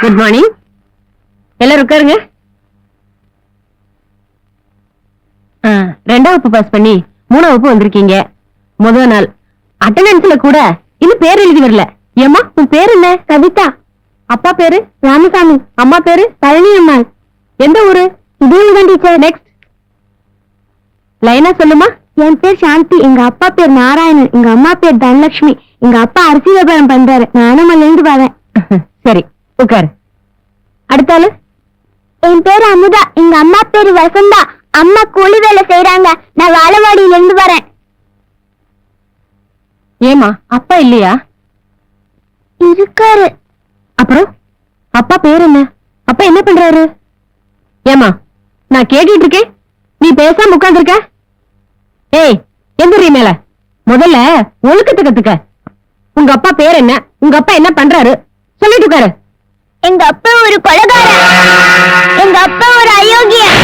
Good morning. எல்லாரும் உட்காருங்க. 2ஆம் வகுப்பு பாஸ் பண்ணி 3ஆம் வகுப்பு வந்திருக்கீங்க. முதல் நாள் அட்டெண்டன்ஸ்ல கூட இன்னும் பேர் எழுதி வரல. ஏமா உன் பேர் என்ன? கவிதா. அப்பா பேரு ராமசாமி. அம்மா பேரு பழனி அம்மாள். எந்த ஊரு? இதே டீச்சர். நெக்ஸ்ட் லைனா சொல்லுமா. என் பேர் சாந்தி. எங்க அப்பா பேர் நாராயணன். எங்க அம்மா பேர் தனலட்சுமி. எங்க அப்பா அரிசி வியாபாரம் பண்றாரு. நானும் மல்லேந்து வரேன். சரி உட்காரு. அடுத்தாலும். என் பேரு அமுதா. எங்க அம்மா பேரு வசந்தா. அம்மா கூலி வேலை செய்யறாங்க. நான் வாழவாடியில இருந்து வரேன். ஏமா அப்பா இல்லையா? இருக்காரு. அப்புறம் அப்பா பேர் என்ன? அப்பா என்ன பண்றாரு? ஏமா நான் கேட்டுட்டு இருக்கேன், நீ பேசாம உட்கார்ந்திருக்க. ஏய் எந்திரி மேல. முதல்ல ஒழுக்கத்தை கத்துக்க. உங்க அப்பா பேர் என்ன? உங்க அப்பா என்ன பண்றாரு? சொல்லிட்டு உட்காரு. எங்க அப்பா ஒரு கொலைகாரன். எங்க அப்பா ஒரு அயோக்கியன்.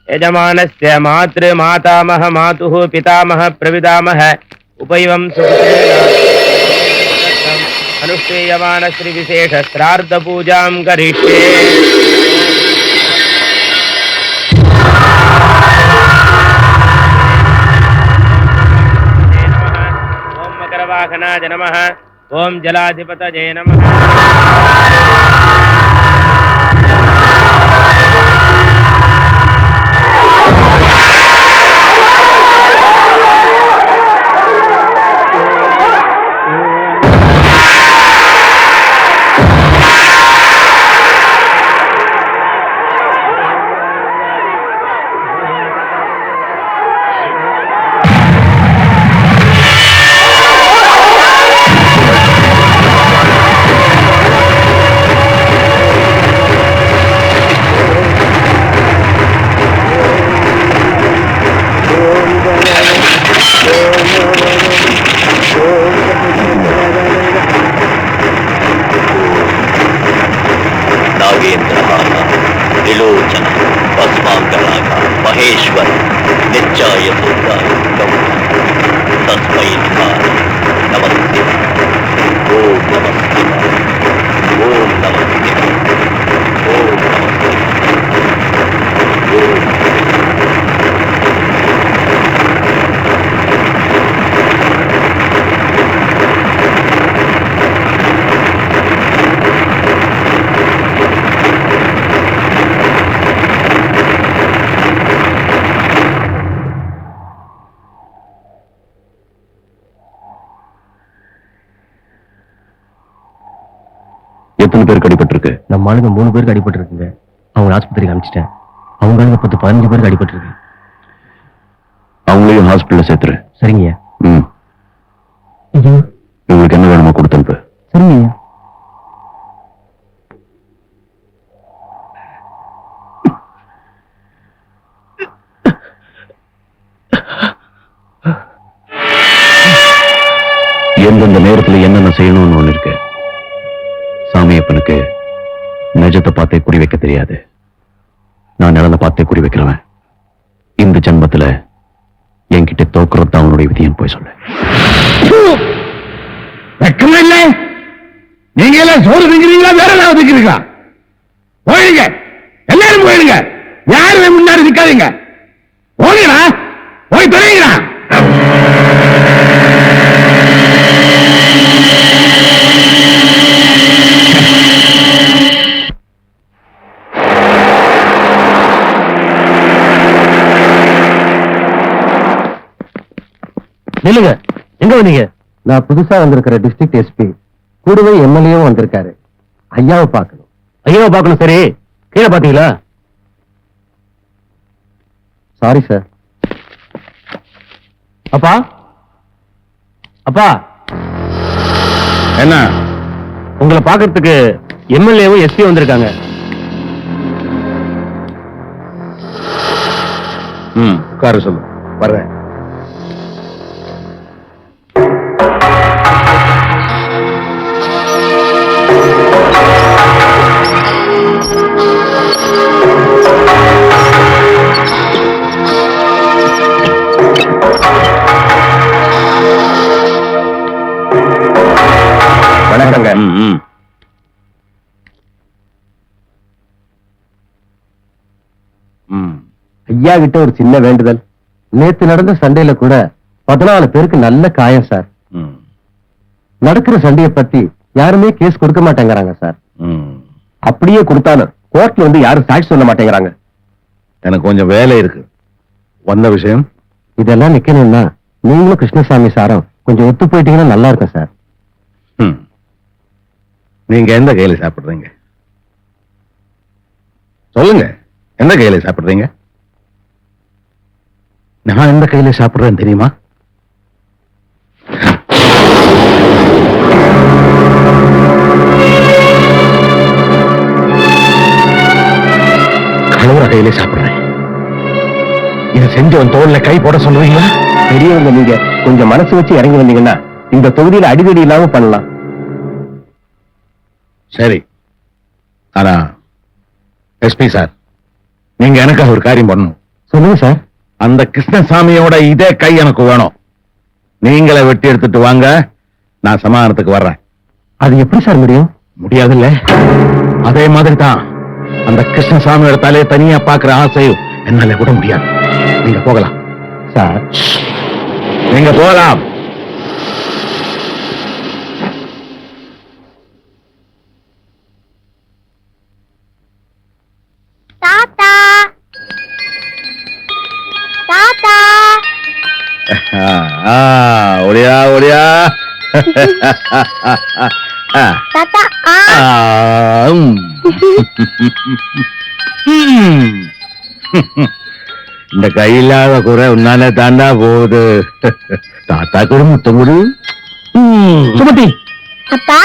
यजमानस्य मातृ मातामह मातुः पितामह प्रविदामह उपैवं अनुष्ठेयमान श्री विशेष श्राद्ध पूजां करिष्ये. ओम मकरवाहनाय नमः. ओम जलाधिपतये नमः. महेश्वर नित्याय भूताय तस्मै नमस्ते. ओम नमस्ते. ओम नमस्ते. ओम नमस्ते. ओम எத்தனை பேருக்கு அடிபட்டு இருக்கு? நம்ம ஆளுங்க 3 பேருக்கு அடிபட்டு இருக்குங்க. அவங்க ஆஸ்பத்திரிக்கு அனுப்பிச்சிட்டேன். அவங்க ஆளுங்க 10-15 பேருக்கு அடிபட்டு இருக்கு. அவங்களையும் ஹாஸ்பிட்டல்ல சேர்த்துரு. சரிங்கய்யா. ம். இவங்களுக்கு என்ன வேணுமோ கொடுத்து அனுப்பு. சரிங்கய்யா. எந்தெந்த நேரத்துல என்னென்ன செய்யணும்னு ஒண்ணு இருக்கு. சாமியப்பனுக்கு நிஜத்தை பார்த்தே குறி வைக்க தெரியாது. நான் நிலந்த பார்த்தே குறி வைக்கிறவன். இந்த ஜன்மத்துல என்கிட்ட தோக்குறது அவனுடைய விதியன்னு போய் சொல்ல. வெக்கமா இல்ல? நீங்க எல்லாம் சோறு திங்கிறீங்களா, வேற ஏதாவது திங்கிறீங்களா? போயிடுங்க, எல்லாரும் போயிடுங்க. யாருமே முன்னாடி நிக்காதீங்க. போனீங்களா? போய் தொலைங்களா? நில்லுங்க. எங்க வந்தீங்க? நான் புதுசா வந்திருக்கிற டிஸ்ட்ரிக்ட் எஸ்பி கூடவே எம்எல்ஏவும் வந்திருக்காரு. ஐயாவை பார்க்கணும். ஐயாவை பார்க்கணும். சரி, கீழே பாத்தீங்களா? Sorry sir. அப்பா, அப்பா, என்ன? உங்களை பார்க்கறதுக்கு எம்எல்ஏவும் எஸ்பி வந்திருக்காங்க. உட்கார சொல்லு, வர்றேன். வணக்கங்க. ஐயா கிட்ட ஒரு சின்ன வேண்டுதல். நேத்து நடந்த சண்டையில கூட 14 பேருக்கு நல்ல காயம் சார். நடக்கிற சண்டையை பத்தி யாருமே கேஸ் கொடுக்க மாட்டேங்கிறாங்க சார். அப்படியே கொடுத்தாலும் கோர்ட்ல வந்து யாரும் சாட்சி சொல்ல மாட்டேங்கிறாங்க. எனக்கு கொஞ்சம் வேலை இருக்கு. வந்த விஷயம் இதெல்லாம் நிக்கணும்னா நீங்களும் கிருஷ்ணசாமி சாரும் கொஞ்சம் ஒத்து போயிட்டீங்கன்னா நல்லா இருக்கும் சார். நீங்க எந்த கையில சாப்பிடுறீங்க? சொல்லுங்க, எந்த கையில சாப்பிடுறீங்க? நான் எந்த கையில சாப்பிடுறேன்னு தெரியுமா? கலவர கையில சாப்பிடுறேன். இதை செஞ்சவன் தோல்ல கை போட சொல்றீங்களா? பெரியவங்க நீங்க கொஞ்சம் மனசு வச்சு இறங்கி வந்தீங்கன்னா இந்த தொகுதியில அடிதடி இல்லாம பண்ணலாம். சரி, ஆனா எஸ்பி சார், நீங்க எனக்காக ஒரு காரியம் பண்ணணும். சொல்லுங்க சார். அந்த கிருஷ்ணசாமியோட இதே கை எனக்கு வேணும். நீங்களே வெட்டி எடுத்துட்டு வாங்க, நான் சமாதானத்துக்கு வர்றேன். அது எப்படி சார் முடியும்? முடியாதுல்ல? அதே மாதிரி தான் அந்த கிருஷ்ணசாமியோட தலையை தனியா பாக்குற ஆசையும் என்னால கூட முடியாது. நீங்க போகலாம் சார். நீங்க போகலாம். தாத்தா, தாத்தா, ஒடியா ஒடியா. தாத்தா. இந்த கையில்லாத குறை உன்னால தாண்டா போகுது. தாத்தா கூட முத்தம் கொடு. சுமதி, அப்பா,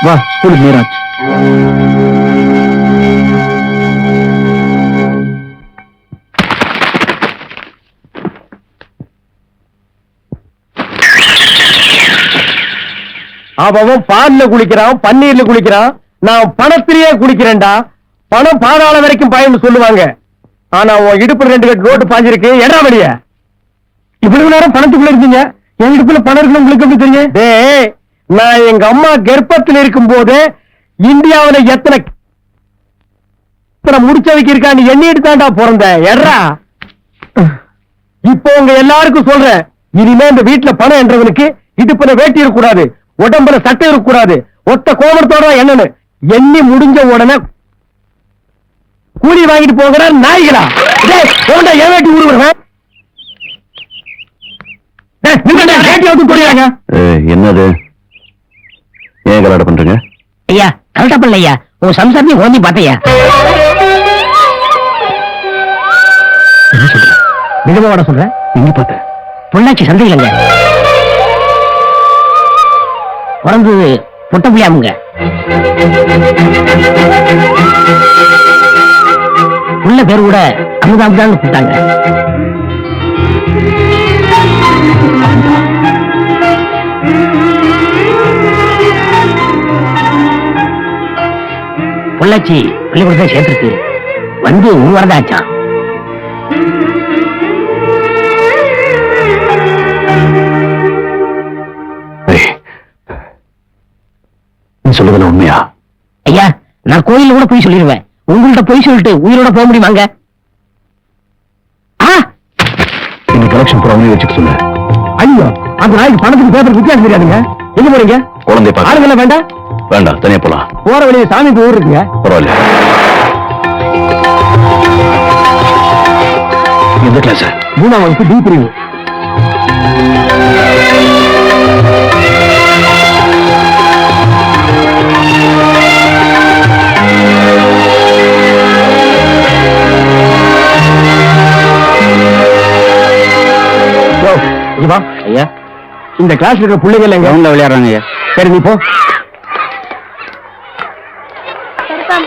வா ஸ்கூலுக்கு நேராச்சு. அவன் பால்ல குளிக்கிறான், பன்னீர்ல குளிக்கிறான். நான் பணத்திலேயே குளிக்கிறேன்டா. பணம் பாதாள வரைக்கும் பயன்னு சொல்லுவாங்க. ஆனா உன் இடுப்புல 2 கட்டு ரோட்டு பாஞ்சிருக்கு. எடா வழிய இவ்வளவு நேரம் பணத்துக்குள்ள இருக்கீங்க. என் இடுப்புல பணம் இருக்குன்னு உங்களுக்கு எப்படி தெரியும்? டேய், நான் எங்க அம்மா கர்ப்பத்தில் இருக்கும் போது இந்தியாவுல எத்தனை முடிச்சவைக்கு இருக்கான்னு எண்ணிட்டு தாண்டா பிறந்தேன். எட்ரா. இப்போ உங்க எல்லாருக்கும் சொல்றேன், இனிமே இந்த வீட்டுல பணம் என்றவனுக்கு இடுப்புல வேட்டி இருக்கக்கூடாது, உடம்புல சட்டை இருக்கக்கூடாது. ஒத்த கோபத்தோட என்னன்னு எண்ணி முடிஞ்ச உடனே கூலி வாங்கிட்டு போகிற நாய்களா. ஏன் வேட்டி ஊடுருவேன்? என்னது ஏன் கலாட்டம் பண்றீங்க? ஐயா கரெக்டா பண்ணலையா உன் சம்சாரத்தையும் ஓந்தி பார்த்தையா என்ன சொல்ற? நிஜமாவோட சொல்றேன். எங்க பார்த்த? பொள்ளாச்சி சந்தையிலங்க. பிறந்தது பொட்ட புள்ளியாமுங்க. உள்ள பேர் கூட அமுதாமுதான்னு கூப்பிட்டாங்க. பொள்ளாச்சி பள்ளிக்கூடத்தை சேர்த்துருக்கு வந்து ஒரு வாரம் ஆச்சான். நீ சொல்லுவதுல உண்மையா? ஐயா நான் கோயில்ல கூட போய் சொல்லிடுவேன். உங்கள்கிட்ட போய் சொல்லிட்டு உயிரோட போக முடியுமாங்க? இந்த கலெக்ஷன் ப்ராப்ளம் வச்சுக்க சொல்லு. ஐயோ அந்த நாய்க்கு பணத்துக்கு பேப்பர் வித்தியாசம் தெரியாதுங்க. எங்க போறீங்க? குழந்தை பார்க்க. ஆளுங்கள வேண்டாம் வேண்டாம், தனியா போலாம். போற வழியை சாமி ஊர் இருக்குங்க. பரவாயில்ல. எந்த கிளாஸ்? 3ஆம் வகுப்பு டி பிரிவு. ஐயா இந்த கிளாஸ் இருக்கிற பிள்ளைகள் எங்க விளையாடுறாங்க ஐயா. சரி நீ போ.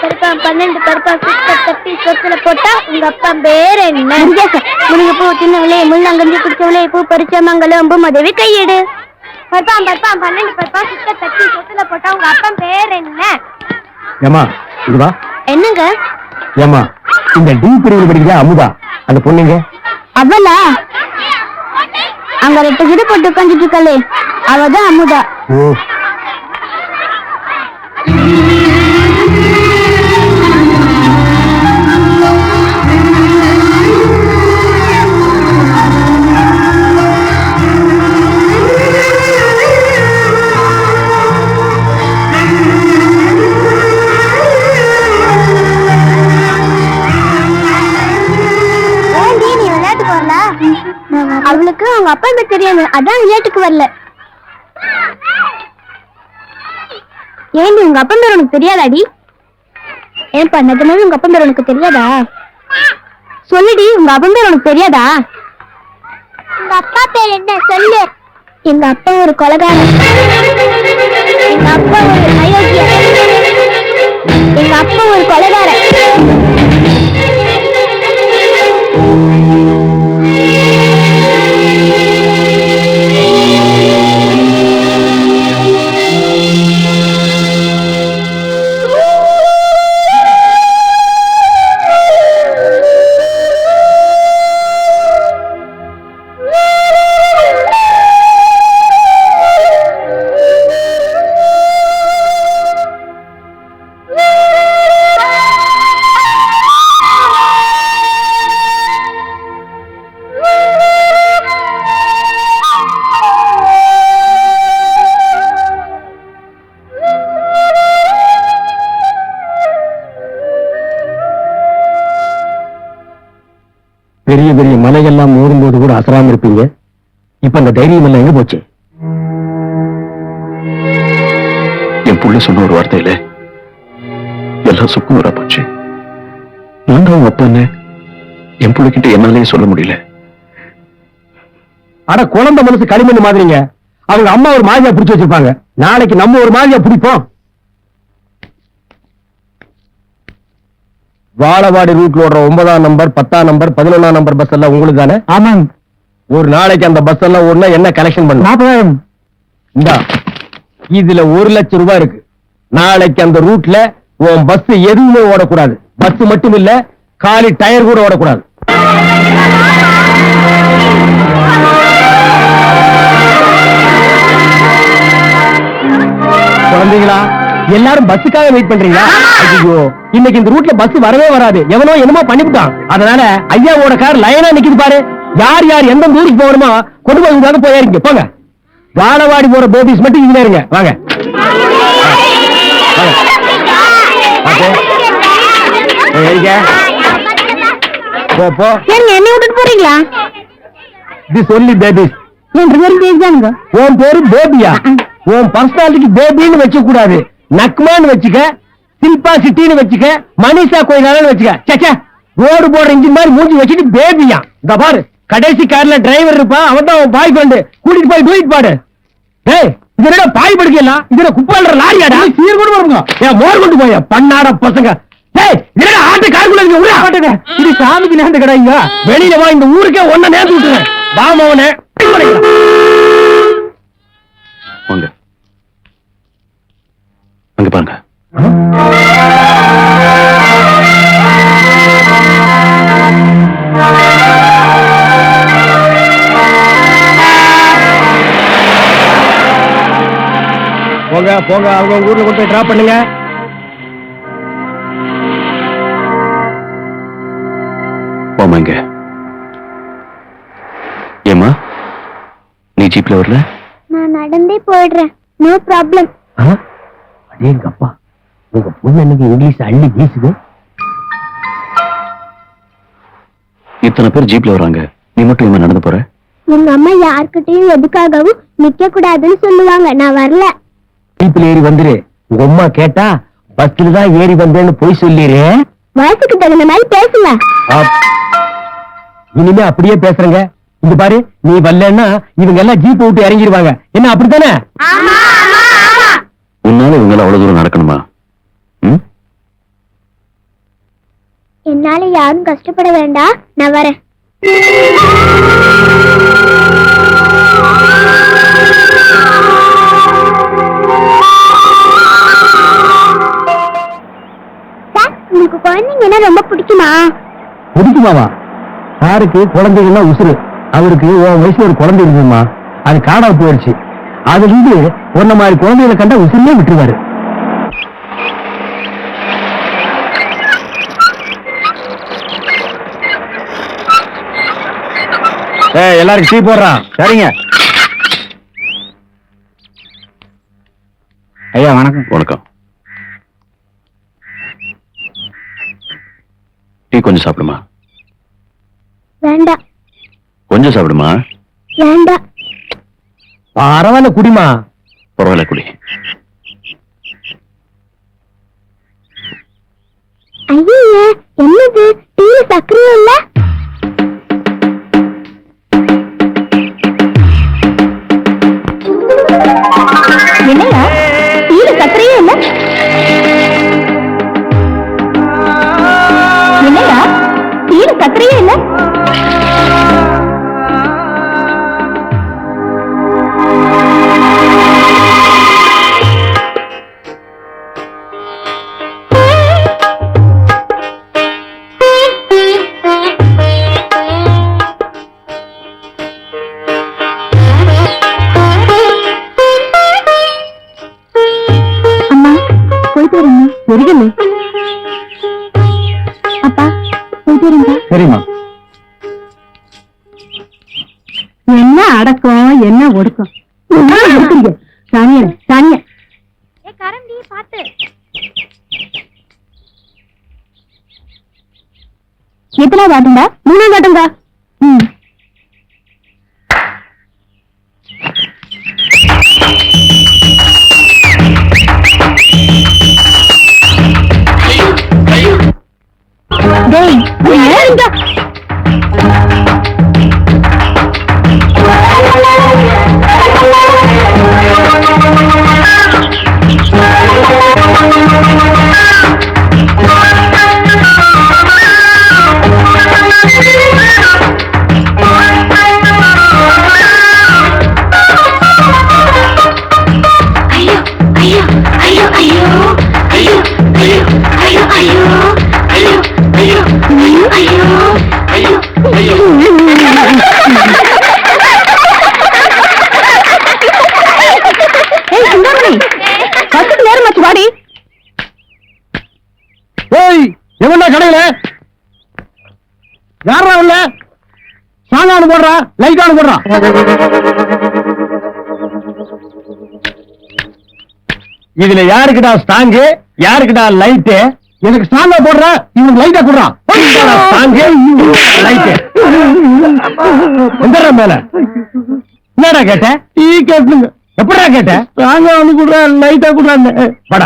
பருப்பாம் 12 பருப்பா சுத்த தட்டி சொத்துல போட்டா உங்க அப்பா பேர் என்ன? முருங்க பூ தின்னவளே முள்ளங்கஞ்சி குடிச்சவளே பூ பறிச்ச மங்களம் பூமதேவி கையெடு. பருப்பாம் 12 பருப்பா சுத்த தட்டி சொத்துல போட்டா உங்க அப்பா பேர் என்ன? ஏமா இதுவா? என்னங்க? ஏமா இந்த டி பிரிவு படிக்கிற அமுதா அந்த பொண்ணுங்க அவளா? அங்க 2 கிட்ட போட்டு உட்காந்துட்டு இருக்காளே அவதான் அமுதா. ஓ அவளுக்கு அவங்க அப்பா பேர் தெரியாது, அதான் விளையாட்டுக்கு வரல. ஏண்டி உங்க அப்பா பேர் உனக்கு தெரியாதாடி? ஏன் பண்ணதுமே உங்க அப்பா பேர் உனக்கு தெரியாதா? சொல்லுடி, உங்க அப்பா பேர் உனக்கு தெரியாதா? உங்க அப்பா பேர் என்ன சொல்லு. எங்க அப்பா ஒரு கொலைகாரன், எங்க அப்பா ஒரு அயோக்கியர், எங்க அப்பா ஒரு கொலைகாரன். பெரிய பெரிய மலைகள்லாம் மோதும்போது கூட அசராம இருப்பீங்க. இப்ப அந்த தைரியம் எல்லாம் எங்க போச்சு? என் புள்ள சொன்ன ஒரு வார்த்தையில எல்லாம் சுக்குநூறா போச்சு. நான் தான் உங்க அப்பான்னு என் புள்ளைகிட்ட என்னாலேயே சொல்ல முடியல. அட குழந்தை மனசு களிமண் மாதிரிங்க. அவங்க அம்மா ஒரு மாதிரியா பிடிச்சு வச்சிருப்பாங்க. நாளைக்கு நம்ம ஒரு மாதிரியா பிடிப்போம். வாழவாடி ரூட்ல ஓடுற 9ஆம் நம்பர் 10ஆம் நம்பர் 11ஆம் நம்பர் பஸ் எல்லாம் உங்களுக்கு தானே? ஆமாங்க. ஒரு நாளைக்கு அந்த பஸ் எல்லாம் ஓடுனா என்ன கலெக்ஷன் பண்ணும்? 40,000. இந்தா இதுல 1 லட்சம் ரூபாய் இருக்கு. நாளைக்கு அந்த ரூட்ல உன் பஸ் எதுவுமே ஓடக்கூடாது. பஸ் மட்டும் இல்ல, காலி டயர் கூட ஓடக்கூடாது. குழந்தைங்களா எல்லாரும் பஸ்ஸுக்காக வெயிட் பண்றீங்களா? ஐயோ இன்னைக்கு இந்த ரூட்ல பஸ் வரவே வராது. எவனோ என்னமோ பண்ணிவிட்டான். அதனால ஐயாவோட கார் லைனா நிக்குது பாரு. யார் யார் எந்த ஊருக்கு போகணுமோ கொண்டு போய் போயிருங்க. போங்க. வாழவாடி போற பேபிஸ் மட்டும் இங்க இருங்க. வாங்க என்ன விட்டுட்டு போறீங்களா? this only babies. என் பேரு பேசிதானுங்க. உன் பேரு பேபியா? உன் பர்சனாலிட்டிக்கு பேபின்னு வச்சுக்க கூடாது, நக்மான்னு வச்சுக்க, சில்பா சிட்டின்னு வச்சுக்க, மனிஷா கோயிலான்னு வச்சுக்க. சச்சா, ரோடு போடுற இன்ஜின் மாதிரி மூஞ்சி வச்சுட்டு பேபியா? இந்த பாரு, கடைசி கார்ல டிரைவர் இருப்பான், அவன் தான் அவன் பாய் ஃப்ரெண்டு. கூட்டிட்டு போய் டூயிட் பாடு. ஏய், இது என்ன பாய் படுக்கலாம்? இதுல குப்பாடுற லாரியாடா? சீர் கொண்டு வருங்க. ஏன் மோர் கொண்டு போய பண்ணாட பசங்க. ஏய், இது என்ன ஆட்டு காருக்குள்ள இருக்கு? உள்ள ஆட்டுங்க. இது சாமிக்கு நேர்ந்து கிடைங்க. வெளியில வா, இந்த ஊருக்கே ஒன்ன நேர்ந்து விட்டுறேன். பாமவனே வாங்க, அங்க பாருங்க. போங்க போங்க, அவங்க ஊர்ல கொண்டு போய் டிராப் பண்ணுங்க. போமாங்க. ஏமா, நீ ஜீப்ல வரல? நான் நடந்தே போயிடுறேன், நோ ப்ராப்ளம். அடேங்கப்பா, உங்க பொண்ணு எனக்கு இங்கிலீஷ் அள்ளி வீசுது. இத்தனை பேர் ஜீப்ல வராங்க, நீ மட்டும் இவன் நடந்து போற? எங்க அம்மா யார்கிட்டயும் எதுக்காகவும் நிக்க கூடாதுன்னு சொல்லுவாங்க, நான் வரல. ஜீப்ல ஏறி வந்துரு. உங்க அம்மா கேட்டா பஸ்ல தான் ஏறி வந்தேன்னு போய் சொல்லிரு. வயசுக்கு தகுந்த மாதிரி பேசுங்க. இனிமே அப்படியே பேசுறேங்க. இங்க பாரு, நீ வரலன்னா இவங்க எல்லாம் ஜீப் விட்டு இறங்கிடுவாங்க. என்ன அப்படித்தானே? உன்னால இவங்க அவ்வளவு தூரம் நடக்கணுமா? என்னால யாரும் கஷ்டப்பட வேண்டாம், நான் வரேன். சார், உங்களுக்கு குழந்தைங்கன்னா ரொம்ப பிடிக்குமா? பிடிக்குமாவா? சாருக்கு குழந்தைகள்னா உசுறு. அவருக்கு உன் வயசுல ஒரு குழந்தை இருக்குமா, அது காணாம போயிடுச்சு. அதுல இருந்து ஒன்ன மாதிரி குழந்தைகளை கண்டா உசுரியே விட்டுருவாரு. எல்லாரும் டீ போடுறான். சரிங்க ஐயா. வணக்கம். வணக்கம். டீ கொஞ்சம் சாப்பிடுமா? வேண்டாம். கொஞ்சம் சாப்பிடுமா? வேண்டாம். பரவாயில்ல, குடிமா. பரவாயில்ல, குடி. ஐயே, என்னது டீல சக்கரையும் இல்ல? என்னையா டீல சக்கரையே இல்ல? என்னையா டீல சக்கரையே இல்ல? சரிங்கண்ணே. அப்பா போயிட்டு. சரிம்மா. என்ன அடக்கம், என்ன ஒடுக்கம் இருக்குங்க. சானியா சானியா, கரண்டி பாத்து. எத்தனை காட்டுங்க? 3 காட்டுங்க. கடையில யாரா உள்ள? சாங்கானு போடுறா, லைட்டானு போடுறா. இதுல யாருக்குடா ஸ்டாங்கு, யாருக்குடா லைட்டு? எனக்கு ஸ்டாங்கா போடுற, இவனுக்கு லைட்டா போடுறான். ஸ்டாங்கு லைட்டு எந்த மேல என்னடா கேட்ட? டீ கேட்டுங்க. எப்படா கேட்ட? ஸ்ட்ராங்கா ஒண்ணு குடுறா, லைட்டா குடுறான்னு. வாடா.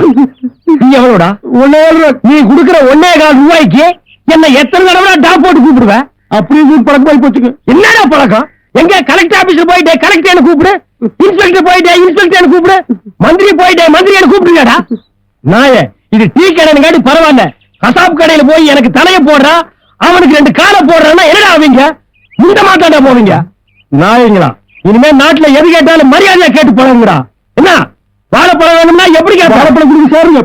நீ எவ்வளோடா? 1.5 ரூபா. நீ குடுக்குற 1.25 ரூபாய்க்கு என்ன எத்தனை தடவை டாப் போட்டு கூப்பிடுவ? அப்படியே கூப்பிட்டு பழக்கம் போய் போச்சுக்கு. என்னடா பழக்கம்? எங்க கலெக்டர் ஆபீஸ்ல போயிட்டே கலெக்டர் கூப்பிடு, இன்ஸ்பெக்டர் போயிட்டே இன்ஸ்பெக்டர் கூப்பிடு, மந்திரி போயிட்டே மந்திரி கூப்பிடுங்கடா. நாயே, இது டீ கடைங்காட்டி பரவாயில்ல. கசாப் கடையில போய் எனக்கு தலைய போடுறா, அவனுக்கு 2 காலை போடுறான்னா என்னடா ஆவீங்க? இந்த மாத்தாண்டா போவீங்க நாயங்களா. இனிமே நாட்டுல எது கேட்டாலும் மரியாதையா கேட்டு போறீங்கடா. என்ன வாழைப்பழம் வேணும்னா எப்படி கேட்க? வாழைப்பழம் கொடுக்க சொல்லுங்க.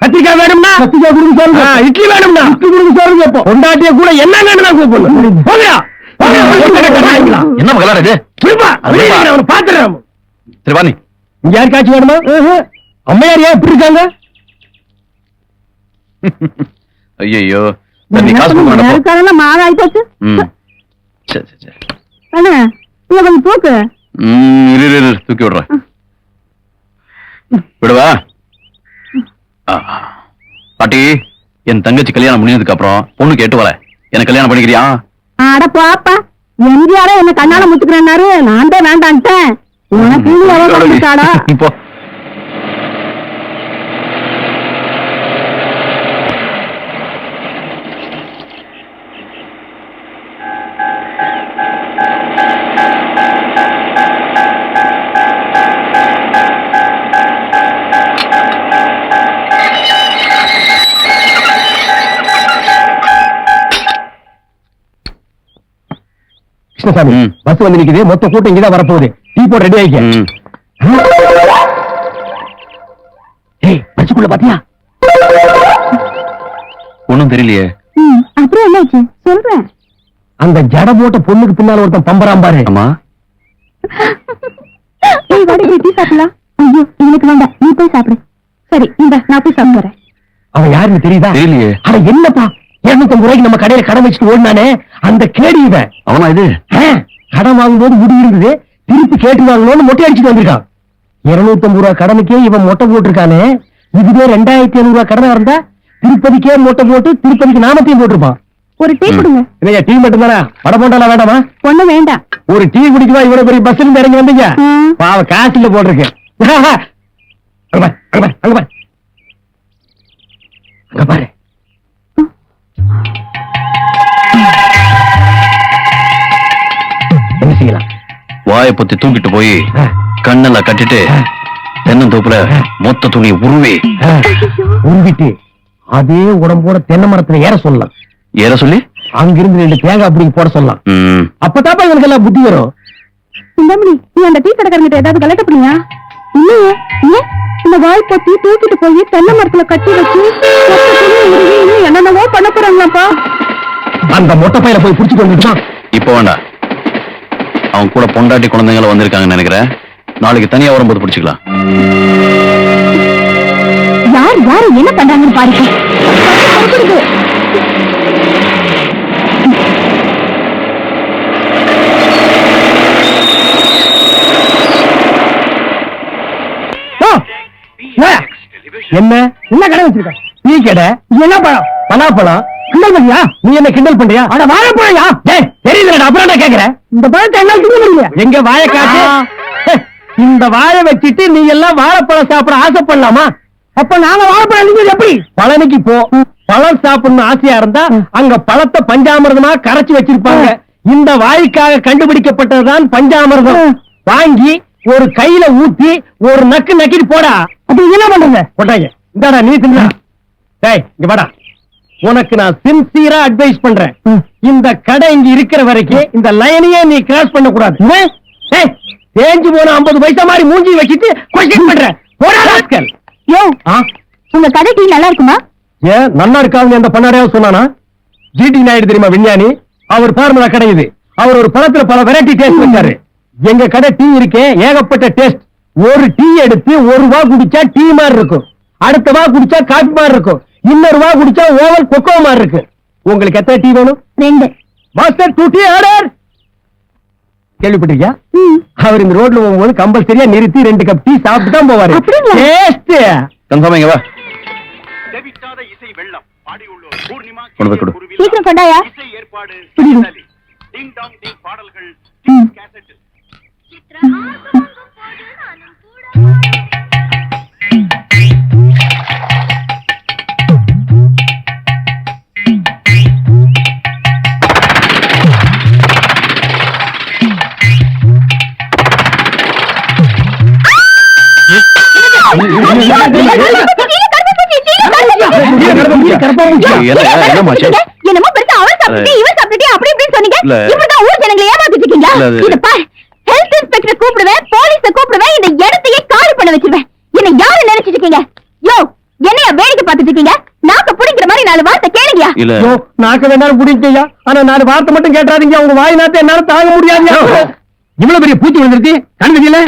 கத்திரிக்காய் வேணும்னா கத்திரிக்காய் கொடுக்க சொல்லுங்க. இட்லி வேணும்னா இட்லி கொடுக்க சொல்லுங்க. இப்போ கொண்டாட்டிய கூட என்ன வேணும்னா கூப்பிடணும். போங்கயா. என்ன மகளா இது? அவனை பாத்துறேன். சரி வா நீ. இங்க யாருக்காச்சும் வேணுமா? அம்மையார் ஏன் இப்படி இருக்காங்க? ஐயோ நீ காசு கொடுக்க மாறாய் போச்சு. சரி சரி சரி. அண்ணா இங்க கொஞ்சம் தூக்கு. இரு தூக்கி விடுறேன். விடுவா. பாட்டி, என் தங்கச்சி கல்யாணம் முடிஞ்சதுக்கு அப்புறம் பொண்ணு கேட்டு வர. எனக்கு கல்யாணம் பண்ணிக்கிறியா? அட பாப்பா, எம்ஜிஆரே என்ன கண்ணால முத்துக்கிறேன்னாரு, நான் தான் வேண்டான்ட்டேன். உனக்கு எவ்வளவு கொடுத்தாடா? இப்போ கிருஷ்ணசாமி, பஸ் வந்து நிக்குது. மொத்த கூட்டம் இங்கதான் வரப்போகுது. டீ போட ரெடி ஆயிக்க. பஸ்ஸுக்குள்ள பாத்தியா? ஒண்ணும் தெரியலையே. அப்புறம் என்னாச்சு சொல்றேன். அந்த ஜட போட்ட பொண்ணுக்கு பின்னால ஒருத்தன் பம்பராம் பாரு. அம்மா டீ சாப்பிடலாம். ஐயோ எனக்கு வேண்டாம், நீ போய் சாப்பிடு. சரி இந்த நான் போய் சாப்பிடுறேன். அவன் யாருன்னு தெரியுதா? தெரியலையே. அட என்னப்பா, 250 ரூபாய்க்கு நம்ம கடையில கடன் வச்சுட்டு ஓடினானே அந்த கேடி இவன். அவனா இது? கடன் வாங்கும்போது முடி இருந்தது, திருப்பி கேட்டு வாங்கணும்னு மொட்டை அடிச்சுட்டு வந்திருக்கான். 250 ரூபாய் கடனுக்கே இவன் மொட்டை போட்டிருக்கானே. இதுவே 2500 ரூபாய் கடனா இருந்தா திருப்பதிக்கே மொட்டை போட்டு திருப்பதிக்கு நாமத்தையும் போட்டிருப்பான். ஒரு டீ கொடுங்க. இல்லையா டீ மட்டும் தானே? வடை போண்டாலாம் வேண்டாமா? ஒண்ணு வேண்டாம். ஒரு டீ குடிக்குவா இவ்வளவு பெரிய பஸ்ல இருந்து இறங்கி வந்தீங்க? பாவ காசுல போட்டிருக்கு. அங்க பாரு. என்ன செய்யலாம்? வாயை பத்தி தூக்கிட்டு போய் கண்ணெல்லாம் கட்டிட்டு தென்னந்தோப்புல மொத்த துணி உருவிட்டு அதே உடம்போட தென்னை மரத்துல ஏற சொல்லலாம். ஏற சொல்லி அங்கிருந்து 2 தேங்காய் அப்படி போட சொல்லலாம். அப்பதாப்பா இவனுக்கு எல்லாம் புத்தி வரும். இந்தமணி, நீ அந்த டீ கடைக்காரங்கிட்ட ஏதாவது கலெக்ட் பண்ணியா? இல்லையே. ஏன் இந்த வாய் பத்தி தூக்கிட்டு போய் தென்னை மரத்துல கட்டி வச்சு என்னென்னவோ பண்ண போறாங்களாப்பா. அந்த மொட்டை பையில போய் புடிச்சுட்டு வந்துட்டான். இப்ப வேண்டாம், அவன் கூட பொண்டாட்டி குழந்தைங்கள வந்திருக்காங்கன்னு நினைக்கிறேன். நாளைக்கு தனியா வரும்போது பிடிச்சுக்கலாம். யார் யாரு என்ன பண்றாங்கன்னு பாருங்க. என்ன என்ன கடை வச்சிருக்க? டீ கடை. என்ன பழம்? பலாப்பழம். கிண்டல் பண்ணியா? நீ என்ன கிண்டல் பண்றியா? அட வாழைப்பழம்யா. டேய் தெரியலடா, அப்புறம் என்ன கேக்குற? இந்த பழத்தை என்ன திங்க முடியல. எங்க வாழை காட்டு. இந்த வாழை வச்சிட்டு நீ எல்லாம் வாழைப்பழம் சாப்பிட ஆசைப்படலாமா? அப்ப நாங்க வாழைப்பழம் நீங்க எப்படி? பழனிக்கு போ. பழம் சாப்பிடணும் ஆசையா இருந்தா அங்க பழத்தை பஞ்சாமிர்தமா கரைச்சு வச்சிருப்பாங்க. இந்த வாய்க்காக கண்டுபிடிக்கப்பட்டதுதான் பஞ்சாமிர்தம். வாங்கி ஒரு கையில ஊத்தி ஒரு நக்கு நக்கிட்டு போடா. அப்படி என்ன பண்றீங்க? போட்டாங்க. இந்தாடா நீ தின்னா. டேய் இங்க வாடா. உனக்கு நான் சின்சியரா அட்வைஸ் பண்றேன். இந்த கடை இங்க இருக்கிற வரைக்கும் இந்த லைனையே நீ கிராஸ் பண்ண கூடாது. டேய் தேஞ்சு போன 50 பைசா மாதிரி மூஞ்சி வச்சிட்டு கொஸ்டின் பண்ற. போடா ராஸ்கல். யோ, உங்க கடை டீ நல்லா இருக்குமா? ஏன் நல்லா இருக்காங்க? அந்த பண்ணாரையாவது சொன்னானா? ஜிடி நாயுடு தெரியுமா விஞ்ஞானி? அவர் ஃபார்முலா கடை இது. அவர் ஒரு பழத்துல பல வெரைட்டி டேஸ்ட் வச்சாரு. எங்க கடை டீ இருக்கே ஏகப்பட்ட டேஸ்ட். ஒரு டீ எடுத்து ஒரு வா குடிச்சா டீ மாதிரி இருக்கும், அடுத்த வா குடிச்சா காபி மாதிரி இருக்கும், இன்னொரு வா குடிச்சா ஓவல் கொக்கோ மாதிரி இருக்கு. உங்களுக்கு எத்தனை டீ வேணும்? 2. Master 2 tea order. கேள்விப்பட்டிருக்கியா? அவர் இந்த ரோட்ல போகும்போது கம்பல்சரியா நிறுத்தி 2 கப் டீ சாப்பிட்டு தான் போவாரு. Taste confirm. இங்க வா. சீக்கிரம் கொண்டாயா. என்னமோ பெருசா அவர் சாப்பிட்டு இவர் சாப்பிட்டு அப்படி இப்படின்னு சொன்னீங்க. இல்ல. இப்படிதான் ஊர் ஜனங்களை ஏமாத்திட்டு இருக்கீங்களா? இல்ல, அது- இத பாரு, ஹெல்த் இன்ஸ்பெக்டர் கூப்பிடுவேன், போலீஸ கூப்பிடுவேன், இந்த இடத்தையே காலி பண்ண வச்சிருவேன். என்ன யாரு நினைச்சிட்டு இருக்கீங்க? யோ, என்னைய வேடிக்கை பார்த்துட்டு இருக்கீங்க? நாக்க புடிக்கிற மாதிரி 4 வார்த்தை கேளுங்கயா. இல்ல ஐயோ, நாக்கு வேணாலும் பிடிக்கையா, ஆனா 4 வார்த்தை மட்டும் கேட்டாதீங்க. உங்க வாய் நாத்தை என்னால தாங்க முடியாதுயா. இவ்வளவு பெரிய பூச்சி வந்திருக்கு கண்ணு தெரியல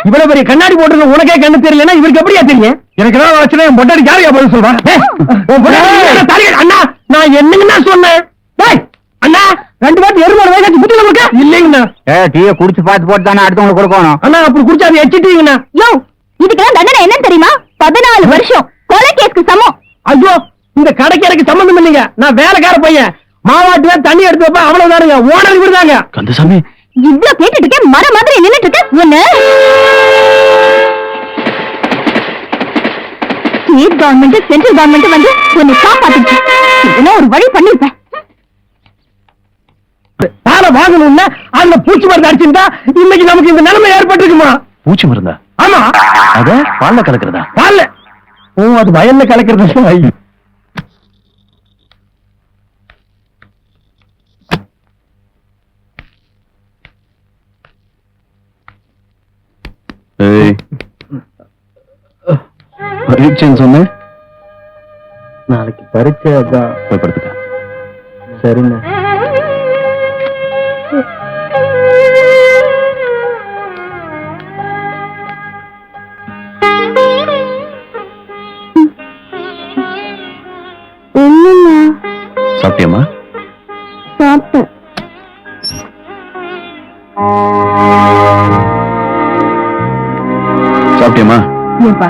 இவ்வளவு பெரிய கண்ணாடி போட்டு உனக்கே கண்ணு தெரியலன்னா இவருக்கு எப்படியா தெரியும்? எனக்கு தான் வச்சுனா என் பொண்டாடி யாரையா பதில் சொல்றேன்? உன் பொண்டாட்டி அண்ணா, நான் என்னங்கண்ணா சொன்னேன்? டேய், அண்ணா 2 வாட்டி எருமாடு வயசாச்சு புத்தில கொடுக்க இல்லைங்கண்ணா. டீயை குடிச்சு பார்த்து போட்டு தானே அடுத்தவங்களுக்கு கொடுக்கணும். அண்ணா அப்படி குடிச்சா அதை எச்சிட்டீங்கண்ணா. யோ, இதுக்கெல்லாம் தண்டனை என்னன்னு தெரியுமா? 14 வருஷம் கொலை கேஸ்க்கு சமம். ஐயோ, இந்த கடைக்கு எனக்கு சம்பந்தம் இல்லைங்க. நான் வேலைக்கார பையன். மாவாட்டுவேன், தண்ணி எடுத்து வைப்பேன், அவ்வளவுதானுங்க. ஓனர் விடுதாங்க. கந்தசாமி இவ்ளோ கேட்டுட்டு இருக்கேன், மர மாதிரி நின்னுட்டு இருக்க. ஒண்ணு ஸ்டேட் கவர்மெண்ட் சென்ட்ரல் கவர்மெண்ட் வந்து உன்னை காப்பாத்துச்சு. இதெல்லாம் ஒரு வழி பண்ணிருப்பேன். தாளை வாங்கணும்னா அந்த பூச்சி மருந்து அடிச்சிருந்தா இன்னைக்கு நமக்கு இந்த நிலைமை ஏற்பட்டிருக்குமா? பூச்சி மருந்தா? ஆமா, அத பால்ல கலக்குறதா? பால்ல. ஓ, அது வயல்ல கலக்கிறது. ஐயோ. ஏய், பரீட்சைன்னு சொன்னேன். நாளைக்கு பரீட்சை அதான். போய் படுத்துக்க. சரிங்க. என்னம்மா? சாப்பிட்டியம்மா? சாப்பிட்டேன். சாப்பிட்டியம்மா? ஏப்பா,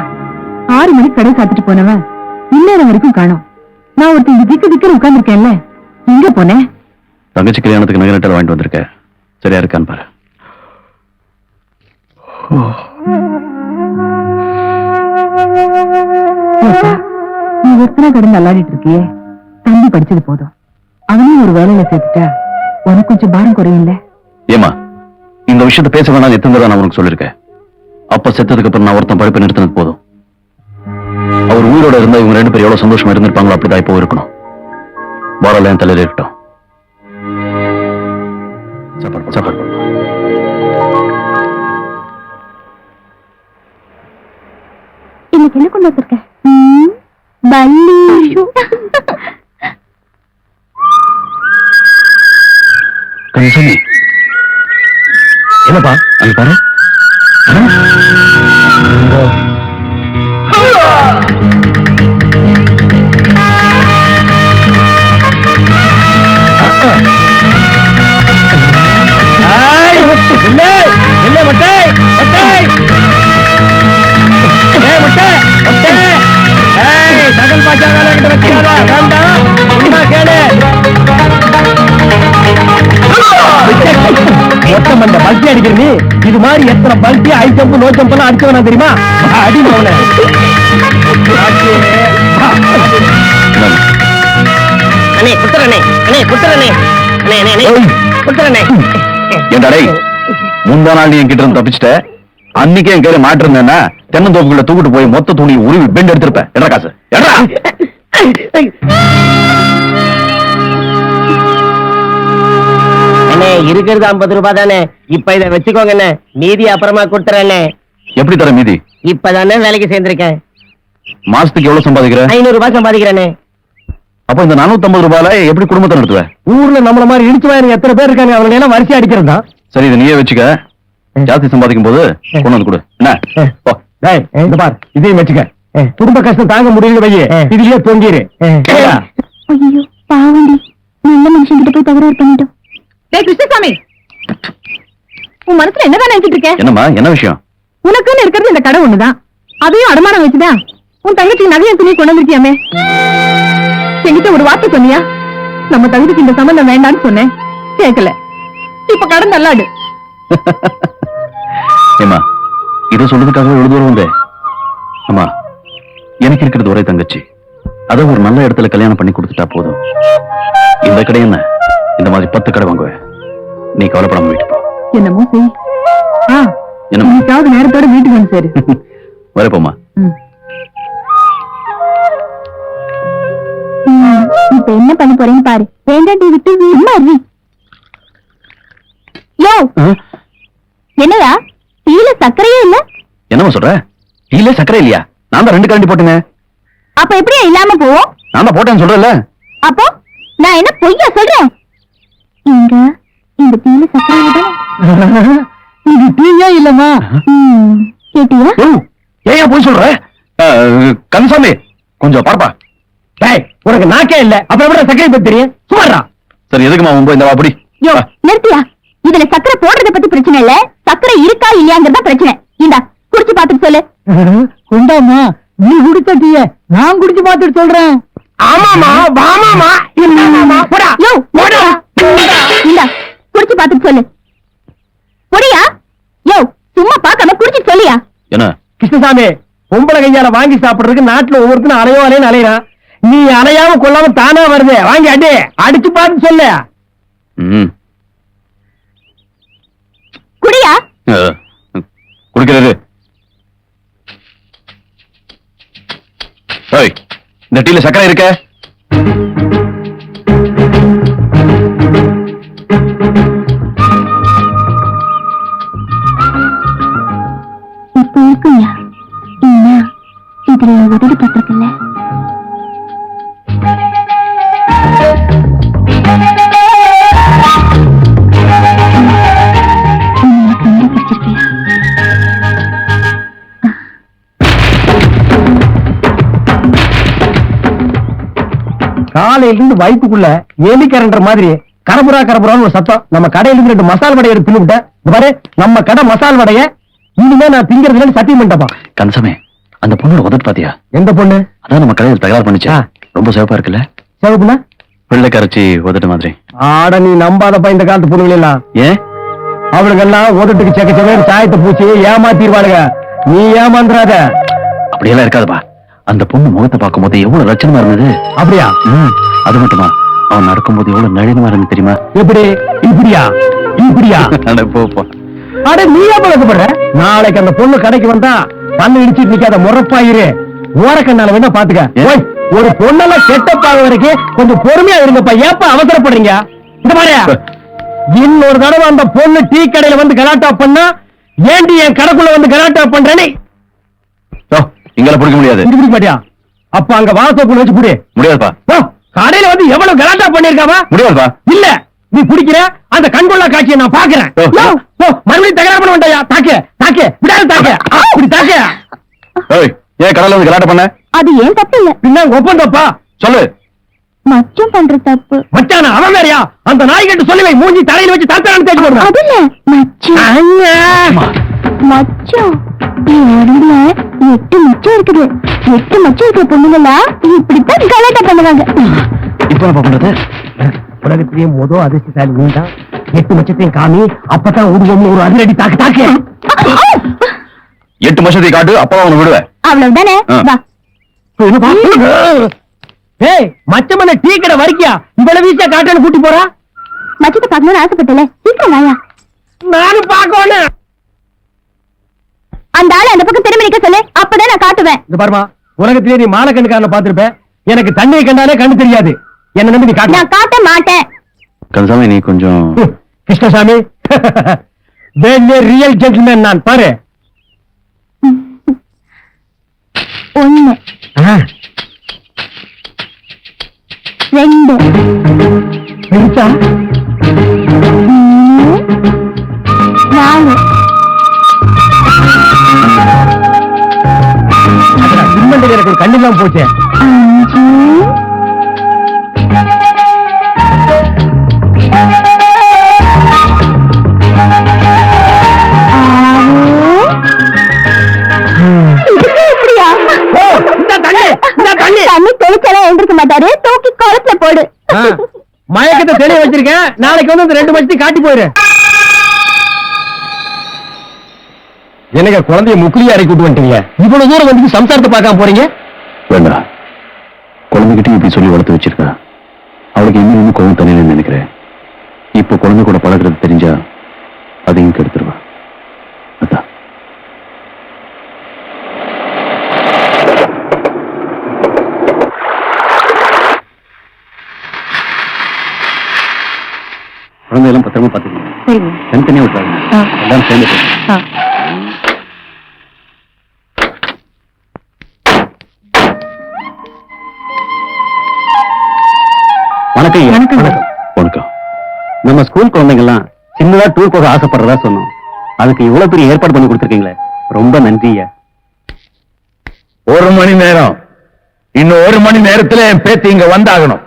6 மணிக்கு கடை சாத்திட்டு போனவன் இந்நேரம் வரைக்கும் காணோம். நான் ஒருத்தன் திக்கு திக்குன்னு உட்கார்ந்துருக்கேன்ல, எங்க போனேன்? தங்கச்சி கல்யாணத்துக்கு நகை நட்டல் வாங்கிட்டு வந்திருக்க. சரியா இருக்கான்னு பாரு. ஏப்பா, நீ ஒருத்தனா கடந்து அல்லாடிட்டு இருக்கியே, தம்பி படிச்சது போதும். அவனையும் ஒரு வேலையில சேர்த்துட்டா உனக்கு கொஞ்சம் பாரம் குறையும்ல? ஏமா, இந்த விஷயத்தை பேச வேணாம் எத்தனை தடவை நான் உனக்கு சொல்லிருக்கேன். அப்ப செத்ததுக்கு அப்புறம் நான் ஒருத்தன் படிப்பை நிறுத்தினது போதும். அவர் உயிரோட இருந்தா இவங்க 2 பேரும் எவ்வளவு சந்தோஷமா இருந்திருப்பாங்களோ அப்படிதான் இப்போ இருக்கணும். பாரல என் தலையில இருக்கட்டும். சாப்பாடு சாப்பாடு. இன்னைக்கு என்ன கொண்டு வந்திருக்க? பல்லி. கன்சனி என்னப்பா அங்க பாரு. இல்ல மட்டை மட்டை மட்டை மட்டை. தகல் பாச்சா வேலை கிட்ட வச்சுக்காத. வேண்டாம், உண்மை கேளு. மொத்தம் அந்த பல்ட்டி அடிக்கிற நீ இது மாதிரி எத்தனை பல்ட்டி ஹை ஜம்ப் லோ ஜம்ப் எல்லாம் அடிச்சவனா தெரியுமா? அடி மவன. அண்ணே குத்துறனே, அண்ணே குத்துறனே, அண்ணே அண்ணே அண்ணே குத்துறனே. ஏண்டா டேய், முந்தா நாள் நீ என்கிட்ட இருந்து தப்பிச்சிட்ட. அன்னைக்கே என் கையில மாட்டிருந்தேன்னா தென்னந்தோப்புக்குள்ள தூக்கிட்டு போய் மொத்த துணி உருவி பெண்ட் எடுத்திருப்பேன். எடா காசு எடா. அண்ணே இருக்கிறது 50 ரூபாய் தானே, இப்ப இதை வச்சுக்கோங்க அண்ணே, மீதி அப்புறமா கொடுத்துறேண்ணே. எப்படி தர மீதி? இப்பதானே வேலைக்கு சேர்ந்திருக்கேன், மாசத்துக்கு எவ்வளவு சம்பாதிக்கிற? 500 ரூபாய் சம்பாதிக்கிறேனே. அப்ப இந்த 450 ரூபாயில எப்படி குடும்பத்தை நடத்துவ? ஊர்ல நம்மள மாதிரி இடிச்சு வாங்க எத்தனை பேர் இருக்காங்க, அவங்க எல்லாம் வரிசை அடிக்கிறதா? சரி, இதை நீயே வச்சுக்க. ஜாஸ்தி சம்பாதிக்கும் போது கொண்டு வந்து கொடு. என்ன போ. டேய், இந்த பார், இதையும் வச்சுக்க. குடும்ப கஷ்டம் தாங்க முடியல வையே, இதுலயே தொங்கிரு. ஐயோ பாவண்டி, நல்ல மனுஷன் கிட்ட போய் தகராறு பண்ணிட்டோம். டேய் கிருஷ்ணசாமி, உன் மனசுல என்னதான் நினைச்சிட்டு இருக்க? என்னம்மா, என்ன விஷயம்? உனக்குன்னு இருக்கிறது இந்த கடை ஒண்ணுதான், அதையும் அடமானம் வச்சுதான் உன் தங்கச்சி நகையும் துணி கொண்டு வந்திருக்கியாமே. என்கிட்ட ஒரு வார்த்தை சொன்னியா? நம்ம தகுதிக்கு இந்த சம்பந்தம் வேண்டான்னு சொன்னேன், கேட்கல. இப்ப கடன் நல்லாடு. ஏமா, இதை சொல்றதுக்காக எவ்வளவு தூரம் வந்தே? அம்மா, எனக்கு இருக்கிறது ஒரே தங்கச்சி. அத ஒரு நல்ல இடத்துல கல்யாணம் பண்ணி கொடுத்துட்டா போதும். இந்த கடை என்ன, இந்த மாதிரி 10 கடை வாங்குவேன். நீ கவலைப்படாம வீட்டுக்கு போ. என்னமோ செய். என்னம்மா? இன்னைக்காவது நேரத்தோட வீட்டுக்கு வந்து சேரு. வரப்போமா. இப்ப என்ன பண்ண போறேன்னு பாரு. வேண்டாண்டி விட்டு சும்மா இரு. யோ என்னையா டீல சர்க்கரையே இல்ல? என்னமா சொல்ற? டீல சக்கரை இல்லையா? நான் தான் 2 கரண்டி போட்டுங்க. அப்ப எப்படியா இல்லாம போவோம்? நான் தான் போட்டேன்னு சொல்றேன்ல. அப்போ நான் என்ன பொய்யா சொல்றேன்? இங்க இந்த டீல சர்க்கரை இல்ல. இது டீயே இல்லம்மா. கேட்டியா? ஏன் போய் சொல்ற? கன்சாமி கொஞ்சம் பாருப்பா. டேய் உனக்கு நாக்கே இல்ல, அப்புறம் எப்படி சக்கரை பத்தி தெரியும்? சுமாரா. சரி எதுக்குமா உன் போய் இந்த வாப்படி. யோ நிறுத்தியா? இதுல சக்கரை போடுறத பத்தி பிரச்சனை இல்ல, சக்கரை இருக்கா இல்லையாங்கிறதா பிரச்சனை. இந்தா குடிச்சு பாத்துட்டு சொல்லு. கொண்டாமா, நீ குடிச்ச டீய நான் குடிச்சு பாத்துட்டு சொல்றேன். ஆமாமா வாமாமா இல்லமாமா போடா. யோ போடா. இந்தா குடிச்சு பாத்துட்டு சொல்லு. பொடியா? யோ சும்மா பார்க்காம குடிச்சிட்டு சொல்லியா? என்ன கிருஷ்ணசாமி, பொம்பளை கையால வாங்கி சாப்பிடுறதுக்கு நாட்டுல ஒவ்வொருத்தரும் அலையோ அலையன்னு அலையிறான். நீ அலையாம கொள்ளாம தானா வருது. வாங்கி அடிச்சு பார்த்து சொல்லு. ம் குடியா? குடிக்கிறது. ஏய் இந்த டீல சக்கரை இருக்க? இப்ப இருக்குயா? இல்ல இதுல உதவி பட்டிருக்குல்ல. காலையில இருந்து வயிற்றுக்குள்ள எலி கரண்ட மாதிரி கரபுரா கரபுரான்னு ஒரு சத்தம். நம்ம கடையில இருந்து 2 மசால் வடையை எடுத்து தின்னுட்டேன். பாரு நம்ம கடை மசால் வடைய இனிமே நான் திங்கிறதுல சத்தியம் பண்ணிட்டப்பா. கன்சாமி அந்த பொண்ணோட உதட்டு பாத்தியா? எந்த பொண்ணு? அதான் நம்ம கடையில் தகராறு பண்ணிச்சா? ரொம்ப சிவப்பா இருக்குல்ல? சிவப்புனா வெள்ளை கரைச்சி உதட்டு மாதிரி. ஆட நீ நம்பாதப்பா இந்த காலத்து பொண்ணுகள் எல்லாம். ஏன் அவளுக்கு எல்லாம் உதட்டுக்கு செக்க செவேர் சாயத்தை பூச்சி ஏமாத்திடுவாளுங்க. நீ ஏமாந்துறாத. அப்படியெல்லாம் இருக்காதுப்பா. அந்த பொண்ணு முகத்தை பார்க்கும் போது எவ்வளவு லட்சணமா இருந்தது. அப்படியா? அது மட்டுமா, அவன் நடக்கும்போது எவ்வளவு நளினமா இருந்து தெரியுமா? எப்படி? இப்படியா இப்படியா? அட போப்பா. அட நீ ஏன் பழக்கப்படுற? நாளைக்கு அந்த பொண்ணு கடைக்கு வந்தா பண்ணு இடிச்சிட்டு நிக்காத, முறப்பாயிரு. ஓரக்கண்ணால வேணா பாத்துக்க. ஓய், ஒரு பொண்ணெல்லாம் செட்டப்பாக வரைக்கும் கொஞ்சம் பொறுமையா இருங்கப்பா. ஏப்பா அவசரப்படுறீங்க? இந்த மாதிரி இன்னொரு தடவை அந்த பொண்ணு டீ கடையில வந்து கலாட்டா பண்ணா, ஏண்டி என் கடைக்குள்ள வந்து கலாட்டா பண்றேன்னு இங்கெல்லாம் பிடிக்க முடியாது. பிடிக்க மாட்டியா? அப்ப அங்க வாசப்பொண்ணு வச்சு புடி. முடியாதுப்பா. கடையில வந்து எவ்வளவு கலாட்டா பண்ணிருக்காவா? முடியாதுப்பா. இல்ல நீ குடிக்கிற அந்த கண்கொள்ளா காட்சியை நான் பாக்குறேன். மறுபடியும் தகராறு பண்ண வேண்டாயா? தாக்கு தாக்கு விடாது, தாக்கு இப்படி தாக்கு. ஏய் ஏன் கடல வந்து கலாட்ட பண்ண? அது ஏன் தப்பு இல்ல, பின்ன ஒப்பந்தப்பா. சொல்லு. மச்சம் பண்ற தப்பு. மச்சானா அவன் வேறையா? அந்த நாய் கட்டு சொல்லி வை, மூஞ்சி தலையில வச்சு தத்தான்னு தேடி போடுறேன். அது இல்ல மச்சம். மச்சம் என் உடம்புல 8 மச்சம் இருக்குது. 8 மச்சம் இருக்கிற பொண்ணுங்களா இப்படித்தான் கலாட்டா பண்ணுவாங்க. இப்ப என்ன பண்றது? உலகத்திலேயே மொதல் அதிர்ஷ்டசாலி நீ தான். 8 மச்சத்தையும் காமி, அப்பதான் உருவம் ஒரு அதிரடி தாக்கு தாக்கு. 8 வருஷத்தை காட்டு, அப்பா அவனை விடுவேன். அவ்வளவுதானே? வா. ஏய் மச்சமன டீ கடை வரைக்கியா இவ்வளவு வீசா காட்டன்னு கூட்டி போறா? மச்சத்தை பார்க்கணும்னு ஆசைப்பட்டல, சீக்கிரம் வாயா. நானும் பாக்கணும். அந்த ஆளு அந்த பக்கம் திரும்பி நிக்க சொல்லு, அப்பதான் நான் காட்டுவேன். இந்த பாருமா, உலகத்திலே நீ மாலை கண்ணுக்காரனை பார்த்திருப்ப. எனக்கு தண்ணியை கண்டாலே கண்ணு தெரியாது. என்ன நம்பி நீ காட்டு. நான் காட்ட மாட்டேன். கன்சாமி நீ கொஞ்சம். கிருஷ்ணசாமி ரியல் ஜென்டில்மேன் நான். பாரு 1 2 பெருசா 4 சிம்மண்டி எனக்கு ஒரு கண்ணெல்லாம் போச்சு. 5 தண்ணி தெளிச்செல்லாம் எழுந்திருக்க மாட்டாரு, தூக்கி குளத்துல போடு. மயக்கத்தை தெளிய வச்சிருக்கேன். நாளைக்கு வந்து அந்த 2 மச்சத்தையும் காட்டி போயிரு. எனக்கு குழந்தைய முக்குலியா இறக்கி விட்டு வந்துட்டீங்க. இவ்வளவு தூரம் வந்து சம்சாரத்தை பார்க்காம போறீங்க. வேண்டாம், குழந்தைகிட்ட இப்படி சொல்லி வளர்த்து வச்சிருக்கா. அவளுக்கு இன்னும் கோவம் தண்ணின்னு நினைக்கிறேன். இப்ப குழந்தை கூட பழகிறது தெரிஞ்சா அதையும் கெடுத்துருவா. அதான் குழந்தைகளும் பத்திரமா பாத்துக்கணும். சரிங்க. தனித்தனியா விட்டுறாங்க. எல்லாரும் சேர்ந்து போங்க. வணக்கம் ஐயா. வணக்கம். வணக்கம். நம்ம ஸ்கூல் குழந்தைங்க எல்லாம் சின்னதா டூர் போக ஆசைப்படுறதா சொன்னோம். அதுக்கு இவ்வளவு பெரிய ஏற்பாடு பண்ணி கொடுத்துருக்கீங்களே, ரொம்ப நன்றி ஐயா. 1 மணி நேரம், இன்னும் 1 மணி நேரத்துல என் பேத்தி இங்க வந்தாகணும்.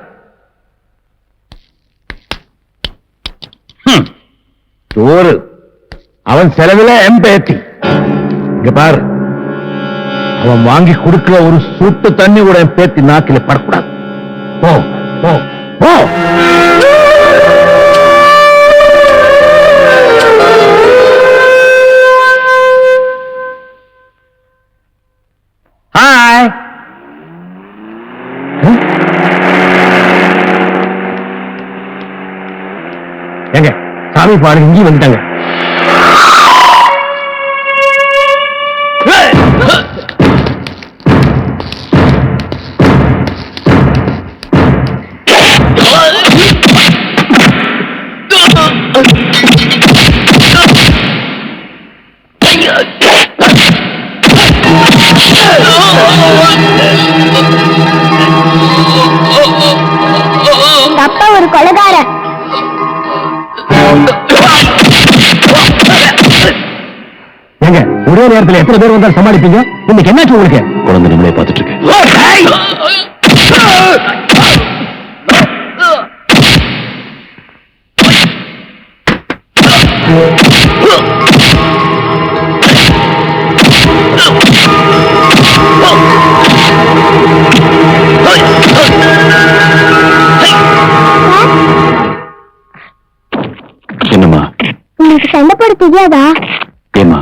டூரு அவன் செலவுல என் பேத்தி. இங்க பாரு, அவன் வாங்கி கொடுக்கிற ஒரு சுட்டு தண்ணி கூட என் பேத்தி நாக்கில படக்கூடாது. போ போ போ. ஹாய். எங்க சாமி பாடு இங்கேயும் வந்துட்டாங்க. எங்க அப்பா ஒரு கொலைகாரன். ஏங்க ஒரே நேரத்துல எத்தனை பேர் வந்தாலும் சமாளிப்பீங்க? இன்னைக்கு என்னாச்சு உங்களுக்கு? குழந்தை நம்மளே பார்த்துட்டு இருக்கு. என்னம்மா? உங்களுக்கு சண்டை போட தெரியாதா? ஏமா?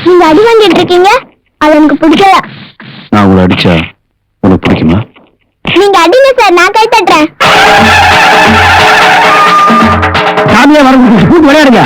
நீங்க அடி வாங்கிட்டு இருக்கீங்க, அது எனக்கு பிடிக்கல. நான் உங்களை அடிச்சா உனக்கு பிடிக்குமா? நீங்க அடிங்க சார், நான் கை தட்டுறேன். சாமியா வர கூட்டு விளையாடுங்க.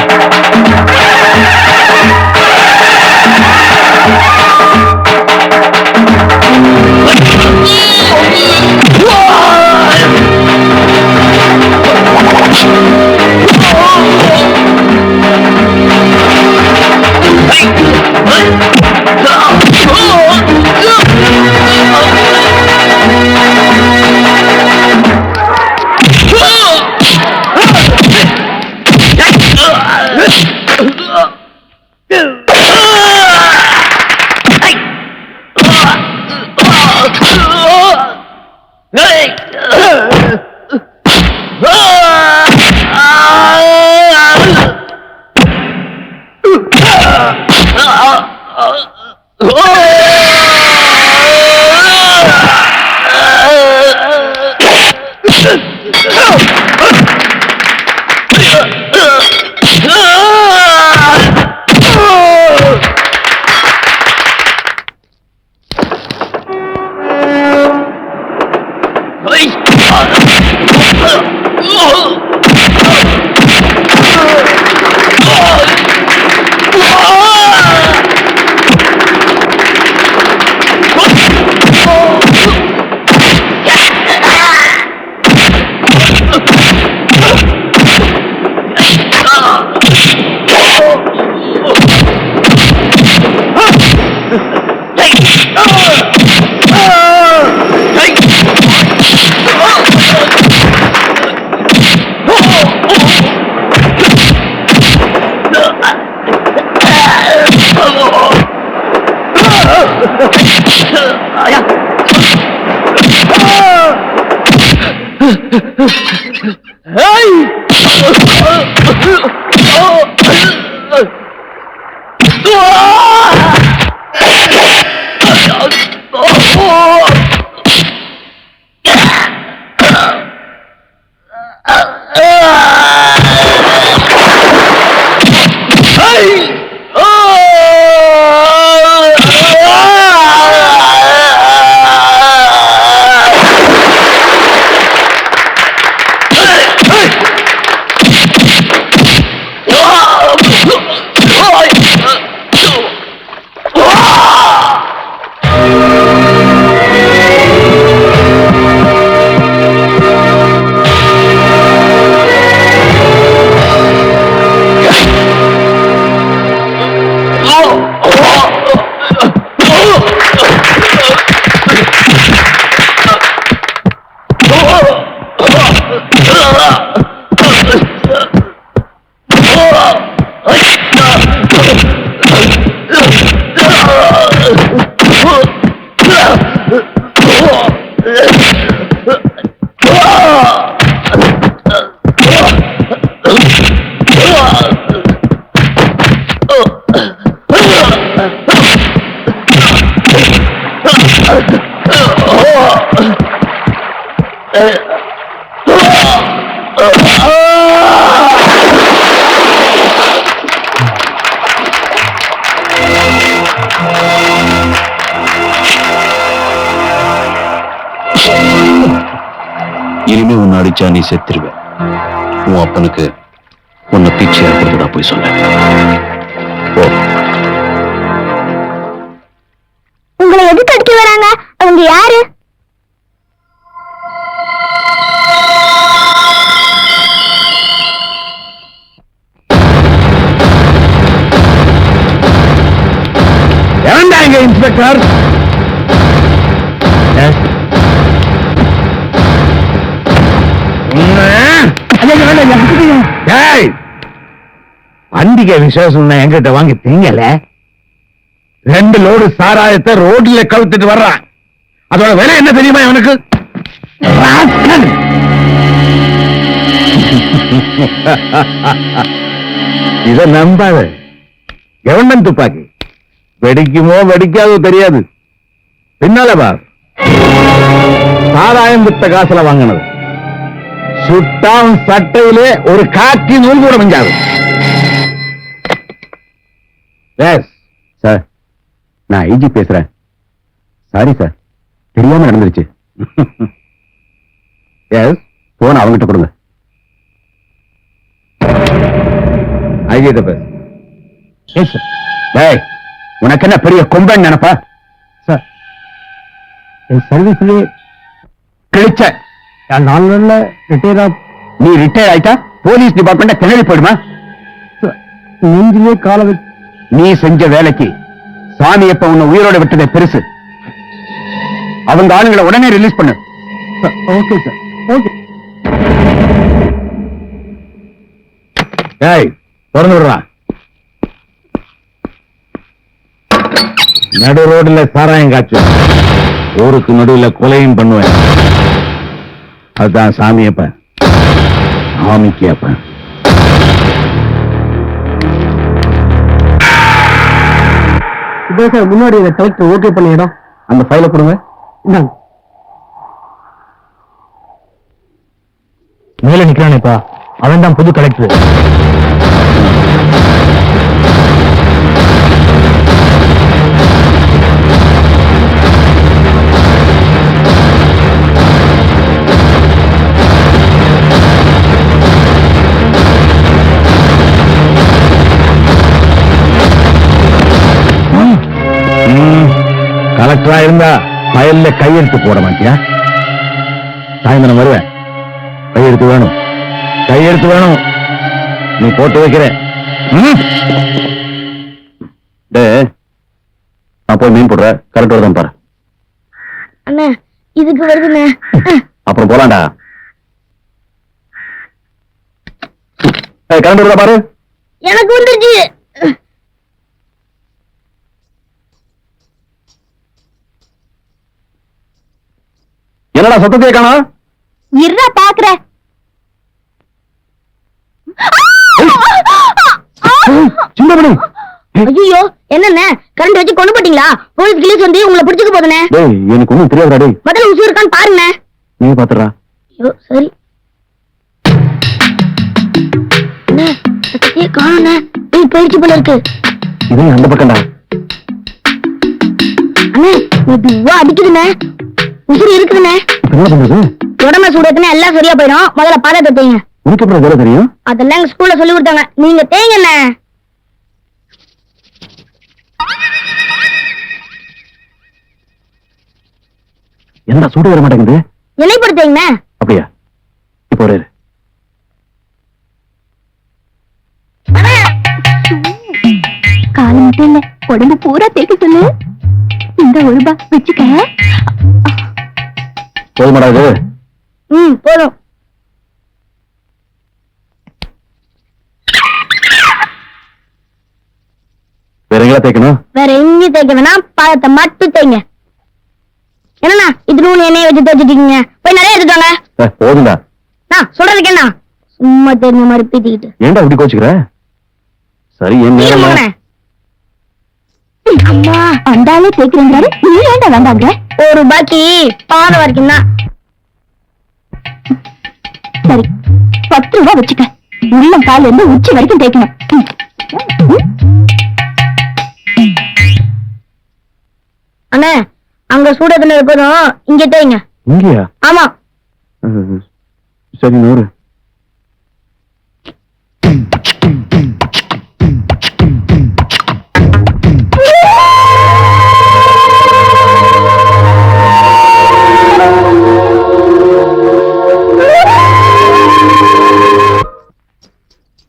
இனிமே உன்னை அடிச்சா நீ செத்துருவ. உன் அப்பனுக்கு உன்னை பிச்சையா கொடுத்ததா போய் சொல்ல. ஓ, உங்களை எதுக்கு அடிக்க வராங்க? அவங்க யாரு? ஏன்டா இங்க இன்ஸ்பெக்டர்? பண்டிகை விசேஷம் என்கிட்ட வாங்கி திங்கல. 2 லோடு சாராயத்தை ரோட்ல கவுத்துட்டு வர்றான். அதோட விலை என்ன தெரியுமா அவனுக்கு? இத நம்பாத. கவர்மெண்ட் துப்பாக்கி வெடிக்குமோ வெடிக்காதோ தெரியாது. பின்னால பார், சாராயம் வித்த காசுல வாங்கினது. சுட்டான் சட்டையிலே ஒரு காக்கி நூல் கூட மஞ்சாது. சார், நான் ஐஜி பேசுறேன். சாரி சார், தெரியாம நடந்துருச்சு. எஸ், போன் அவங்கிட்ட கொடுங்க. ஐஜி பேச. Yes sir. டேய், உனக்கு என்ன பெரிய கொம்பன் நினைப்பா? சார், என் சர்வீஸ்லயே கிழிச்ச 4 நாள்ல ரிட்டையர். நீ ரிட்டையர் ஆயிட்டா போலீஸ் டிபார்ட்மெண்ட் திணறி போயிடுமா? நெஞ்சிலே கால நீ செஞ்ச வேலைக்கு சாமி எப்ப உன்னை உயிரோட விட்டதே பெருசு. அவங்க ஆளுங்களை உடனே ரிலீஸ் பண்ணு. Okay sir, okay. டேய், திறந்து விடுறா. நடு ரோடுல சாராயம் காய்ச்சு, ஊருக்கு நடுவுல கொலையும் பண்ணுவேன். அதுதான் சாமியப்ப, சாமிக்கு சார். முன்னாடி கலெக்டர் ஓகே பண்ணிடும். அந்த ஃபைலை கொடுங்க. மேல நிக்கிறானேப்பா, அவன் தான் புது கலெக்டர். கலெக்டரா இருந்தா ஃபைல்ல கையெழுத்து போட மாட்டியா? சாயந்தரம் வருவேன். கையெழுத்து வேணும், கையெழுத்து வேணும். நீ போட்டு வைக்கிற. நான் போய் மீன் போடுற. கரெக்ட் வருதான் பாரு. அண்ணா, இதுக்கு வருதுண்ணே. அப்புறம் போலாண்டா. கரெக்ட் வருதா பாரு. எனக்கு வந்துருச்சு. என்னடா சத்தத்தையே காணா? இருடா பாக்குற. சின்னமணி, ஐயோ, என்னண்ணே கரண்ட் வச்சு கொண்டு போட்டீங்களா? போலீஸ் கிளீஸ் வந்து உங்களை பிடிச்சுக்க போதுண்ணே. எனக்கு ஒண்ணும் தெரியாதுடா. டேய், முதல்ல உசு இருக்கான்னு பாருண்ணே. நீ பாத்துறா. ஐயோ, சரி. அண்ணே, சத்தத்தையே காணுண்ணே. போயிடுச்சு போல இருக்கு. இது அந்த பக்கம்டா. அண்ணே, மெதுவா அடிக்குதுண்ணே. உசுறு இருக்குதுண்ணே. என்ன பண்றது? உடம்பு சூடத்துனா எல்லாம் சரியா போயிடும். முதல்ல பாதத்தை தேங்க. உனக்கு அப்புறம் வேலை தெரியும்? அதெல்லாம் எங்க ஸ்கூல்ல சொல்லி கொடுத்தாங்க. நீங்க தேங்கண்ணே. என்ன சூடு வர மாட்டேங்குது? என்னை பொறுத்தீங்கண்ணே. அப்படியா? இப்போ ஒரு காலம் மட்டும் இல்ல, உடம்பு பூரா தேக்க சொல்லு. இந்த ₹1 வச்சுக்க. போதுமாடா இது? போதும். வேற எங்கெல்லாம் தேய்க்கணும்? வேற எங்கேயும் தேய்க்க வேணாம், பாதத்தை மட்டும் தேய்ங்க. என்னண்ணா இது நூல் எண்ணெயை வச்சு தேய்ச்சிட்டீங்க? போய் நிறைய எடுத்துட்டாங்க. போதுண்டா. சொல்றதுக்கு என்ன, சும்மா தெரிஞ்ச மாதிரி பீத்திக்கிட்டு. ஏன்டா இப்படி கோச்சுக்கிற? சரி, என்ன அம்மா அந்தாலே தேய்க்கிறேங்கிறாரு. நீ ஏன்டா வேண்டாங்க? ₹1 பாதம் வரைக்கும் தான். சரி 10 ரூபாய் வச்சுக்க. உள்ளம் கால இருந்து உச்சி வரைக்கும் தேய்க்கணும். அண்ணா அங்க சூடத்துல இருக்கணும், இங்க தேய்ங்க. இங்கயா? ஆமா. சரி நூறு.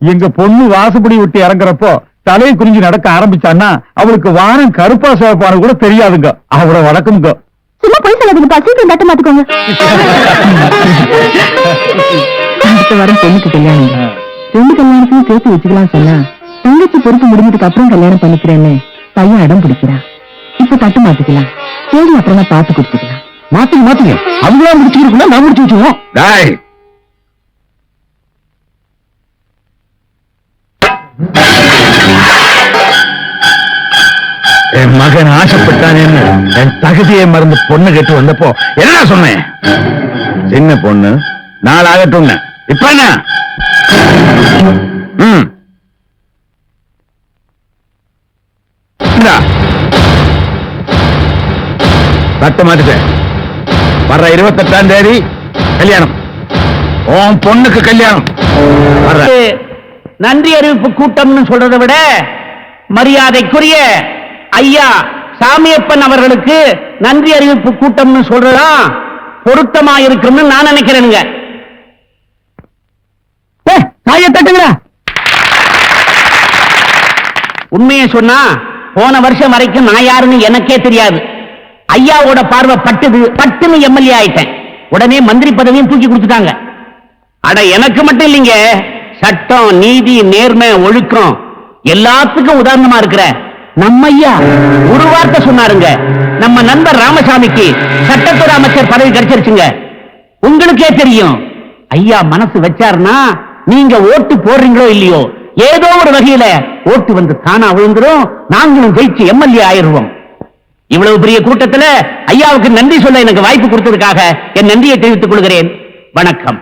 எங்க பொண்ணு வாசப்படி விட்டு இறங்குறப்போ தலையை குறிஞ்சு நடக்க ஆரம்பிச்சான்னா அவளுக்கு வாரம் கருப்பா சிவப்பானு கூட தெரியாதுங்க. அவள வழக்கம்ங்க. சும்மா போய் சொல்லாதீங்க, சீக்கிரம் தட்ட மாத்துக்கோங்க. அடுத்த வாரம் பொண்ணுக்கு கல்யாணம். 2 கல்யாணத்தையும் சேர்த்து வச்சுக்கலாம் சொன்னா தங்கச்சி பொறுப்பு முடிஞ்சதுக்கு அப்புறம் கல்யாணம் பண்ணிக்கிறேன்னு பையன் இடம் பிடிக்கிறான். இப்ப தட்டு மாத்திக்கலாம், தேடி அப்புறமா பார்த்து குடிச்சுக்கலாம். மாத்துங்க அவங்களா முடிச்சுக்கிறதுக்குள்ள நான் முடிச்சு வச்சுவோம். என் மகன் ஆசைப்பட்டானேன்னு என் தகுதியை மறந்து பொண்ணு கேட்டு வந்தப்போ என்ன சொன்னேன்? சின்ன பொண்ணு 4 ஆகட்டும். இப்ப என்ன? தட்ட மாட்டுட்டேன். வர்ற 28ஆம் தேதி கல்யாணம். உன் பொண்ணுக்கு கல்யாணம். நன்றி அறிவிப்பு கூட்டம்னு சொல்றதை விட மரியாதைக்குரிய ஐயா சாமியப்பன் அவர்களுக்கு நன்றி அறிவிப்பு கூட்டம்னு சொல்றதா பொருத்தமா இருக்கும்னு நான் நினைக்கிறேனுங்க. தாயை தட்டுங்களா? உண்மையை சொன்னா போன வருஷம் வரைக்கும் நான் யாருன்னு எனக்கே தெரியாது. ஐயாவோட பார்வை பட்டுன்னு எம்எல்ஏ ஆயிட்டேன். உடனே மந்திரி பதவியும் தூக்கி கொடுத்துட்டாங்க. அட எனக்கு மட்டும் இல்லைங்க, சட்டம் நீதி நேர்மை ஒழுக்கம் எல்லாத்துக்கும் உதாரணமா இருக்கிற நம்ம ஐயா ஒரு வார்த்தை சொன்னாருங்க. நம்ம நண்பர் ராமசாமிக்கு சட்டத்துறை அமைச்சர் பதவி கிடைச்சிருச்சுங்க. உங்களுக்கே தெரியும், ஐயா மனசு வச்சாருன்னா நீங்க ஓட்டு போடுறீங்களோ இல்லையோ ஏதோ ஒரு வகையில ஓட்டு வந்து தானா விழுந்துரும், நாங்களும் ஜெயிச்சு எம்எல்ஏ ஆயிருவோம். இவ்வளவு பெரிய கூட்டத்துல ஐயாவுக்கு நன்றி சொல்ல எனக்கு வாய்ப்பு கொடுத்ததுக்காக என் நன்றியை தெரிவித்துக் கொள்கிறேன். வணக்கம்.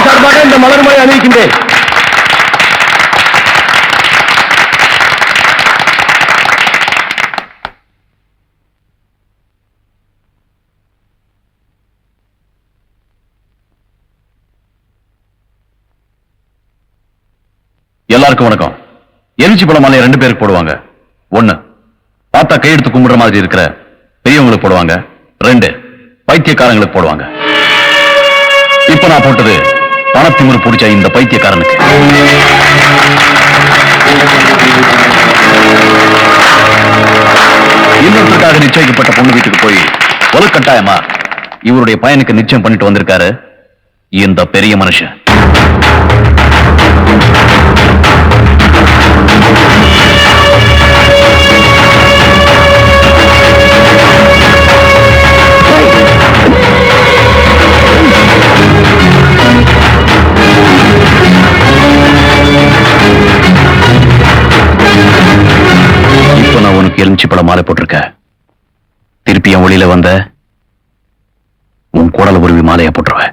சார்பாக இந்த மலர்மலை அணிவிக்கின்றேன். எல்லாருக்கும் வணக்கம். எரிச்சி பழ மாலையை 2 பேருக்கு போடுவாங்க. 1 பார்த்தா கையெடுத்து கும்பிடுற மாதிரி இருக்கிற பெரியவங்களுக்கு போடுவாங்க. 2 பைத்தியக்காரங்களுக்கு போடுவாங்க. இப்ப நான் போட்டது பணத்திமுறை பிடிச்ச இந்த பைத்தியக்காரனுக்கு. இன்னொருக்காக நிச்சயிக்கப்பட்ட பொண்ணு வீட்டுக்கு போய் ஒரு கட்டாயமா இவருடைய பையனுக்கு நிச்சயம் பண்ணிட்டு வந்திருக்காரு இந்த பெரிய மனுஷன். இப்ப நான் உனக்கு எலுமிச்சி பழம் மாலை போட்டிருக்க. திருப்பி என் ஒளியில வந்த உன் குடல உருவி மாலையா போட்டுருவேன்.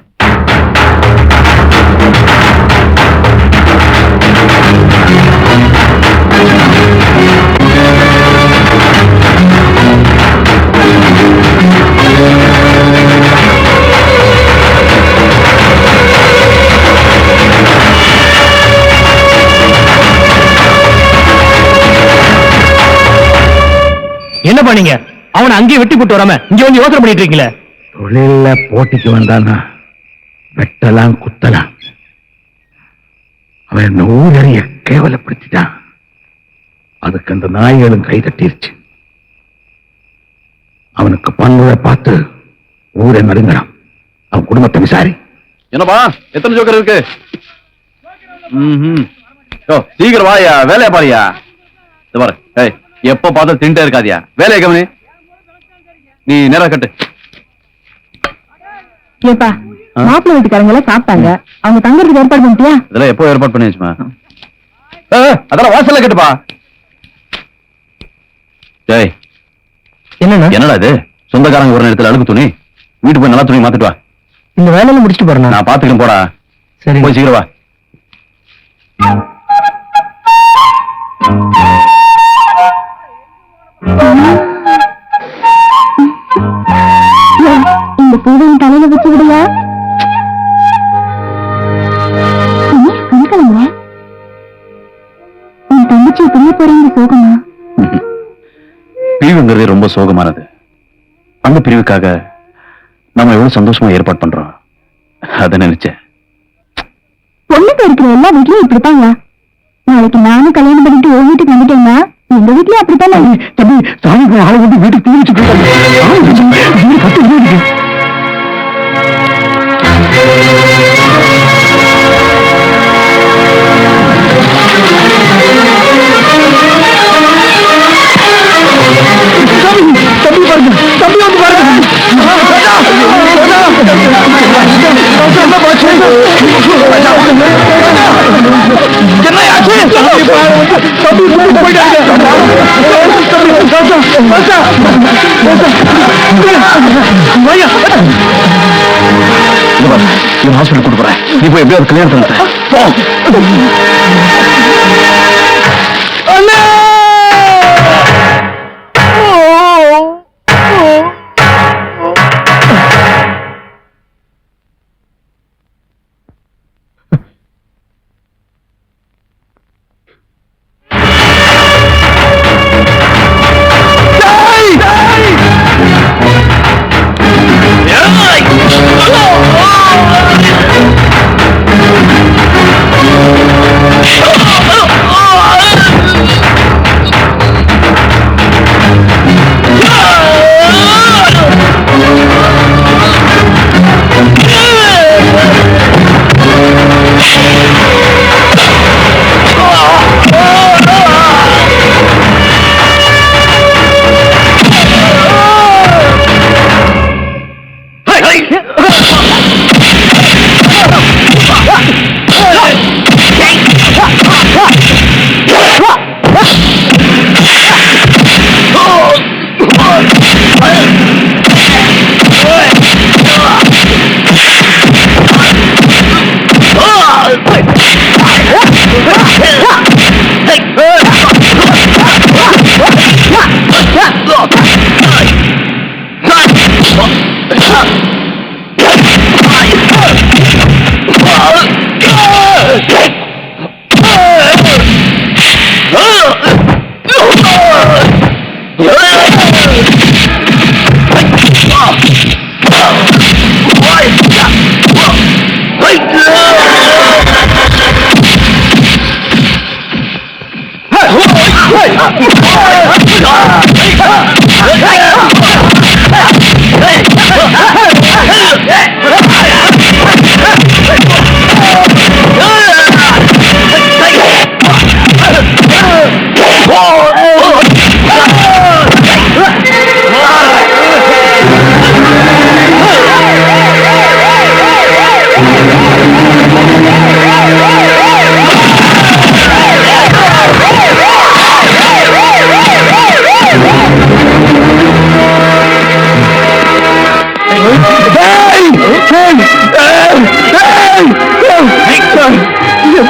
என்ன பண்ணீங்க? அவனை அங்கேயே வெட்டி போட்டு வராம இங்க வந்து யோசனை பண்ணிட்டு இருக்கீங்களே. தொழில போட்டிக்கு வந்தானா வெட்டலாம் குத்தலாம். அவன் ஊரறிய கேவலப்படுத்திட்டான். அதுக்கு அந்த நாய்களும் கை தட்டிருச்சு. அவனுக்கு பண்ணுவதை பார்த்து ஊரை நடுங்கலாம். அவன் குடும்பத்தை விசாரி. என்னப்பா எத்தனை ஜோக்கர் இருக்கு? சீக்கிரம் வாயா, வேலையா பாரியா. பாரு, எப்ப பார்த்து திண்டே இருக்காதியா, வேலையை கவனி. நீ நேரா கட்டு. ஏப்பா மாப்பிள்ளை வீட்டுக்காரங்க எல்லாம் சாப்பிட்டாங்க, அவங்க தங்கறதுக்கு ஏற்பாடு பண்ணிட்டியா? இதெல்லாம் எப்போ ஏற்பாடு பண்ணி வச்சுமா? அதெல்லாம் வாசல்ல கட்டுப்பா. என்னடா என்னடா இது? சொந்தக்காரங்க ஒரு நேரத்தில் அழுக்கு துணி வீட்டுக்கு போய் நல்லா துணி மாத்திட்டு வா. இந்த வேலையில முடிச்சுட்டு போறேன் நான் பாத்துக்கிறேன், போடா. சரி போய் சீக்கிரம் வா. இந்த பூவையும் தலையில வச்சு விடுங்க. கண்கிழங்க உன் தங்கச்சி பிரிய போறீங்க சோகமா? பிரிவுங்கிறதே ரொம்ப சோகமானது. அந்த பிரிவுக்காக நம்ம எவ்வளவு சந்தோஷமா ஏற்பாடு பண்றோம், அதை நினைச்சேன். பொண்ணுக்கு இருக்கிற எல்லா வீட்லயும் இப்படித்தாங்க. நாளைக்கு நானும் கல்யாணம் பண்ணிட்டு ஒரு வீட்டுக்கு வந்துட்டேன்னா எங்க வீட்லயும் அப்படித்தானே. தம்பி சாமி ஆளை வந்து வீட்டுக்கு தீ வச்சு தம்பி பாருங்க, தம்பி வந்து பாருங்க. ஹாஸ்பிட்டல் கூட்டு போறேன். நீ போய் எப்படியாவது கல்யாணம்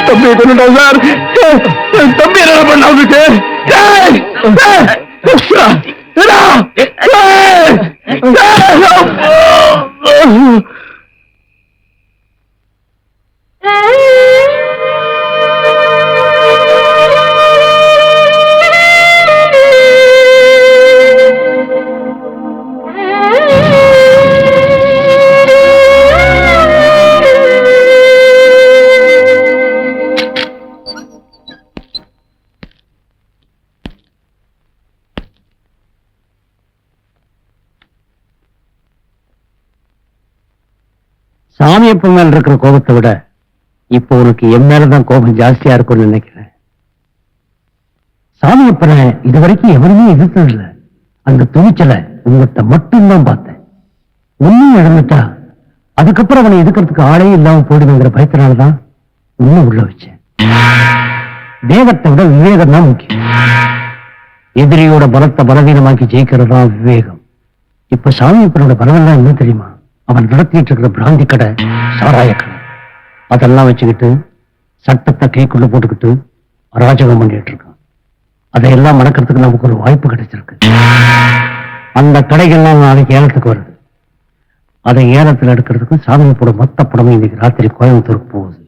தம்பி கொண்டுட்டான் சார். தம்பி என்ன பண்ண அவனுக்கு? சாமியப்ப மேல இருக்கிற கோபத்தை விட இப்ப உனக்கு என் மேலதான் கோபம் ஜாஸ்தியா இருக்கும்னு நினைக்கிறேன். சாமியப்பனை இதுவரைக்கும் எவருமே எதிர்த்ததில்லை. அந்த துணிச்சலை உங்கள்கிட்ட மட்டும்தான் பார்த்தேன். ஒன்னும் இழந்துட்டா அதுக்கப்புறம் அவனை எதுக்கிறதுக்கு ஆளே இல்லாம போயிடுங்கிற பயத்தினாலதான் இன்னும் உள்ள வச்சேன். வேகத்தை விட விவேகம் தான் முக்கியம். எதிரியோட பலத்தை பலவீனமாக்கி ஜெயிக்கிறதா விவேகம். இப்ப சாமியப்பனோட பலவெல்லாம் என்ன தெரியுமா? அவன் நடத்திட்டு இருக்கிற பிராந்தி கடை, சாராய கடை, அதெல்லாம் வச்சுக்கிட்டு சட்டத்தை கைக்குள்ள போட்டுக்கிட்டு அராஜகம் பண்ணிட்டு இருக்கான். அதையெல்லாம் மடக்கிறதுக்கு நமக்கு ஒரு வாய்ப்பு கிடைச்சிருக்கு. அந்த கடைகள்லாம் நாளைக்கு ஏலத்துக்கு வருது. அதை ஏலத்தில் எடுக்கிறதுக்கு சாமி போட மொத்த படமும் இன்னைக்கு ராத்திரி கோயம்புத்தூருக்கு போகுது.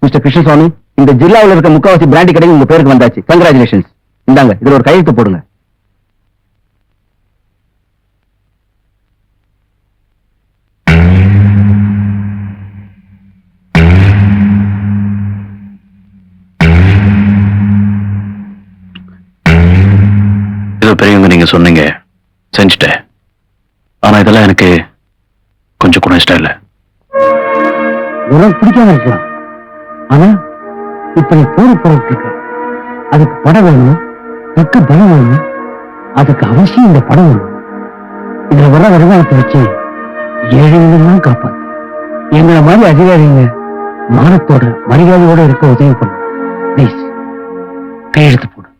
மிஸ்டர் கிருஷ்ணசுவாமி, இந்த ஜில்லாவில் இருக்க முக்காவாசி பிராண்டி கடை உங்க பேருக்கு வந்தாச்சு. கங்க்ராச்சுலேஷன்ஸ். இந்தாங்க, இதுல ஒரு கையெழுத்து போடுங்க. இது பெரியவங்க நீங்க சொன்னீங்க, செஞ்சுட்டேன். ஆனா இதெல்லாம் எனக்கு கொஞ்சம் கூட இஷ்டம் இல்லை. உனக்கு பிடிக்காம இருக்கலாம், ஆனா இப்ப நீ போருக்கு அதுக்கு படம் வேணும், தக்க பலம் வேணும். அதுக்கு அவசியம் இந்த படம் வேணும். இதுல வர வருமானத்தை வச்சு ஏழைகளெல்லாம் காப்பாத்து. எங்களை மாதிரி அதிகாரிங்க மானத்தோட மரியாதையோட இருக்க உதவி பண்ணும். ப்ளீஸ் கையெழுத்து போடு.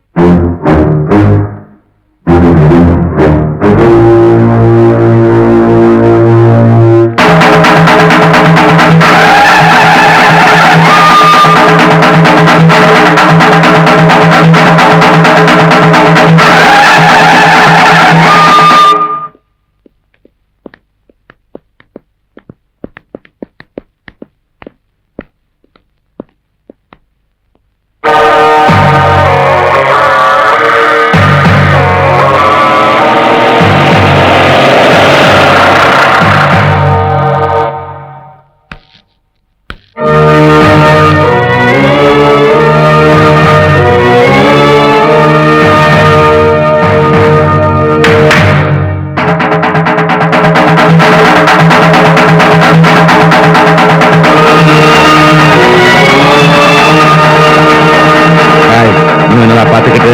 பாத்துக்கிட்டு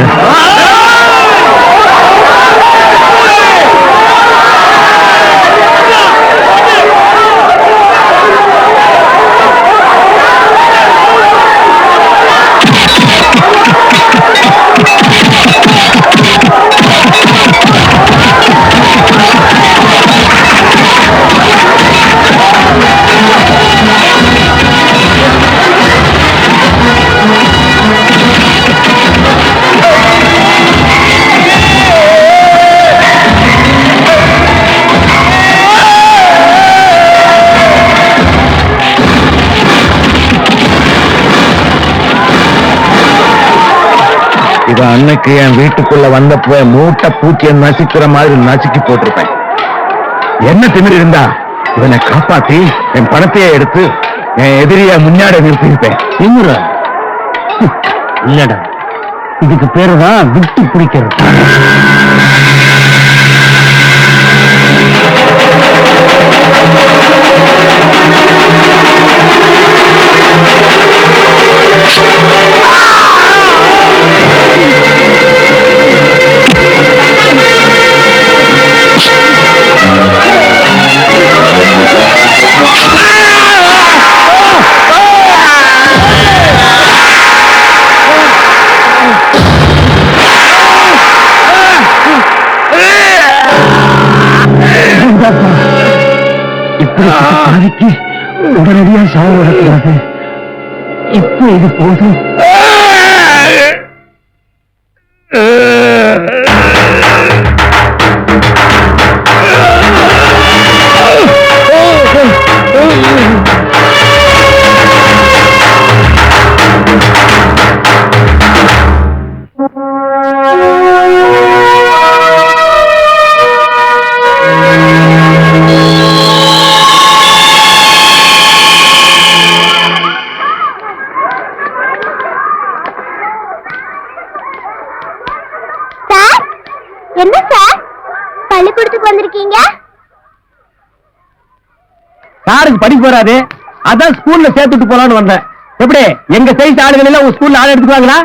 இவ அன்னைக்கு என் வீட்டுக்குள்ள வந்தப்போ மூட்டை பூச்சியை நசுக்கிற மாதிரி நசுக்கி போட்டிருப்பேன். என்ன திமிர் இருந்தா இவனை காப்பாத்தி என் பணத்தையே எடுத்து என் எதிரியா முன்னாடி நிறுத்திருப்பேன். திமிரா? இல்லடா, இதுக்கு பேருதான் விட்டு பிடிக்கிறது. இப்படி உடனடியா சாவு வரக்கூடாது. இப்ப இது போதும். சாருக்கு படிப்பு வராது, அதான் ஸ்கூல்ல சேர்த்துட்டு போலான்னு வந்தேன். எப்படி எங்க சைஸ் ஆளுகள் எல்லாம் உங்க ஸ்கூல்ல ஆள் எடுத்துக்குவாங்களா?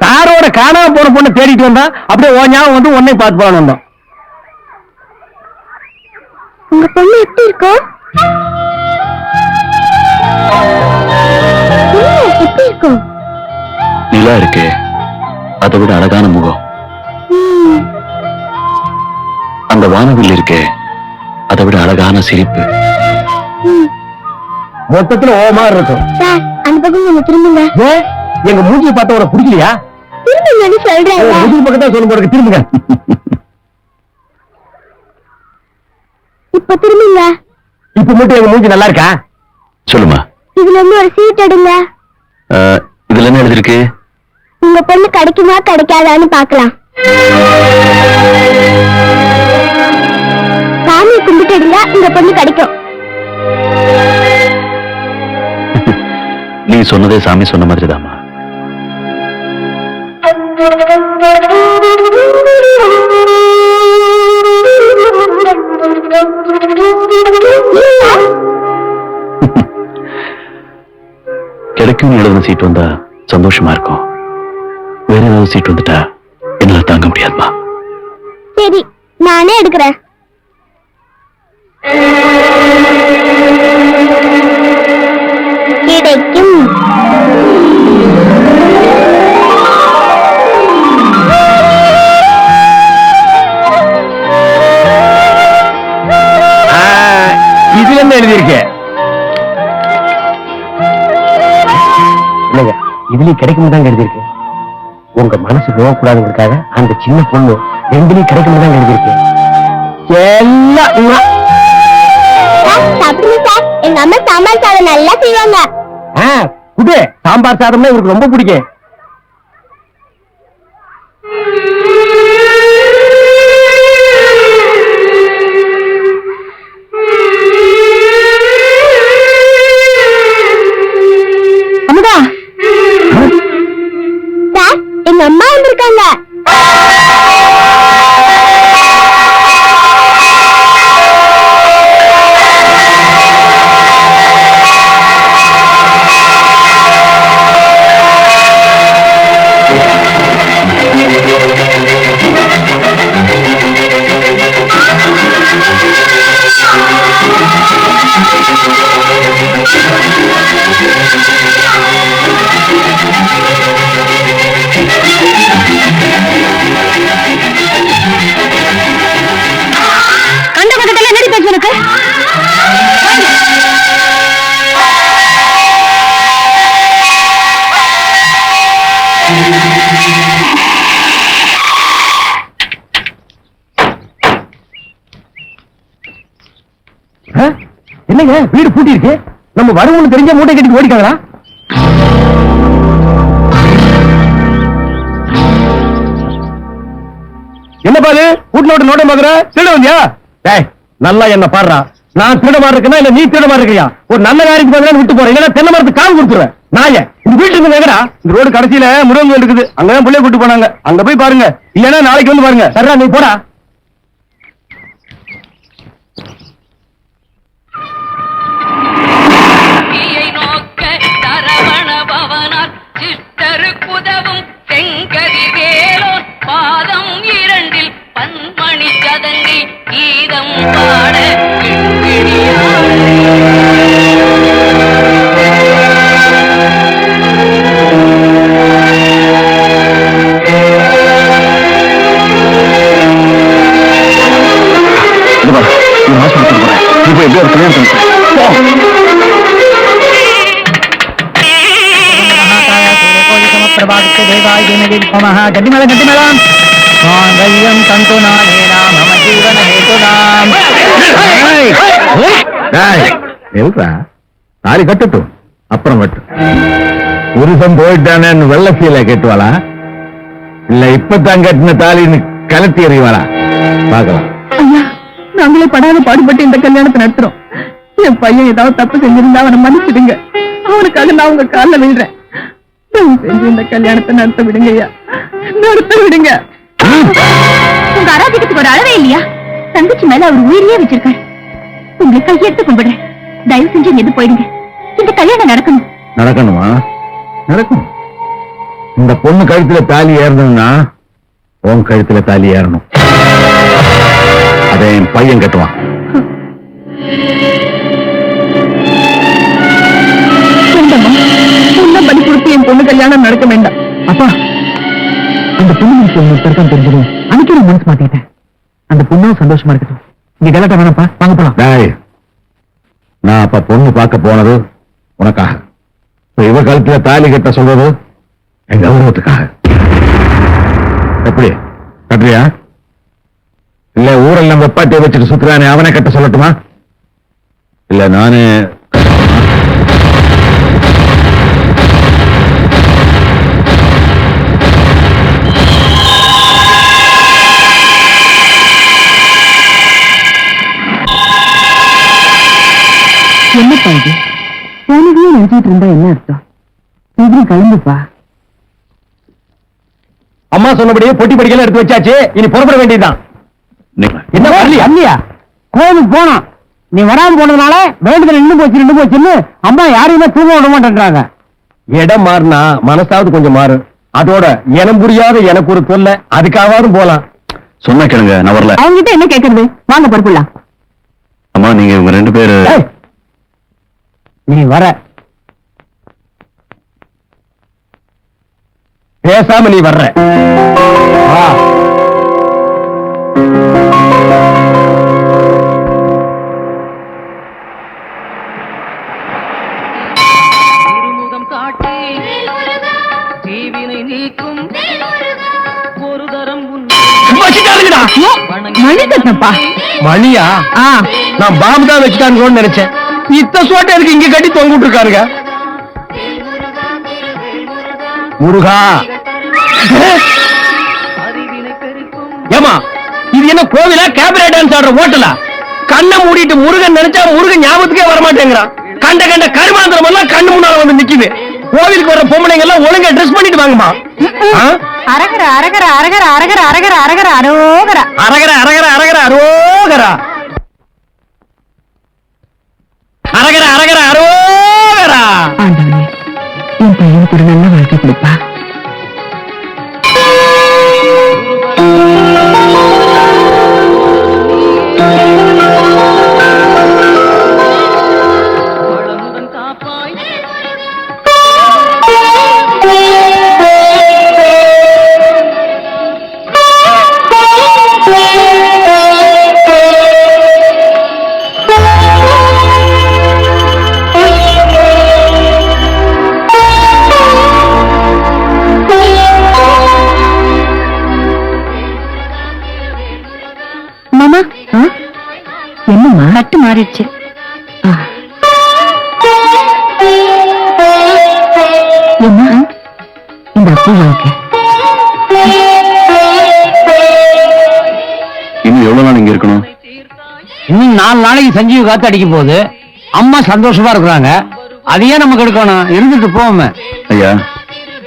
சாரோட காணாம போன பொண்ணை தேடிட்டு வந்தா, அப்படியே ஓ ஞாபகம் வந்து உன்னை பார்த்து போலான்னு வந்தோம். உங்க பொண்ணு எப்படி இருக்கும்? எப்படி இருக்கும்? நிலா இருக்கே, அதை விட அழகான முகம். அந்த வானவில் இருக்கே, அதை விட அழகான சிரிப்பு. மொத்தத்துல ஓ மாதிரி இருக்கும். சார், அந்த பக்கம் கொஞ்சம் திரும்புங்க. ஏன் எங்க மூஞ்சியை பார்த்தா உனக்கு பிடிக்கலையா? திரும்புங்கன்னு சொல்றேன். மூஞ்சி பக்கம் தான் சொல்லும் போது திரும்புங்க. இப்ப திரும்புங்க. இப்ப மட்டும் எங்க மூஞ்சி நல்லா இருக்கா? சொல்லுமா. இதுல இருந்து ஒரு சீட் எடுங்க. இதுல என்ன எழுதிருக்கு? உங்க பொண்ணு கிடைக்குமா கிடைக்காதான்னு பாக்கலாம். சாமியை கும்பிட்டு எடுங்க, உங்க பொண்ணு கிடைக்கும். நீ சொன்னதே சாமி சொன்ன மாதிரிதாம்மா. கிடைக்கும் எழுதின சீட் வந்தா சந்தோஷமா இருக்கும். வேற ஏதாவது சீட் வந்துட்டா என்னால தாங்க முடியாதுமா. சரி, நானே எடுக்கிறேன். கிடைக்கும். இதுல என்ன எழுதியிருக்கு? இல்லைங்க, இதுலயும் கிடைக்கும் தான் எழுதியிருக்கு. உங்க மனசு நோக்கூடாதுங்கிறதுக்காக அந்த சின்ன பொண்ணு ரெண்டுலயும் கிடைக்கும் தான் எழுதியிருக்கு. எல்லாம் சாப்பிடுங்க சார், எங்க அம்மா சாம்பார் சாதம் நல்லா செய்வாங்க. குடு, சாம்பார் சாதம்னா இவருக்கு ரொம்ப பிடிக்கும். அமுதா, சார், எங்க அம்மா வந்திருக்காங்க. என்னங்க வீடு பூட்டி இருக்கு? நம்ம வருவோம்னு தெரிஞ்ச மூட்டை கட்டி ஓடிக்காங்களா? என்ன பாரு வீட்டுல நோட்ட பாக்குற? திருட வந்தியா? டேய், நல்லா என்ன பாடுறா. நான் திருட மாதிரி இருக்கேனா இல்ல நீ திருட மாதிரி இருக்கியா? ஒரு நல்ல காரியத்துக்கு பதிலா விட்டு போறேன், இல்லன்னா தென்னை மரத்துக்கு காவு கொடுத்துருவேன். நாய இந்த வீட்டுக்கு எங்கடா? இந்த ரோடு கடைசியில முருகன் கோயில் இருக்குது, அங்கதான் பிள்ளைய கூட்டு போனாங்க. அங்க போய் பாருங்க, இல்லன்னா நாளைக்கு வந்து பாருங்க. சரிடா, நீ போடா. பாதம் இரண்டில் பன்மணி சதங்கி கீதம் பாட கட்டிமேளம் மாங்கல்யம் தந்து நானேனா மம ஜீவன ஹேதுனாம். தாலி கட்டட்டும், அப்புறம் கட்டும். புருஷன் போயிட்டானு வெள்ள சீலை கட்டுவாளா இல்ல இப்பதான் கட்டின தாலின்னு கலட்டி எறிவாளா பாக்கலாம். ஐயா, நாங்களே படாத பாடுபட்டு இந்த கல்யாணத்தை நடத்துறோம். என் பையன் ஏதாவது தப்பு செஞ்சிருந்தா அவனை மன்னிச்சிடுங்க. அவனுக்காக நான் உங்க காலில் விழுறேன். செஞ்சு இந்த கல்யாணத்தை நடத்த விடுங்க ஐயா, நடத்த விடுங்க. உங்க அராஜகத்துக்கு ஒரு அளவே இல்லையா? தங்கச்சி மேல அவர் உயிரியே வச்சிருக்காரு. உங்களை கையெடுத்து கும்பிடுறேன். தயவு செஞ்சு இங்க இருந்து போயிடுங்க. இந்த கல்யாணம் நடக்கணும். நடக்கணுமா? நடக்கும். இந்த பொண்ணு கழுத்துல தாலி ஏறணும்னா உன் கழுத்துல தாலி ஏறணும். அதை என் பையன் கட்டுவான். பலி கொடுத்து என் பொண்ணு கல்யாணம் நடக்க வேண்டாம். அப்பா, அந்த பொண்ணு பெருக்கம் தெரிஞ்சதும் அன்னைக்கு நான் மனசு மாத்திட்டேன். அந்த பொண்ணும் சந்தோஷமா இருக்கட்டும். இங்க கலாட்ட வேணாப்பா, வாங்க போலாம். டேய், நான் அப்ப பொண்ணு பார்க்க போனது உனக்காக. இப்ப இவ கழுத்துல தாலி கட்ட சொல்றது என் கௌரவத்துக்காக. எப்படி கட்டுறியா? இல்ல ஊரெல்லாம் வெப்பாட்டியை வச்சுட்டு சுத்துறானே அவனை கட்ட சொல்லட்டுமா? இல்ல நானு என்னப்பா இது? போனதையே நினைச்சிட்டு இருந்தா என்ன அர்த்தம்? இது கிளம்புப்பா. அம்மா சொன்னபடியே பொட்டி படிக்கலாம் எடுத்து வச்சாச்சு. இனி புறப்பட வேண்டியதுதான். என்ன வரலையா? அண்ணியா கோவிலுக்கு போனா நீ வராம போனதுனால வேண்டுதல் நின்று போச்சுன்னு அம்மா யாரையுமே தூங்க விட மாட்டேன்றாங்க. இடம் மாறினா மனசாவது கொஞ்சம் மாறு. அதோட இனம் புரியாத எனக்கு ஒரு தொல்லை. அதுக்காவது போலாம். சொன்ன கேளுங்க, நான் வரல. அவங்ககிட்ட என்ன கேட்கறது? வாங்க பொறுப்புலாம். அம்மா, நீங்க இவங்க 2 பேரு நீ வர பேசாம நீ வர்ற. வா. திருமுகம் காட்டி தீவினை நீக்கும் ஒரு தரம் வச்சுட்டாருங்கடா. மணி கட்டப்பா. மணியா? நான் பாம்பு தான் வச்சுட்டான்னு நினைச்சேன். இத்த சோட்டை இருக்கு இங்க கட்டி தொங்க விட்டுருக்காருங்க. முருகா. ஏமா, இது என்ன கோவிலா கேபரே டான்ஸ் ஆடுற ஹோட்டலா? கண்ணை மூடிட்டு முருகன் நினைச்சா முருகன் ஞாபகத்துக்கே வர மாட்டேங்கிறான். கண்ட கருமாந்திரம் எல்லாம் கண்ணு முன்னால வந்து நிக்குது. கோவிலுக்கு வர பொம்பளைங்க எல்லாம் ஒழுங்கா ட்ரெஸ் பண்ணிட்டு வாங்கம்மா. அரகர அரகர அரகர அரகர அரகர அரகர அரோகர அரகர அரகர அரகர அரோகரா. அரகர அரகர அரோகரா. ஆண்டவனே, என் பையனுக்கு ஒரு நல்ல வாழ்க்கை கொடுப்பா. வளமுடன் காப்பாய் மாமா, என்னம்மா? நட்டு மாறிடுச்சு. என்ன இந்த அப்பூ வாழ்க்கை? இன்னும் எவ்வளவு நாள் இங்க இருக்கணும்? இன்னும் 4 நாளைக்கு சஞ்சீவ் காத்து அடிக்க போகுது. அம்மா சந்தோஷமா இருக்கிறாங்க. அதையே நமக்கு எடுக்கணும். இருந்துட்டு போவோமே. ஐயா,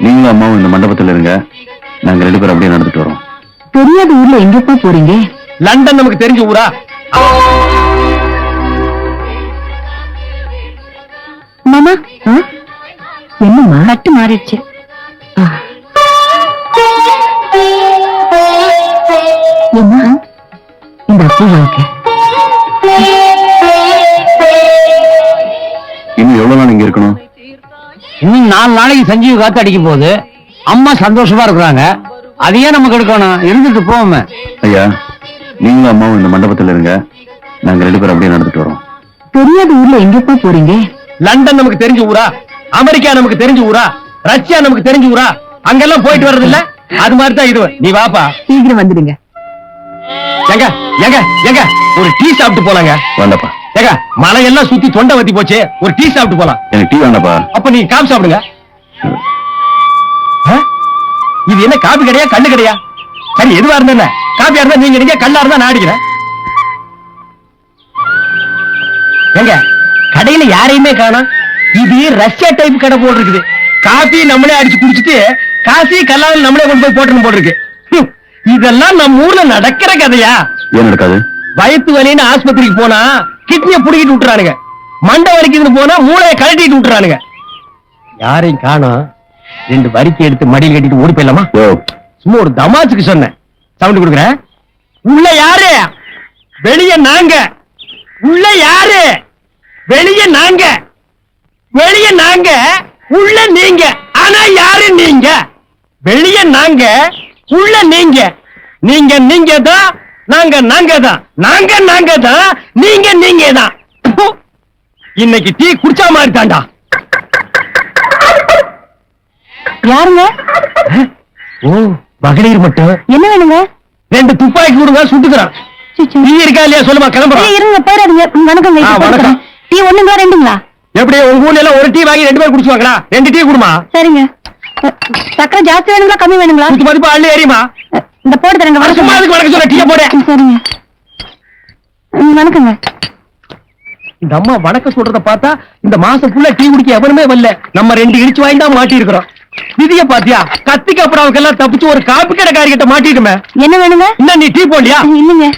நீங்களும் அம்மாவும் இந்த மண்டபத்தில் இருங்க. நாங்க 2 பேரும் அப்படியே நடந்துட்டு வரோம். தெரியாத ஊர்ல எங்கப்பா போறீங்க? லண்டன் நமக்கு தெரிஞ்ச ஊரா? மாமா, என்னம்மா? நட்டு மாறிடுச்சு. என்ன இந்த அப்பூ வாழ்க்கை? இன்னும் எவ்வளவு நாள் இங்க இருக்கணும்? இன்னும் 4 நாளைக்கு சஞ்சீவ் காத்து அடிக்க போகுது. அம்மா சந்தோஷமா இருக்கிறாங்க. அதையே நமக்கு எடுக்கணும். இருந்துட்டு போவோமே. ஐயா, நீங்களும் அம்மாவும் இந்த மண்டபத்தில் இருங்க. நாங்க 2 பேரும் அப்படியே நடந்துட்டு வரோம். தெரியாத ஊர்ல எங்கப்பா போறீங்க? லண்டன் நமக்கு தெரிஞ்ச ஊரா? அமெரிக்கா நமக்கு தெரிஞ்ச ஊரா? ரஷ்யா நமக்கு தெரிஞ்ச ஊரா? அங்கெல்லாம் போயிட்டு வர்றது இல்ல? அது மாதிரி தான் இது. நீ வாப்பா. சீக்கிரம் வந்துடுங்க. எங்க எங்க எங்க ஒரு டீ சாப்பிட்டு போலாங்க. வேண்டாப்பா. ஏங்க, மலையெல்லாம் சுத்தி தொண்டை வத்தி போச்சு. ஒரு டீ சாப்பிட்டு போலாம். எனக்கு டீ வேண்டாப்பா. அப்ப நீ காபி சாப்பிடுங்க. இது என்ன காபி கடையா கண்ணு கடையா? சரி, எதுவா இருந்தா காபியா இருந்தா நீங்க நீங்க, கல்லா இருந்தா நான் அடிக்கிறேன். எங்க கடையில யாரையுமே காணோம். இது ரஷ்யா டைப் கடை போட்டு இருக்குது. காபி நம்மளே அடிச்சு குடிச்சிட்டு காசி கல்லாவில் நம்மளே கொண்டு போய் போட்டு போட்டிருக்கு. இதெல்லாம் நம்ம ஊர்ல நடக்கிற கதையா? ஏன் நடக்காது? வயிற்று வலின்னு ஆஸ்பத்திரிக்கு போனா கிட்னியை புடிக்கிட்டு விட்டுறானுங்க. மண்டை வரைக்கும் போனா மூளையை கழட்டிட்டு விட்டுறானுங்க. யாரையும் காணோம். 2 வரிக்கை எடுத்து மடியில் கட்டிட்டு ஓடி போயிடலாமா? சும்மா ஒரு தமாச்சுக்கு சொன்னேன். சவுண்ட் கொடுக்குறேன். உள்ள யாரு? வெளிய நாங்க. உள்ள யாரு? வெளிய நாங்க. வெளிய நாங்க, உள்ள நீங்க. ஆனா யாரு நீங்க? வெளிய நாங்க, உள்ள நீங்க. நீங்க தான், நாங்க தான். நாங்க தான், நீங்க தான். இன்னைக்கு டீ குடிச்சா மாதிரி தாண்டா. யாருங்க? ஓ, மகளிர் மட்டும். என்ன வேணுங்க? 2 துப்பாக்கி கொடுங்க, சுட்டுக்கிறான். டீ இருக்கா இல்லையா சொல்லுமா, கிளம்புறோம். இருங்க, போயிடாதீங்க. வணக்கம். வணக்கம். டீ 1ங்களா 2ங்களா? எப்படி உங்க ஊர்ல எல்லாம் ஒரு டீ வாங்கி 2 பேர் குடிச்சுவாங்களா? 2 டீ குடுமா. சரிங்க. சக்கரை ஜாஸ்தி வேணுங்களா கம்மி வேணுங்களா? குத்து மதிப்பா அள்ளி ஏறிமா. இந்த போட்டு தரங்க. சும்மா அதுக்கு வணக்கம் சொல்ல, டீ போட. சரிங்க. வணக்கங்க. இந்த அம்மா வணக்கம் சொல்றத பார்த்தா இந்த மாசம் ஃபுல்லா டீ குடிக்க எவனுமே வரல. நம்ம 2 இடிச்சு வாங்கி தான் மாட்டி இருக்கிறோம். விதிய பாத்தியா? கத்திக்கு அப்புறம் எல்லாம் தப்பிச்சு ஒரு காப்பி கடைக்காரி கிட்ட மாட்டிட்டுமே. என்ன வேணுங்க? என்ன நீ டீ போடலையா? இல்லைங்க.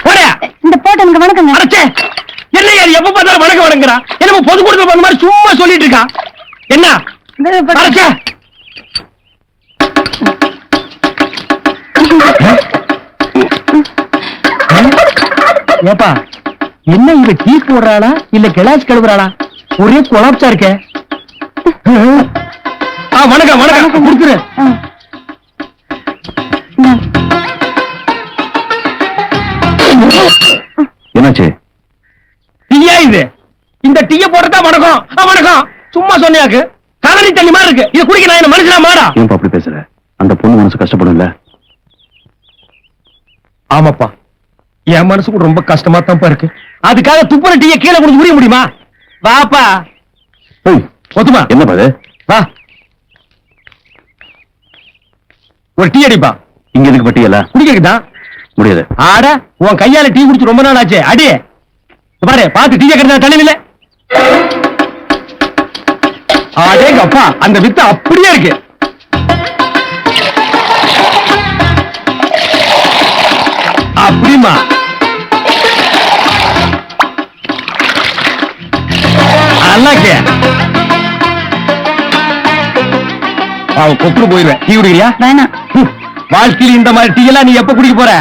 போடா. இந்த போட்டு வணக்கங்க. அடச்சே, என்ன யார் எப்ப பார்த்தாலும் வணக்கம் வணங்குறா? என்ன பொதுக்கூட்டத்துல பண்ண மாதிரி சும்மா சொல்லிட்டு இருக்கா? என்ன அடச்சே? ஏப்பா, என்ன இவ டீ போடுறாளா இல்ல கிளாஸ் கழுவுறாளா? ஒரே கொலாப்ஸா இருக்க. வணக்கம் வணக்கம் கொடுத்துரு. என்னாச்சு? டீயா இது? இந்த டீய போட்டா வணக்கம். வணக்கம் சும்மா சொன்னியாக்கு கலனி தண்ணி மாதிரி இருக்கு. இத குடிக்க நான் என்ன மனுஷனா மாடா? ஏன் அப்படி பேசுற? அந்த பொண்ணு மனசு கஷ்டப்படும்ல? ஆமாப்பா, என் மனசுக்கு ரொம்ப கஷ்டமா தான் இருக்கு. அதுக்காக துப்புற டீய கீழே குடிச்சு முடிய முடியுமா? வாப்பா. ஒத்துமா? என்ன பாது? வா, ஒரு டீ அடிப்பா. இங்க எனக்கு பட்டியல குடிக்கதான் முடியாது. ஆட, உன் கையால டீ குடிச்சு ரொம்ப நாள் ஆச்சு. அடி பாரு, பாத்து டீ கட்டுறதா தள்ளிவில்ல. ஆடேங்க அப்பா, அந்த வித்து அப்படியே இருக்கு. அப்படிமா? அல்லாக்கே கொப்புரு போயிருவேன். டீ குடிக்கிறியா? வேணாம். வாழ்க்கையில் இந்த மாதிரி டீ எல்லாம் நீ எப்ப குடிக்க போற?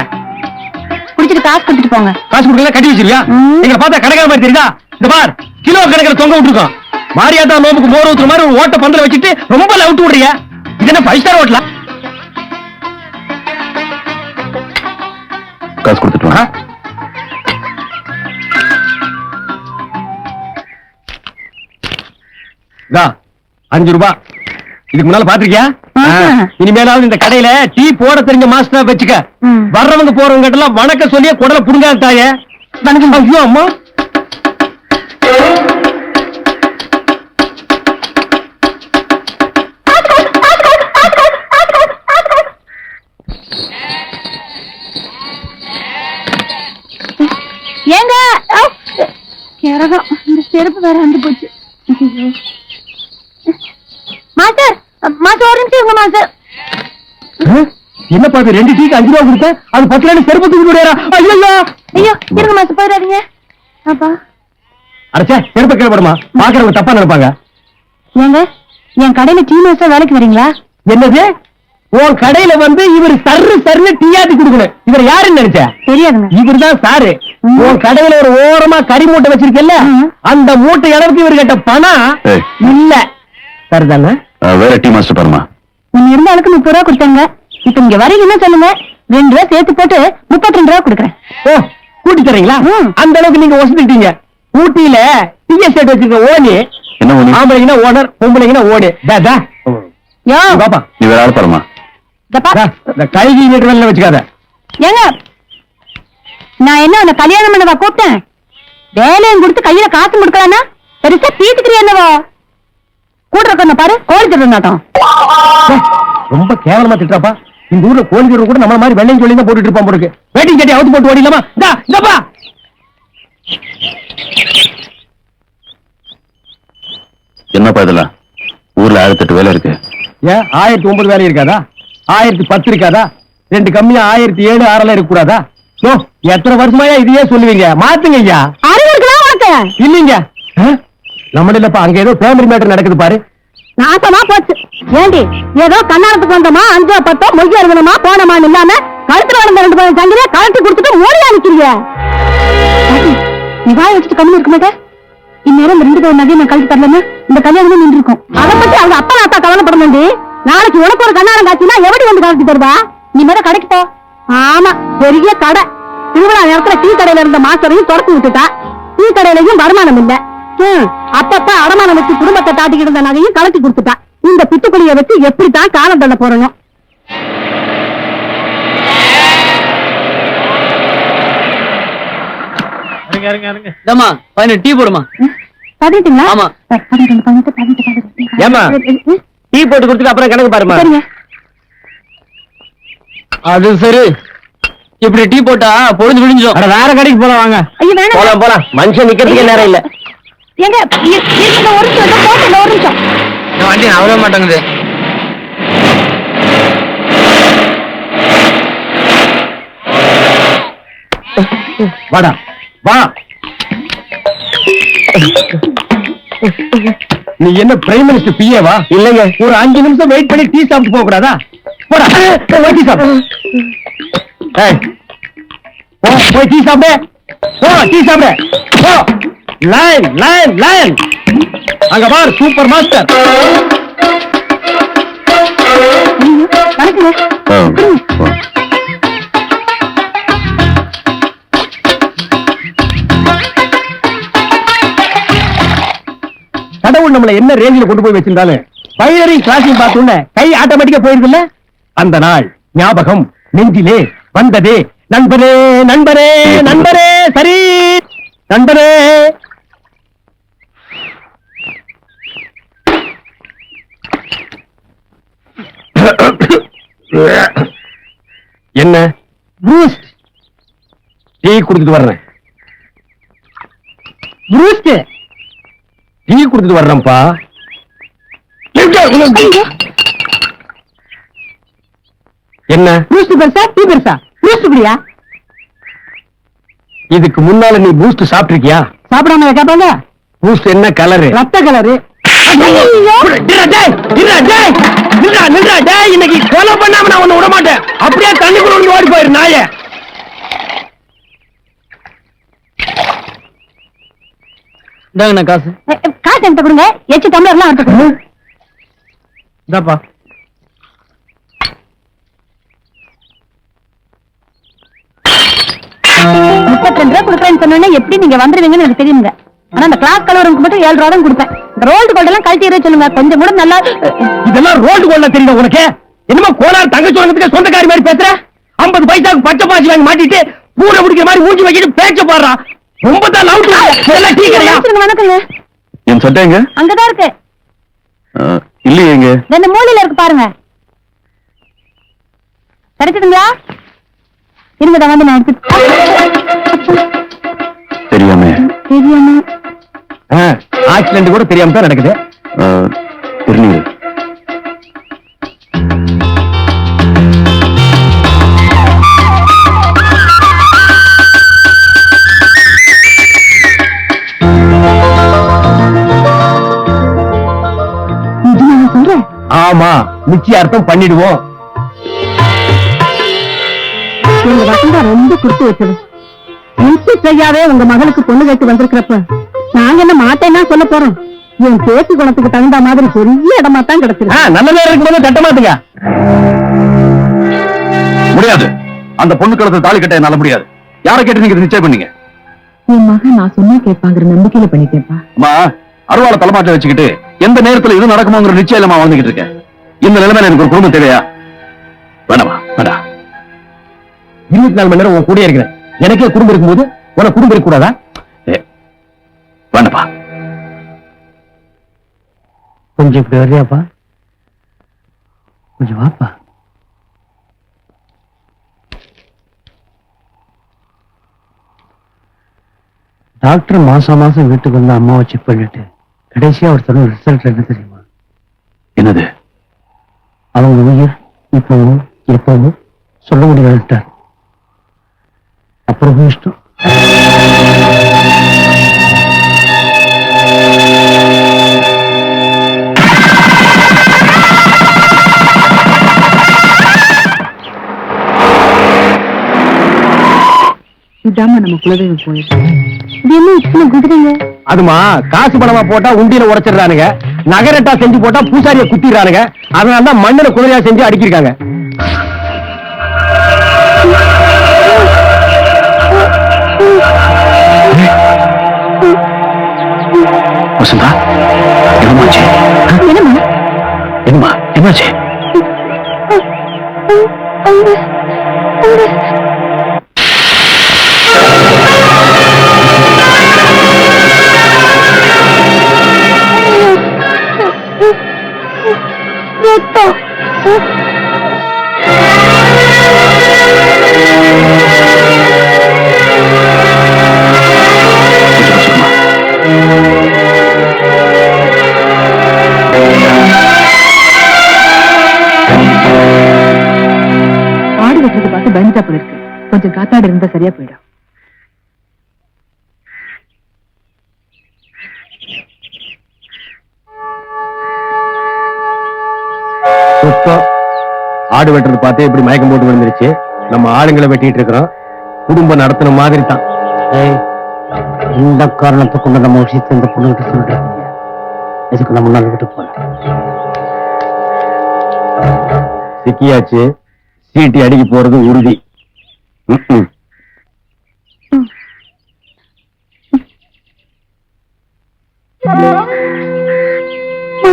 குடிச்சிட்டு காசு கொடுத்துட்டு போங்க. காசு கொடுக்கல கட்டி வச்சிருவியா? எங்களை பார்த்தா கடைக்கார மாதிரி தெரியுதா? இந்த பார், கிலோ கணக்கில் தொங்க விட்டுருக்கோம். மாரியாத்தா நோம்புக்கு மோர் ஊத்துற மாதிரி ஒரு ஓட்ட பந்தல வச்சுட்டு ரொம்ப லவுட்டு விடுறியா? இது என்ன 5 ஸ்டார் ஹோட்டலா? காசு கொடுத்துட்டு வா. 5 ரூபாய். இதுக்கு முன்னால பாத்திருக்கியா? இனிமேலாவது இந்த கடையில டீ போட தெரிஞ்ச மாஸ்டரா வச்சுக்க. வர்றவங்க போறவங்க கிட்ட எல்லாம் வணக்கம் சொல்லியே குடல புடுங்காத தாயே. வணக்கம். ஐயோ அம்மா. ஏங்க கிரகம், இந்த செருப்பு வேற வந்து போச்சு. மாஸ்டர், மாஸ்டர் ஒரு நிமிஷம் இருங்க மாஸ்டர். என்ன பாத்து 2 டீக்கு 5 ரூபாய் கொடுத்த, அது 10 ரூபாய் செருப்பு தூக்கி விடுறா. ஐயோ ஐயோ, இருங்க மாஸ்டர், போயிடாதீங்க. அப்பா அரைச்சா செருப்பு கேள்விப்படுமா? பாக்குறவங்க தப்பா நினைப்பாங்க. ஏங்க, என் கடையில டீ மாஸ்டர் வேலைக்கு வரீங்களா? என்னது? உன் கடையில வந்து இவர் சர்னு டீயாட்டி கொடுக்கணும். இவர் யாருன்னு நினைச்ச? தெரியாதுங்க. இவர் தான் சாரு. உன் கடையில ஒரு ஓரமா கறி மூட்டை வச்சிருக்கல, அந்த மூட்டை அளவுக்கு இவர் கேட்ட பணம் இல்ல. சரிதானே? வேற டீ மாஸ்டர் பாருமா. முன்ன இருந்த ஆளுக்கு 30 ரூபா கொடுத்தாங்க. இப்ப இங்க வரீங்கன்னா சொல்லுங்க, 2 ரூபா சேர்த்து போட்டு 32 ரூபா கொடுக்குறேன். ஓ, கூட்டி தரீங்களா? அந்த அளவுக்கு நீங்க வசதிட்டீங்க. ஊட்டியில டீ எஸ்டேட் வச்சிருக்க ஓனி. என்ன ஓனி? ஆம்பளைங்கன்னா ஓனர், பொம்பளைங்கன்னா ஓடி. யோ பாப்பா, நீ வேற ஆள் பாருமா. இந்த கைகி நீட்டு வச்சுக்காத. ஏங்க, நான் என்ன உன்னை கல்யாணம் பண்ணவா கூப்பிட்டேன்? வேலையும் கொடுத்து கையில காசு கொடுக்கலான்னா பெருசா பீத்துக்கிறியா என்னவோ? கூட இருக்க பாரு, கோழி திருட நாட்டம். ரொம்ப கேவலமா திட்டாப்பா. இந்த ஊர்ல கோழி திருட கூட நம்ம மாதிரி வெள்ளையும் சொல்லி தான் போட்டுட்டு இருப்பான் போருக்கு. வெயிட்டிங் சட்டி அவுத்து போட்டு ஓடிலாமா? இந்தப்பா என்னப்பா இதெல்லாம்? ஊர்ல 1008 வேலை இருக்கு. ஏன் 1009 வேலை இருக்காதா? 1010 இருக்காதா? 2 கம்மியா 1007 6 இருக்க கூடாதா? எத்தனை வருஷமாயா இதையே சொல்லுவீங்க? மாத்துங்க ஐயா. அறிவு இருக்கலாம் உனக்கு? இல்லீங்க, நம்ம இல்லப்பா, அங்க ஏதோ ஃபேமிலி மேட்டர் நடக்குது பாரு. நாசமா போச்சு. ஏண்டி ஏதோ கண்ணாடத்துக்கு வந்தோமா 5 10 மொய்யா இருக்கணுமா போனமான்னு இல்லாம கழுத்துல வளர்ந்த 2 பேரும் சங்கிலியா கழட்டி கொடுத்துட்டு மோடியா நிக்கிறீங்க. நிவாய வச்சுட்டு கம்மி இருக்க மாட்டேன். இந்நேரம் 2 பேரும் நகையை நான் கழட்டி தரலன்னா இந்த கல்யாணமே நின்று இருக்கும். அதை பத்தி அவங்க அப்பா அத்தா கவலைப்படணும். நாளைக்கு உனக்கு ஒரு கண்ணாடம் காட்சினா எப்படி வந்து கழட்டி தருவா? நீ மேல கடைக்கு போ. ஆமா, பெரிய கடை. திருவிழா நேரத்துல டீ கடையில இருந்த மாஸ்டரையும் துரத்து விட்டுட்டா. டீ கடையிலையும் வருமானம் இல்ல. அப்பப்ப அடமானம் வச்சு குடும்பத்தை தாட்டிக்கிட்டு இருந்த நகையும் கலட்டி கொடுத்துட்டா. இந்த பித்துக்குழிய வச்சு எப்படித்தான் காலம் தள்ள போறணும். டீ போடுமா? பதிட்டுங்களா? ஆமா. 18. ஏம்மா? டீ போட்டு கொடுத்துட்டு அப்புறம் கணக்கு பாருமா. சரிங்க. அது சரி, இப்படி டீ போட்டா பொழுது விழிஞ்சிடும். அட வேற கடைக்கு போலாம் வாங்க. ஐயோ வேணாம். போலாம் போலாம், மனுஷன் நிக்கிறதுக்கே நேரம் இல்ல. எங்க ஒரு நிமிஷம் போட்டு ஒரு நிமிஷம். வண்டி நவர மாட்டேங்குது. வாடா வா. நீ என்ன பிரைம் மினிஸ்டர் பிஏவா? இல்லங்க, ஒரு 5 நிமிஷம் வெயிட் பண்ணி டீ சாப்பிட்டு போக கூடாதா? போடா போய் டீ சாப்பிடு. ஏய், போ போய் டீ சாப்பிடு. போ டீ சாப்பிடு. போ. Line line line. அங்க பார் சூப்பர் மாஸ்டர். வணக்கங்க. கடவுள் நம்மள என்ன ரேஞ்சில கொண்டு போய் வச்சிருந்தாலும் பைனரி கிளாஸிங் பார்த்தோன்னே கை ஆட்டோமேட்டிக்கா போயிருதுல்ல. அந்த நாள் ஞாபகம் நெஞ்சிலே வந்ததே. நண்பரே நண்பரே நண்பரே, சரி நண்பரே. என்ன? பூஸ்ட். டீ குடிச்சிட்டு வர்றேன். பூஸ்ட். டீ குடிச்சிட்டு வர்றேன்ப்பா. என்ன? பூஸ்ட் பெருசா டீ பெருசா? பூஸ்ட் குடியா? இதுக்கு முன்னால நீ பூஸ்ட் சாப்பிட்டிருக்கியா? சாப்பிடாம கேட்பாங்க. பூஸ்ட் என்ன கலரு? ரத்த கலரு. இன்னைக்கு கொலை பண்ணாம நான் உன்னை விட மாட்டேன். அப்படியே தண்ணிக்குள்ள ஓடி போயிரு நாய. இந்தாங்கண்ணா காசு. காசு என்கிட்ட கொடுங்க. எச்சு டம்ளர்லாம் எடுத்து கொடுங்க. இந்தாப்பா. ₹32 கொடுக்குறேன்னு சொன்னோன்னே எப்படி நீங்க வந்துருவீங்கன்னு எனக்கு தெரியுங்க. ஆனா அந்த கிளாஸ் கலவருக்கு மட்டும் 7 ரூபா தான் கொடுப்பேன். இந்த ரோல்டு கோல்ட் எல்லாம் கழட்டி சொல்லுங்க. கொஞ்சம் கூட நல்லா. இதெல்லாம் ரோல்டு கோல்ல தெரியும் உனக்கு? என்னமோ கோலார் தங்கச்சி வாங்கறதுக்கு சொந்தக்காரி மாதிரி பேசுற. 50 பைசாக்கு பச்சை பாசி வாங்கி மாட்டிட்டு பூரை பிடிக்கிற மாதிரி மூஞ்சி வச்சுட்டு பேச்ச பாடுறா. ரொம்ப தான் லவுட். எல்லாம் டீ கடையா? வணக்கங்க. என் சட்டை எங்க? அங்கதான் இருக்கு. இல்லையே எங்க? 2 மூலையில இருக்கு பாருங்க. கிடைச்சதுங்களா? இருங்கடா வந்து நான் எடுத்து. தெரியாம ஆக்சிடென்ட் கூட தெரியாம தான் நடக்குது. தெரியல. சொல்றேன். ஆமா, நிச்சயார்த்தம் பண்ணிடுவோம். உங்க வசந்தா ரொம்ப கொடுத்து வச்சது. செய்யாவே உங்க மகளுக்கு பொண்ணு கேட்டு வந்திருக்கிறப்ப நாங்க என்ன மாட்டேன்னா சொல்ல போறோம். என் பேச்சு குணத்துக்கு தகுந்த மாதிரி பெரிய இடமா தான் கிடைச்சிருக்கு. நல்ல நேரம் இருக்கும்போது கட்ட மாட்டுங்க. முடியாது. அந்த பொண்ணு கழுத்துல தாலி கட்ட என்னால முடியாது. யாரை கேட்டு நீங்க இதை நிச்சயம் பண்ணீங்க? என் மகன் நான் சொன்னா கேட்பாங்கிற நம்பிக்கையில பண்ணிட்டேப்பா. அம்மா, அருவாளை தலைமாட்டில வச்சுக்கிட்டு எந்த நேரத்துல இது நடக்குமோங்கிற நிச்சயமா வாழ்ந்துகிட்டு இருக்கேன். இந்த நிலைமையில எனக்கு ஒரு குடும்பம் தேவையா? வேணாமா? வேண்டாம். 24 மணி நேரம் உன் கூட இருக்கிறேன். எனக்கே குடும்பம் இருக்கும்போது உனக்கு குடும்பம் இருக்க கூடாதா? வேண்டாப்பா. கொஞ்சம் இப்படி வர்றியாப்பா? கொஞ்சம் வாப்பா. டாக்டர் மாசம் மாசம் வீட்டுக்கு வந்து அம்மாவை செக் பண்ணிட்டு கடைசியா அவர் சொன்ன ரிசல்ட் என்ன தெரியுமா? என்னது? அவங்க உயிர் இப்பவும் எப்பவும் சொல்ல முடியாதுட்டார். அப்புறம் இஷ்டம். இதாம நம்ம குலதெய்வம் கோயில். இது என்ன இத்தனை குதிரைங்க? அதுமா காசு பணமா போட்டா உண்டியில உடைச்சிடுறானுங்க, நகரட்டா செஞ்சு போட்டா பூசாரிய குத்திடுறானுங்க. அதனாலதான் மண்ணுல குதிரையா செஞ்சு அடிக்கிருக்காங்க. வசந்தா, என்னமாச்சு? என்னம்மா? என்னமா என்னாச்சு? ஆடு வெட்டுறதை பார்த்து பயந்துட்டா போல இருக்கு. கொஞ்சம் காத்தாடு இருந்தா சரியா போயிடும். சுத்தம். ஆடு வெட்டுறது பார்த்தே இப்படி மயக்கம் போட்டு விழுந்துருச்சு. நம்ம ஆளுங்களை வெட்டிட்டு இருக்கிறோம். குடும்பம் நடத்தின மாதிரி தான். இந்த காரணத்தை கொண்டு நம்ம விஷயத்தை இந்த பொண்ணுகிட்ட சொல்றேன். இதுக்கு நம்ம நாள் விட்டு போல சிக்கியாச்சு. சீட்டி அடிக்க போறது உறுதி.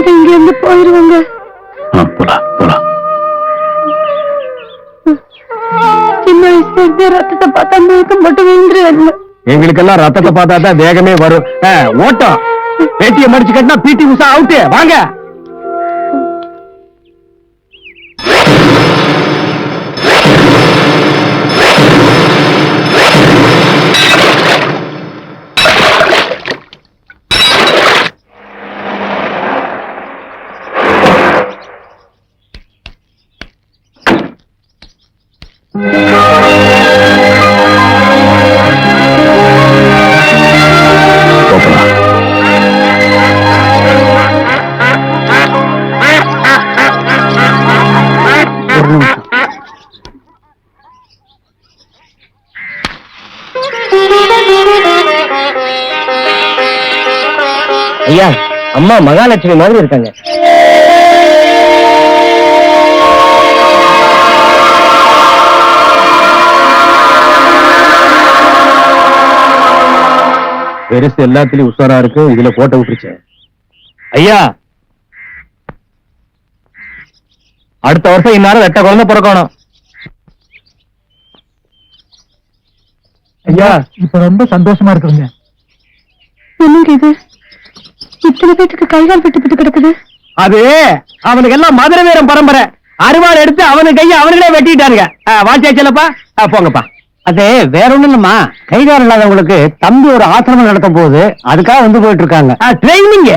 இங்க இருந்து போயிருவாங்க. போலாம் போலாம். சின்ன வயசுல இருந்தே ரத்தத்தை பார்த்தா மயக்கம் மட்டும் விழுந்துருவாங்க. எங்களுக்கெல்லாம் ரத்தத்தை பார்த்தா தான் வேகமே வரும். ஓட்டம் பேட்டியை மடிச்சு கட்டினா பிடி உஷா அவுட்டு. வாங்க. ஐயா, அம்மா மகாலட்சுமி மாதிரி இருக்காங்க. பெருசு எல்லாத்துலயும் உஷாரா இருக்கு. இதுல கோட்டை விட்டுருச்சு. ஐயா, அடுத்த வருஷம் இந்நேரம் வெட்ட குழந்தை பிறக்கணும். ஐயா, இப்ப ரொம்ப சந்தோஷமா இருக்குங்க. என்னங்க இது? இத்தனை பேத்துக்கு கைகால் விட்டு கிடக்குது. அது அவனுக்கு எல்லாம் மதுரை வீரம் பரம்பரை. அருவாள் எடுத்து அவனு கையை அவனுங்களே வெட்டிட்டானுங்க. வாட்சியாச்சலப்பா, போங்கப்பா. அது வேற ஒண்ணும் இல்லம்மா, கைகாரம் இல்லாதவங்களுக்கு தம்பி ஒரு ஆசிரமம் நடத்த போகுது. அதுக்காக வந்து போயிட்டு இருக்காங்க. ட்ரைனிங்.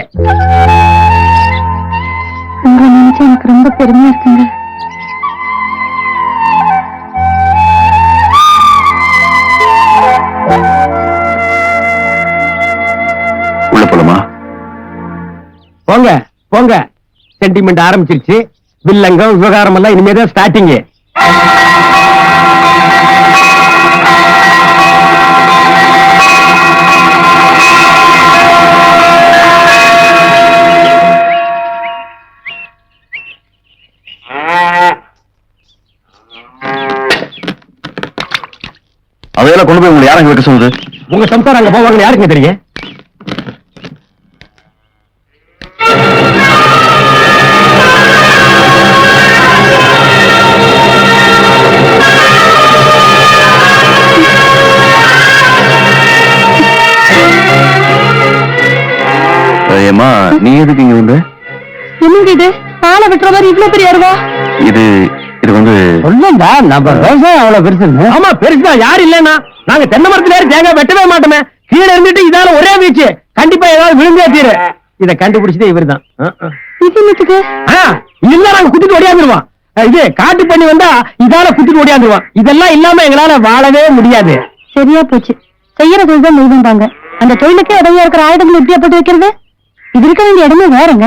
உங்களை நினைச்சா எனக்கு ரொம்ப பெருமையா இருக்குங்க. உள்ள போலாமா? போங்க போங்க. சென்டிமெண்ட் ஆரம்பிச்சிருச்சு. வில்லங்கம் விவகாரம் எல்லாம் இனிமேதான் ஸ்டார்டிங். அதையெல்லாம் கொண்டு போய் உங்களை யாரும் வைக்க சொல்லுது? உங்க சம்சாரம் அங்க போவாங்க யாருக்குங்க தெரியும்? ஏம்மா, நீ எதுக்கு இங்க வந்து? என்னங்க இது? ஆளை வெட்டுற மாதிரி இவ்வளவு பெரிய அருவா? இது இது வந்து சொல்லுங்க. நம்ம விவசாயம் அவ்வளவு பெருசு. ஆமா பெருசுதான். யாரு இல்லன்னா நாங்க தென்னை மரத்துல ஏறி தேங்காய் வெட்டவே மாட்டோமே. கீழே இருந்துட்டு இதால ஒரே வீச்சு. கண்டிப்பா ஏதாவது விழுந்தே தீரு. இதை கண்டுபிடிச்சதே இவர்தான். இது என்னத்துக்கு? இல்ல நாங்க குத்திட்டு ஓடியாந்துருவோம். இது காட்டு பண்ணி வந்தா இதால குத்திட்டு ஓடியாந்துருவோம். இதெல்லாம் இல்லாம எங்களால வாழவே முடியாது. சரியா போச்சு. செய்யற தொழில் தான் நெய்தாங்க. அந்த தொழிலுக்கே உதவியா இருக்கிற ஆயுதங்களை இப்படியா போட்டு வைக்கிறது? இது இருக்க வேண்டிய இடமே வேறங்க.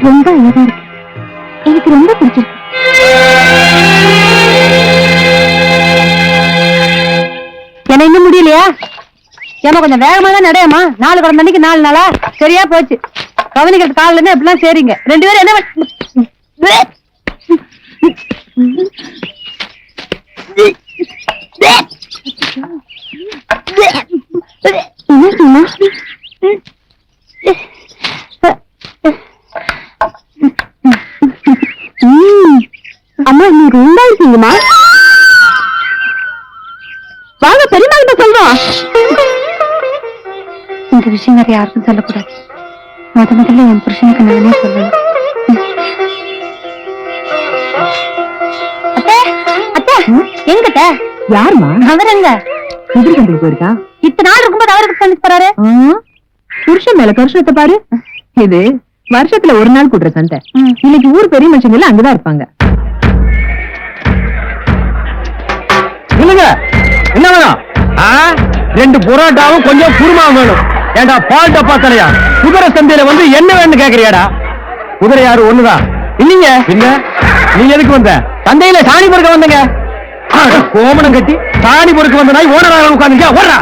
ரொம்ப அழகா இருக்கு. எனக்கு ரொம்ப பிடிச்சிருக்கு. என்ன இன்னும் முடியலையா? ஏமா கொஞ்சம் வேகமா தான் நடையம்மா. 4 குழந்தை அன்னைக்கு 4 நாளா சரியா போச்சு. கவனிக்கிறது காலில இருந்து எப்படிலாம் சரிங்க 2 பேரும் என்ன அம்மா நீ ரொம்ப இருக்கீங்கம்மா. வாங்க பெரியம்மா சொல்றோம். இந்த விஷயம் வேற யாருக்கும் சொல்லக்கூடாது. முதல்ல என் புருஷனுக்கு நானே சொல்லணும். அத்தை அத்தை எங்கிட்ட யாருமா? அவரங்க எதிர்கண்டில் போயிருக்கா? இத்தனை நாள் இருக்கும்போது அவருக்கு சந்திச்சு போறாரு. புருஷன் மேல கருஷத்தை பாரு. இது வருஷத்துல ஒரு நாள் கூட்டுற சந்தை. இன்னைக்கு ஊர் பெரிய மனுஷங்க எல்லாம் அங்கதான் இருப்பாங்க. இல்லங்க என்ன வேணும்? 2 புரோட்டாவும் கொஞ்சம் குருமா வேணும். ஏண்டா பால் டப்பா தலையா குதிரை சந்தையில வந்து என்ன வேணும்னு கேக்குறியாடா? குதிரை யாரு ஒண்ணுதான் இல்லீங்க. இல்ல நீ எதுக்கு வந்த? சந்தையில சாணி பொறுக்க வந்தங்க. கோமணம் கட்டி சாணி பொறுக்க வந்த நாய் ஓனராக உட்காந்துங்க. ஓடுறா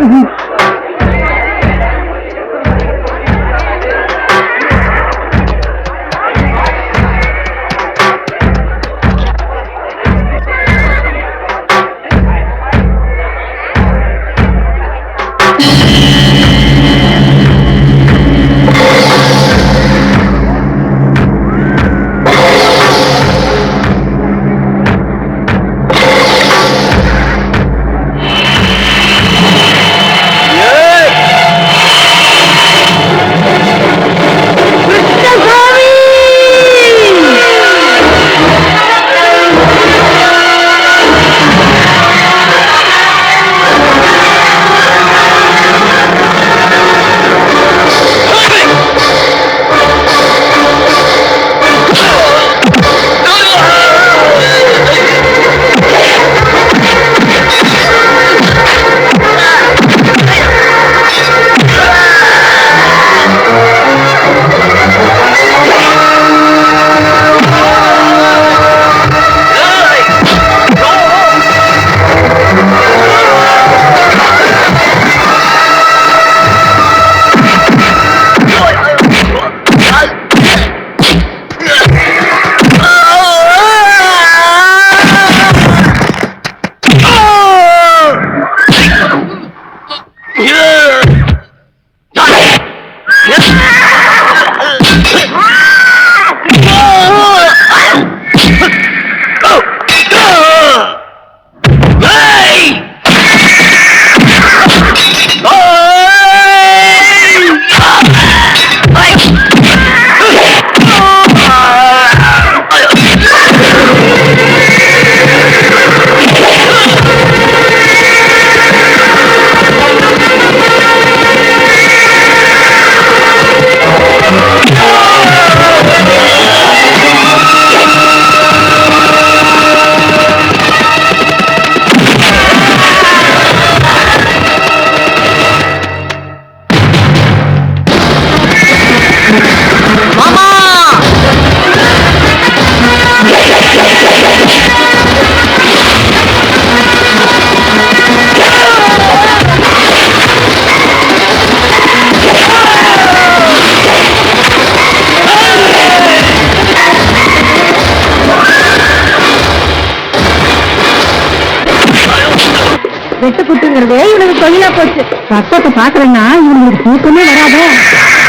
வெட்டு குட்டுங்கிறதே இவனுக்கு தொழிலா போச்சு. ரத்தத்தை பாக்குறேன்னா இவங்களுக்கு தூக்கமே வராத.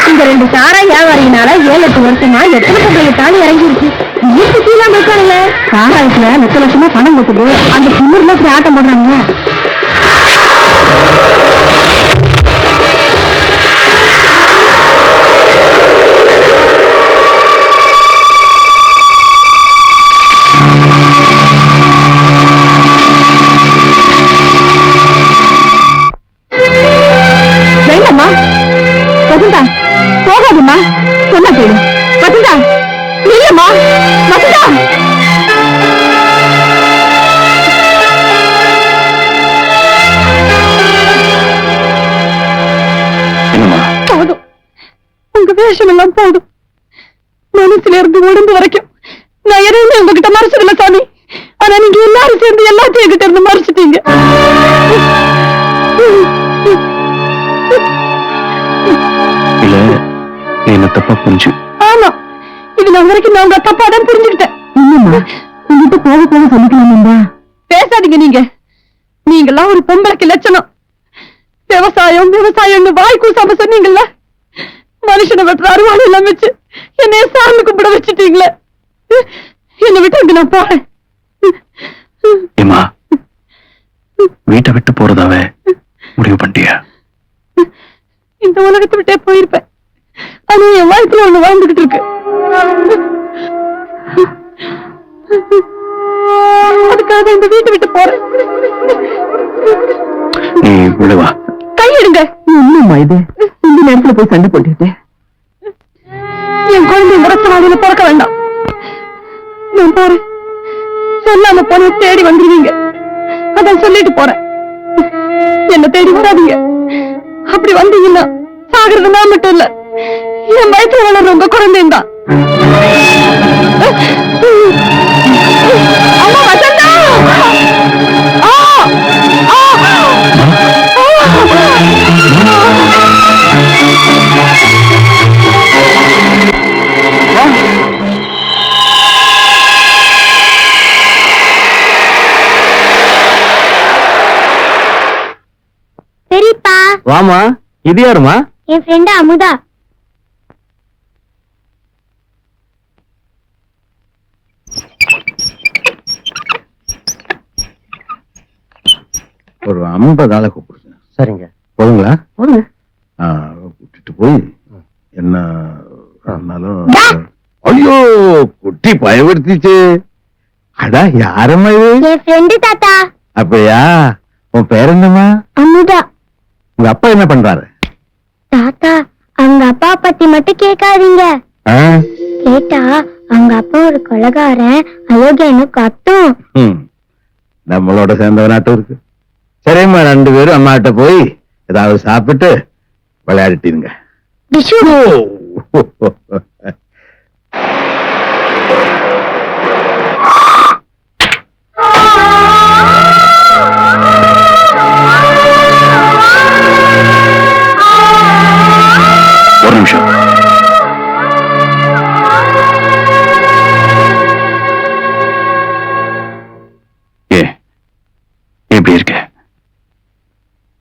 இந்த 2 சாரா வியாபாரினால 7-8 வருஷமா எத்தனை பொருளை தாண்டி இறங்கிருக்கு. சுத்திலாம் இருக்கானுங்க. சாராயத்துல லட்சமா பணம் கொடுக்குது. அந்த குளிர்ல இப்படி ஆட்டம் போடுறாங்க. வேண்டாம்மா வசந்தா, போகாதும்மா. சொன்னா போயிடு. வசந்தா இல்லம்மா. வசந்தா போதும். உங்க வேஷம் எல்லாம் போதும். மனசுல இருந்து உடம்பு வரைக்கும் நான் எதுவுமே உங்ககிட்ட மறைச்சதில்ல சாமி. ஆனா நீங்க எல்லாரும் சேர்ந்து எல்லாத்தையும் என்கிட்ட இருந்து மறைச்சிட்டீங்க. இல்ல என்ன தப்பா புரிஞ்சு. ஆமா, இது நான் வரைக்கும் நான் உங்க தப்பா தான் புரிஞ்சுக்கிட்டேன். உங்ககிட்ட போக போக சொல்லிக்கலாமா? பேசாதீங்க நீங்கெல்லாம் ஒரு பொம்பளைக்கு லட்சணம். விவசாயம் விவசாயம்னு வாய் கூசாம சொன்னீங்கல்ல, மனுஷனை வெட்டுற அருவாள் எல்லாம் வச்சு என்னைய சாமி கும்பிட வச்சுட்டீங்களே. என்னை விட்டு நான் போறேன். ஏமா வீட்டை விட்டு போறதாவே முடிவு பண்ணிட்டியா? இந்த உலகத்தை விட்டே போயிருப்பேன். ஆனா என் வாழ்க்கையில ஒண்ணு வாழ்ந்துகிட்டு இருக்கு. அதுக்காக இந்த வீட்டை விட்டு போறேன். நீ விழுவா. கையெடுங்க. என்னம்மா இது இந்த நேரத்துல போய் சண்டை போட்டுக்கிட்டு? என் குழந்தை இந்த ரத்த வாதியில பிறக்க வேண்டாம். நான் போறேன். சொல்லாம போன தேடி வந்துருவீங்க. அதான் சொல்லிட்டு போறேன். என்ன தேடி வராதீங்க. அப்படி வந்தீங்கன்னா சாகிறது நான் மட்டும் இல்ல, என் வயசுல வளர்ற உங்க குழந்தையும் தான். அம்மா வசந்தா! ஆ! ஆ! சரிப்பா. வாமா, இது யாருமா? என் ஃப்ரெண்ட் அமுதா. ஒரு 50 ஆளை கூப்பிடுங்க. சரிங்க. போதுங்களா? போதுங்க. கூட்டிட்டு போய் என்ன ஆனாலும். ஐயோ, குட்டி பயப்படுத்திச்சு. அடா யாரம்மா இது? என் ஃப்ரெண்டு தாத்தா. அப்படியா? உன் பேர் என்னம்மா? அமுதா. உங்க அப்பா என்ன பண்றாரு? தாத்தா, அவங்க அப்பா பத்தி மட்டும் கேட்காதீங்க. ஆ? கேட்டா அவங்க அப்பா ஒரு கொலகாரன், அயோக்கியன்னு கத்தும். நம்மளோட சேர்ந்தவனாட்டம் இருக்கு. சரிம்மா, 2 பேரும் அம்மாட்ட போய் ஏதாவது சாப்பிட்டு விளையாடிட்டீங்க. டிஷு. ஒரு நிமிஷம். எப்படி இருக்க?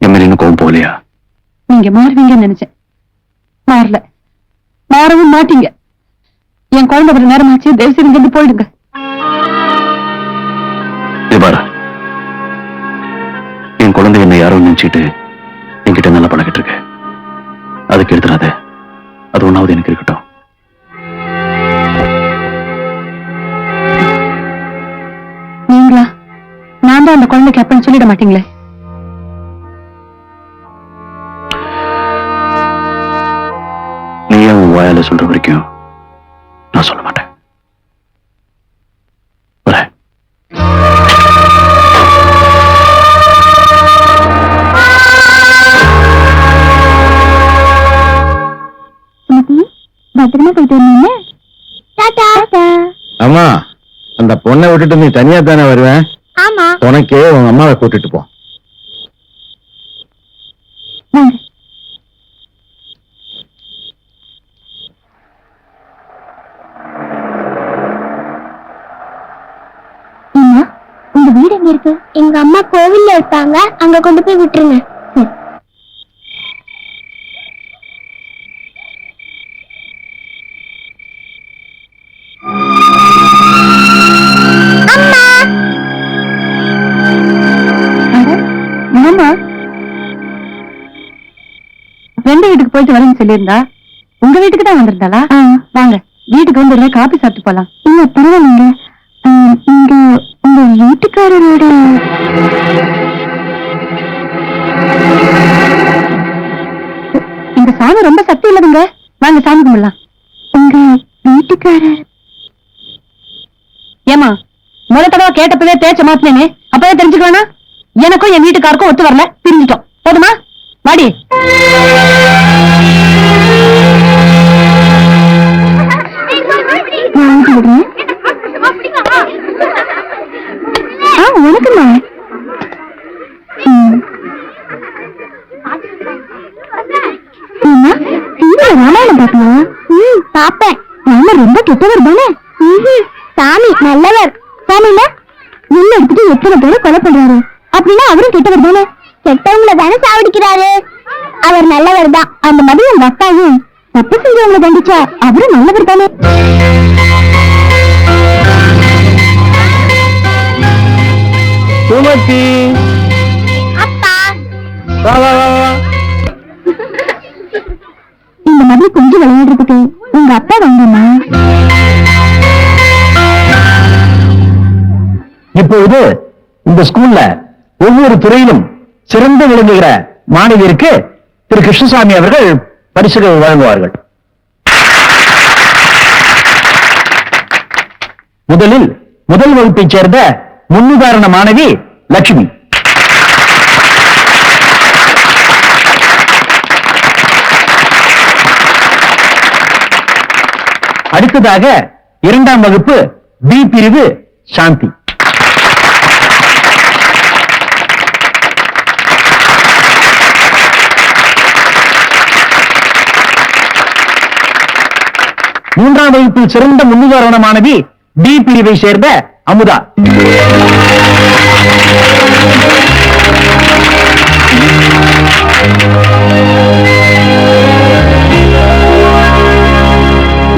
என் மேல இன்னும் கோவம் போகலையா? நீங்க மாறுவீங்கன்னு நினைச்சேன். மாறல, மாறவும் மாட்டீங்க. என் குழந்தை ஒரு நேரமாச்சு. தயவு செய்து இங்கிருந்து போயிடுங்க. பாரா, என் குழந்தை என்ன யாரும் நினைச்சிட்டு என்கிட்ட நல்லா பழகிட்டு இருக்க. அதுக்கு எடுத்துறாத. அது ஒண்ணாவது எனக்கு இருக்கட்டும். நீங்களா? நான் தான் அந்த குழந்தைக்கு அப்பன்னு சொல்லிட மாட்டீங்களே? நீயே உன் வாயால சொல்ற வரைக்கும் நான் சொல்ல மாட்டேன். வரேன். பத்திரமா போயிட்டு வந்தீங்க. டாடா. அம்மா, அந்த பொண்ணை விட்டுட்டு நீ தனியா தானே வருவேன்? ஆமா. உனக்கே உங்க அம்மாவை கூட்டிட்டு போ. உங்க வீடு எங்க இருக்கு? எங்க அம்மா கோவில்ல இருப்பாங்க, அங்க கொண்டு போய் விட்டுருங்க. ஃப்ரெண்டு வீட்டுக்கு போயிட்டு வரேன்னு சொல்லியிருந்தா உங்க வீட்டுக்கு தான் வந்திருந்தாளா? வாங்க, வீட்டுக்கு வந்து காபி சாப்பிட்டு போலாம். இல்ல பரவாயில்லைங்க. இங்க உங்க வீட்டுக்காரரோட இந்த சாமி ரொம்ப சக்தி இல்லதுங்க. வாங்க சாமி கும்பிடலாம். உங்க வீட்டுக்காரர் ஏமா, முதல் தடவை கேட்டப்பவே பேச்ச மாத்தினேனே, அப்பவே தெரிஞ்சுக்க வேணாம்? எனக்கும் என் வீட்டுக்காருக்கும் ஒத்து வரல, பிரிஞ்சிட்டோம். போதுமா? வாடி. சொல்றேன். உனக்குமா? ராமாயணம் பாப்பா? பாப்பேன். ராம ரொம்ப கெட்டவர் தானே? சாமி நல்லவர். சாமினா முன்ன எடுத்துட்டு எத்தனை பேரை கொலை பண்றாரு, அப்படின்னா அவரும் கெட்டவர் தானே? கெட்டவங்களை தானே சாவடிக்கிறாரு. அவர் நல்லவர் தான். அந்த மாதிரி உங்க அக்காவும் தப்பு செஞ்சவங்களை தண்டிச்சா அவரும் நல்லவர் தானே? சுமதி, அப்பா, வா வா வா வா. இந்த மாதிரி கொஞ்சம் விளையாடுறதுக்கு உங்க அப்பா வாங்கம்மா. இப்பொழுது இந்த ஸ்கூல்ல ஒவ்வொரு துறையிலும் சிறந்து விளங்குகிற மாணவியருக்கு திரு கிருஷ்ணசாமி அவர்கள் பரிசுகள் வழங்குவார்கள். முதலில் முதல் வகுப்பைச் சேர்ந்த முன்னுதாரண மாணவி லட்சுமி. அடுத்ததாக இரண்டாம் வகுப்பு பி பிரிவு சாந்தி. மூன்றாம் வகுப்பில் சிறந்த முன்னுதாரண மாணவி டி பிரிவை சேர்ந்த அமுதா.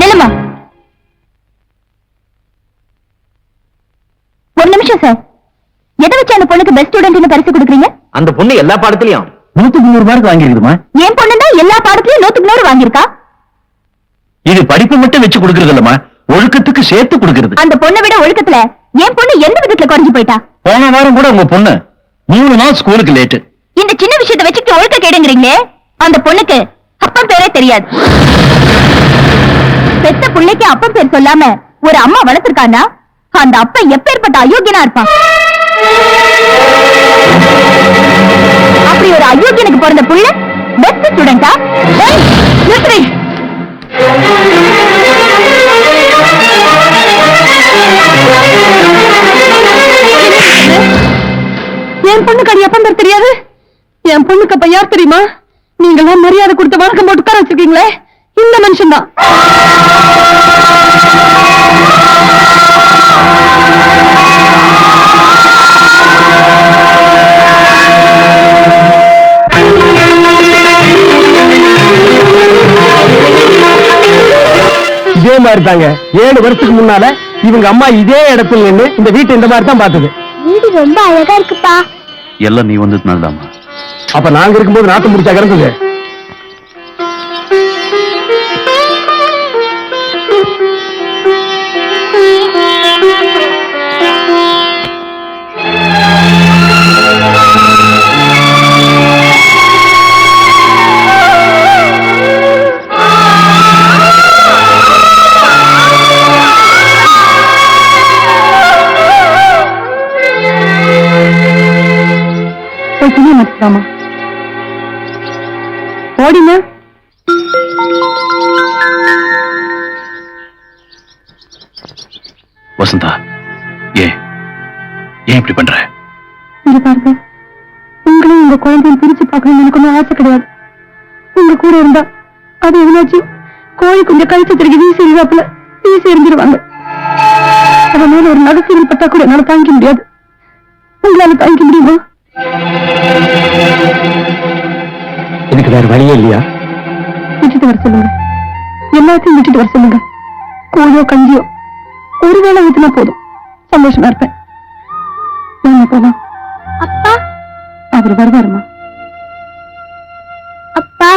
நிலமா ஒரு நிமிஷம் சார். எதை வச்சு அந்த பொண்ணுக்கு பெஸ்ட் ஸ்டூடெண்ட் பரிசு கொடுக்குறீங்க? அந்த பொண்ணு எல்லா பாடத்திலையும் 100 மார்க் வாங்கியிருக்குமா? என் பொண்ணு தான் எல்லா பாடத்திலயும் 100க்கு 100 வாங்கியிருக்கா. இது படிப்பு மட்டும் வச்சு கொடுக்கறது இல்லமா, ஒழுக்கத்துக்கு சேர்த்து கொடுக்கிறது. அந்த பொண்ணை விட ஒழுக்கத்துல என் பொண்ணு எந்த விதத்துல குறைஞ்சு போயிட்டா? போன வாரம் கூட உங்க பொண்ணு 3 நாள் ஸ்கூலுக்கு லேட்டு. இந்த சின்ன விஷயத்தை வச்சுட்டு ஒழுக்க கேடுங்கிறீங்களே. அந்த பொண்ணுக்கு அப்பன் பேரே தெரியாது. பெத்த பிள்ளைக்கு அப்பன் பேர் சொல்லாம ஒரு அம்மா வளர்த்திருக்கானா அந்த அப்பன் எப்பேற்பட்ட அயோக்கியனா இருப்பான். அப்படி ஒரு அயோக்கியனுக்கு பிறந்த புள்ள பெஸ்ட் ஸ்டூடெண்டா? என் பொண்ணுக்கு அது எப்பன் பேர் தெரியாது? என் பொண்ணுக்கு அப்ப யார் தெரியுமா? நீங்களாம் மரியாதை கொடுத்து வணக்கம் போட்டு உட்கார வச்சிருக்கீங்களே, இந்த மனுஷன் தான். இதே மாதிரி தாங்க 7 வருஷத்துக்கு முன்னால இவங்க அம்மா இதே இடத்துல நின்று இந்த வீட்டை இந்த மாதிரி தான் பார்த்தது. வீடு ரொம்ப அழகா இருக்குப்பா. எல்லாம் நீ வந்ததுனால்தாம்மா. அப்ப நாங்க இருக்கும்போது நாட்டு முடிச்சா கிடந்தது. ஓடினா வசந்தா, ஏன் இப்படி பண்ற? இங்க பாருங்க, உங்களையும் உங்க குழந்தையும் பிரிச்சு பார்க்கணும்னு எனக்கு ஒன்றும் ஆசை கிடையாது. உங்க கூட இருந்தா அது எவ்வளோச்சு கோழி கொஞ்சம் கழிச்சு திருக்கி வீசி எறிவாப்புல வீசி எறிஞ்சிருவாங்க. அவன் மேல ஒரு நகைசீல் பட்டா கூட என்னால தாங்கிக்க முடியாது. உங்களால தாங்கிக்க முடியுமா? இதுக்கு வேற வழியே இல்லையா? விட்டுட்டு வர சொல்லுங்க, எல்லாத்தையும் விட்டுட்டு வர சொல்லுங்க. கோழியோ கஞ்சியோ ஒருவேளை ஊத்துனா போதும், சந்தோஷமா இருப்பேன். என்ன போலாம்? அப்பா அவர் வருவாருமா? அப்பா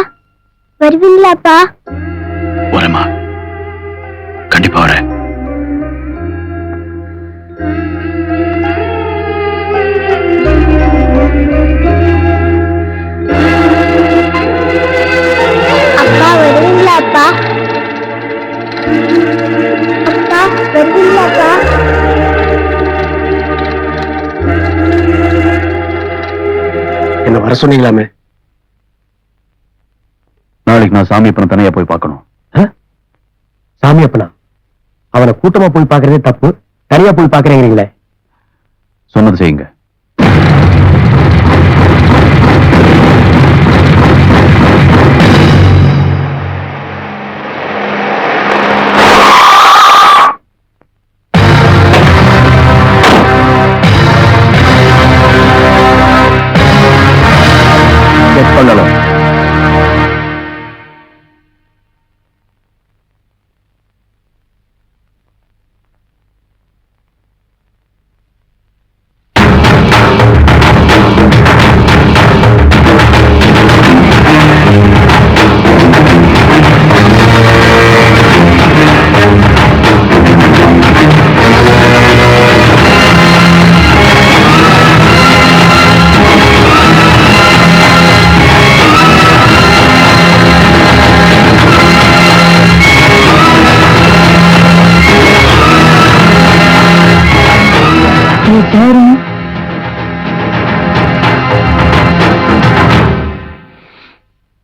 வருவீங்களாப்பா? வரேம்மா, கண்டிப்பா வரேன். அப்பா வருவீங்களாப்பா? அப்பா வருவீங்களாப்பா? என்ன வர சொன்னீங்களாமே? நாளைக்கு நான் சாமி அப்பனை தனியா போய் பார்க்கணும். சாமி அப்பனா? அவனை கூட்டமா போய் பாக்குறதே தப்பு, தனியா போய் பாக்குறீங்களே. சொன்னது செய்யுங்க. பண்ணலாம்.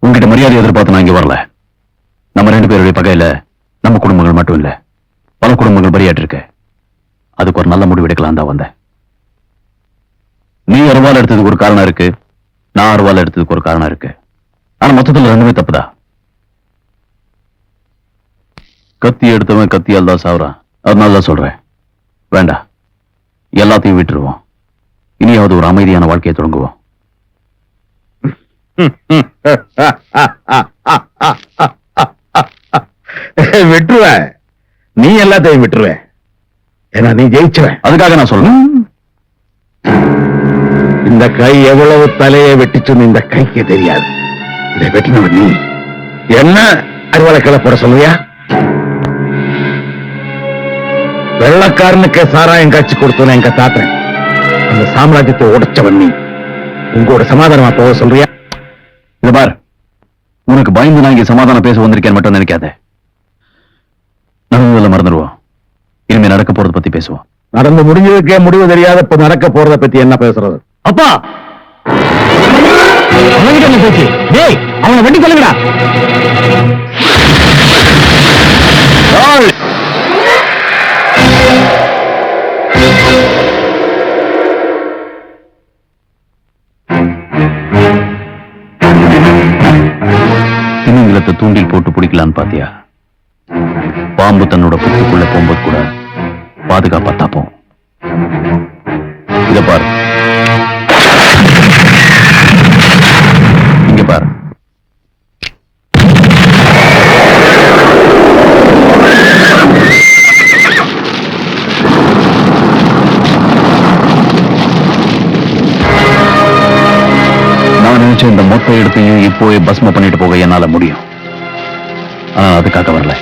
உங்ககிட்ட மரியாதை எதிர்பார்த்து நான் இங்க வரல. நம்ம 2 பேருடைய பகையில நம்ம குடும்பங்கள் மட்டும் இல்ல, பல குடும்பங்கள் பலியாட்டு இருக்கு. அதுக்கு ஒரு நல்ல முடிவு எடுக்கலாம் தான் வந்தேன். நீ அருவாள் எடுத்ததுக்கு ஒரு காரணம் இருக்கு, நான் அருவாள் எடுத்ததுக்கு ஒரு காரணம் இருக்கு. ஆனா மொத்தத்தில் 2மே தப்புதான். கத்தி எடுத்தவன் கத்தியால் தான் சாவுறான். அதனால தான் சொல்றேன், வேண்டாம், எல்லாத்தையும் விட்டுருவோம். இனியாவது ஒரு அமைதியான வாழ்க்கையை தொடங்குவோம். விட்டுருவேன், நீ எல்லாத்தையும் விட்டுருவேன். ஏன்னா நீ ஜெயிச்சுவேன். அதுக்காக நான் சொல்லணும், இந்த கை எவ்வளவு தலையை வெட்டிச்சுன்னு இந்த கைக்கு தெரியாது. இதை வெட்டினவன் நீ. என்ன அறுவலை கிளப்பட சொல்லுவியா? வெள்ளக்காரனுக்கு சாராயம் காட்சி கொடுத்தவன் எங்க தாத்தன். அந்த சாம்ராஜ்யத்தை உடைச்சவன் நீ. உங்களோட சமாதானமா போக சொல்றியா? இத பார், உனக்கு பயந்து நான் இங்க சமாதானம் பேச வந்திருக்கேன் மட்டும் நினைக்காத. நடந்ததுல மறந்துடுவோம். இனிமே நடக்க போறத பத்தி பேசுவோம். நடந்து முடிஞ்சதுக்கே முடிவு தெரியாத இப்ப நடக்க போறத பத்தி என்ன பேசுறது? அப்பா அவன்கிட்ட பேச்சு. டேய், அவனை வெட்டி கொல்லுங்கடா. திமிங்கலத்தை தூண்டில் போட்டு பிடிக்கலான்னு பாத்தியா? பாம்பு தன்னோட புத்துக்குள்ள போகும்போது கூட பாதுகாப்பா தாப்போம். இத பாரு, இங்க பாரு. நான் நினைச்ச இந்த மொத்த இடத்தையும் இப்போவே பஸ்ம பண்ணிட்டு போக என்னால முடியும். ஆனா அதுக்காக வரல.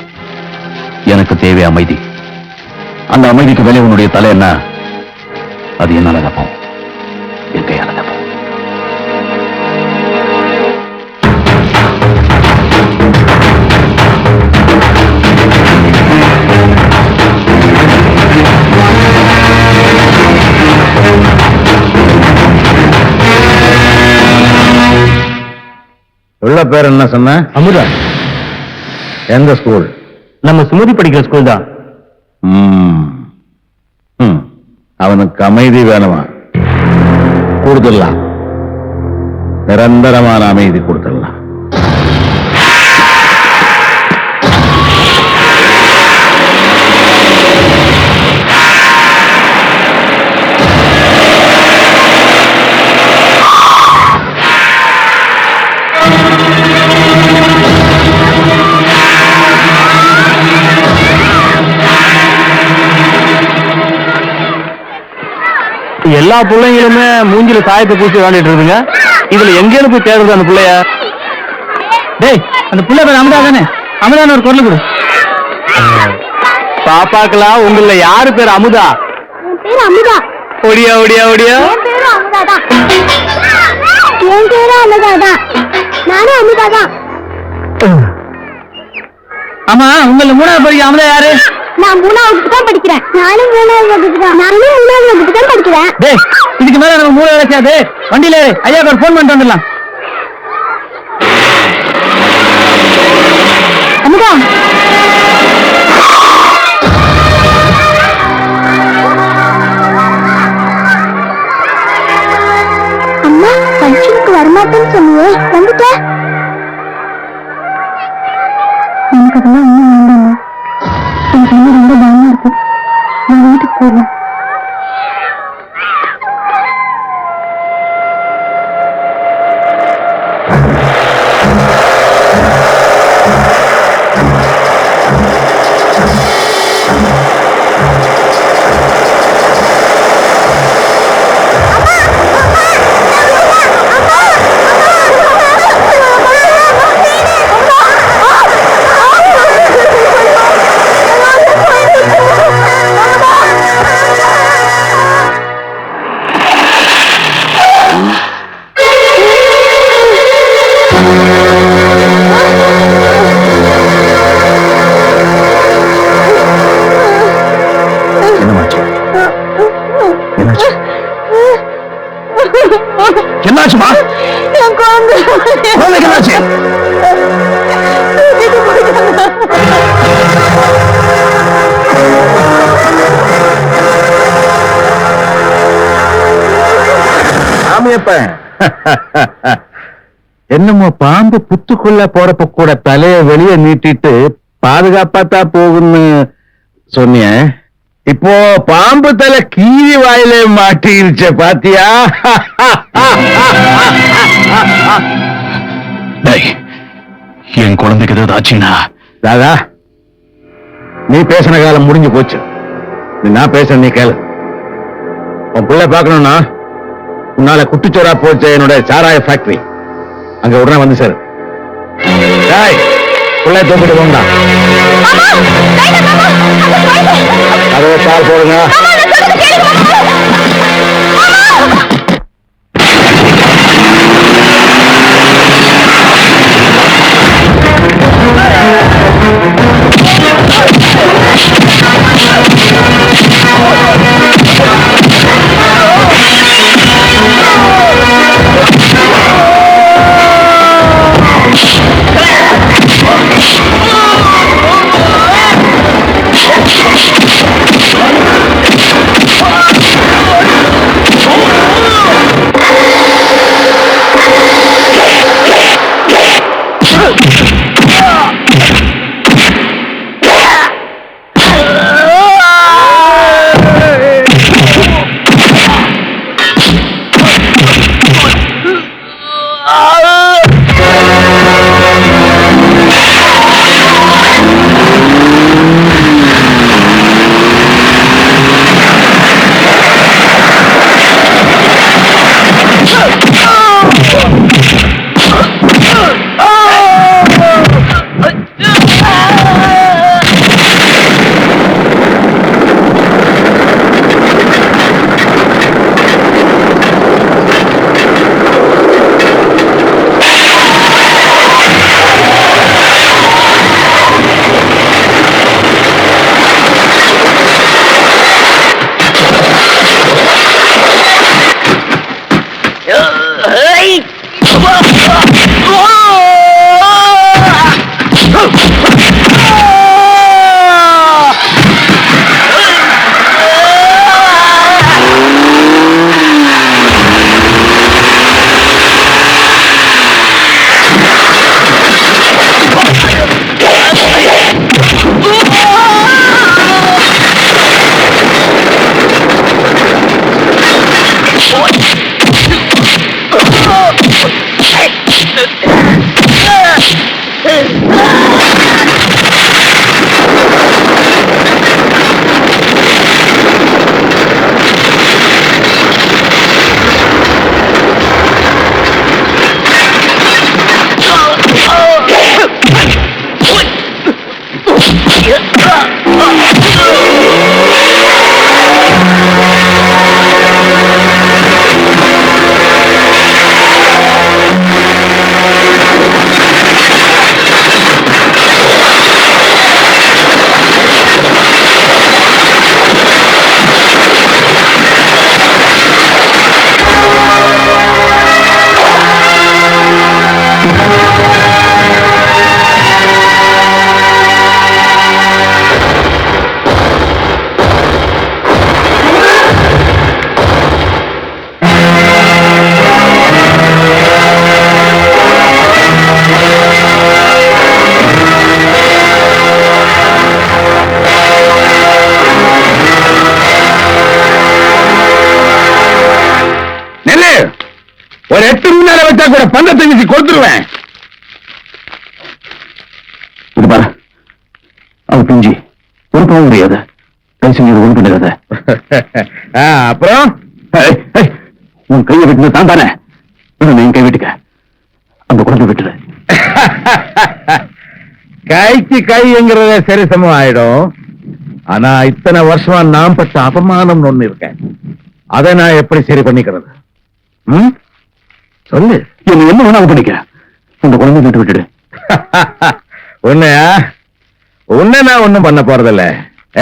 எனக்கு தேவை அமைதி. அந்த அமைதிக்கு வெளியே உன்னுடைய தலை என்ன? அது என்னால தப்போம், என் கையால தப்போம். உள்ள பேர் என்ன சொன்ன? அமுதா. எந்த ஸ்கூல்? நம்ம சுமதி படிக்கிற ஸ்கூல் தான். அவனுக்கு அமைதி வேணுமா? கொடுத்துடலாம், நிரந்தரமான அமைதி கொடுத்துடலாம். எல்லா பிள்ளைங்களுமே மூஞ்சில சாயத்தை பூசி விளையாடிட்டு இருக்குங்க. இதுல எங்கேயும் போய் தேடுறது அந்த பிள்ளைய? டேய், அந்த பிள்ளை பேர் அமுதா தானே? அமுதான்னு ஒரு குரல் கொடு. பாப்பாக்கலாம், உங்கள யாரு பேர் அமுதா? பேர் அமுதா. ஒடியா ஒடியா ஒடியா. என் பேரும் அமுதாதான். என் பேரும் அமுதாதான். நானும் அமுதாதான். ஆமா, உங்கள 3வது படிக்கிற அமுதா யாரு? நான் 3வது தான் படிக்கிறேன். நானும் 3வது தான் படிக்கிறேன். டேய், இதுக்கு மேல நம்ம 3 வேலை செய்யாது. வண்டியில ஐயா ஒரு போன் பண்ணிட்டு வந்துடலாம். அமுதா, ரொம்ப பயமா இருக்கு. நான் வீட்டுக்கு போறேன். என்னாச்சுமா? குழந்தைக்கு என்னாச்சு? சாமியப்பன், என்னமோ பாம்பு புத்துக்குள்ள போறப்ப கூட தலைய வெளியே நீட்டிட்டு பாதுகாப்பாத்தான் போகுன்னு சொன்னிய. இப்போ பாம்பு தலை கீரி வாயில மாட்டிருச்ச பாத்தியா? என் குழந்தைக்கு ஏதாவது ஆச்சுன்னா ராதா, நீ பேசின காலம் முடிஞ்சு போச்சு. நான் பேச நீ கேளு. உன் பிள்ளை பார்க்கணும்னா உன்னால குட்டிச்சோரா போச்ச என்னோட சாராய ஃபேக்டரி அங்க உடனே வந்து சார். பிள்ளை தூக்கிட்டு போங்கடா. அதை சார் போடுங்க. செத்தா கூட பந்தத்தை வீசி கொடுத்துருவேன். இது பாரு, அவ பிஞ்சி ஒரு பாவம் முடியாது. ஒன்று கிடையாது. அப்புறம் உன் கையை விட்டு தான் தானே என் கை விட்டுக்க. அந்த குழந்தை விட்டுரு. கைக்கு கைங்கிறத சரிசமம் ஆயிடும். ஆனா இத்தனை வருஷமா நான் பட்ட அபமானம் ஒண்ணு இருக்கேன். அதை நான் எப்படி சரி பண்ணிக்கிறது? சொல்லு. என்ன வேணாலும் பண்ணிக்க. அந்த குழந்தை விட்டு விட்டுடு. உன்னை நான் ஒண்ணும் பண்ண போறதில்ல.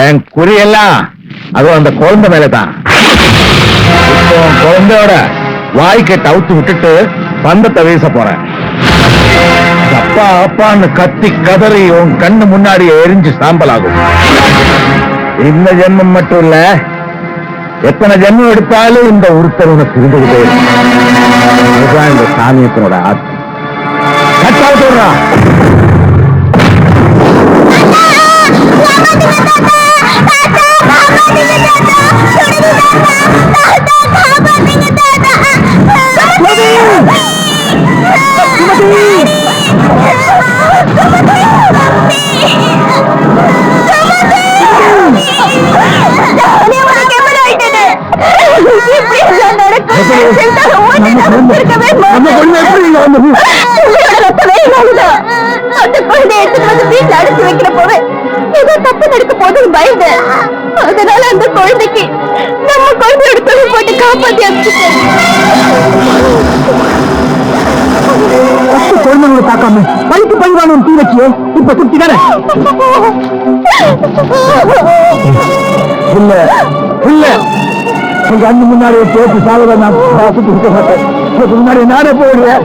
என் குறியெல்லாம் அதுவும் அந்த குழந்தை மேலதான். குழந்தையோட வாய்க்கு டவுத்து விட்டுட்டு பந்தத்தை வீச போறேன். அப்பா அப்பான்னு கத்தி கதறி உன் கண்ணு முன்னாடி எரிஞ்சு சாம்பல் ஆகும். இந்த ஜென்மம் மட்டும் இல்ல, எத்தனை ஜென்மம் எடுத்தாலும் இந்த உருத்தர் உனக்கு இருந்துகிட்டே இதுதான் இந்த சாமியத்தினோட ஆசை. கட்டாவது சொல்றா. அடைச்சு வைக்கிற போது ஏதோ தப்பு நடக்க போது பயந்து, அதனால அந்த குழந்தைக்கு நம்ம குழந்தையோட தொழில் போட்டு காப்பாத்தி அனுப்பிச்சிட்டேன். குழந்தைங்களை பார்க்காம பழிக்கு பழிவான தீ வச்சு இப்ப குட்டி தானே இல்ல இல்ல உங்க அண்ணு முன்னாடி பேசி சாவத நான் பார்த்துட்டு இருக்க மாட்டேன். முன்னாடி நானே போடுறேன்.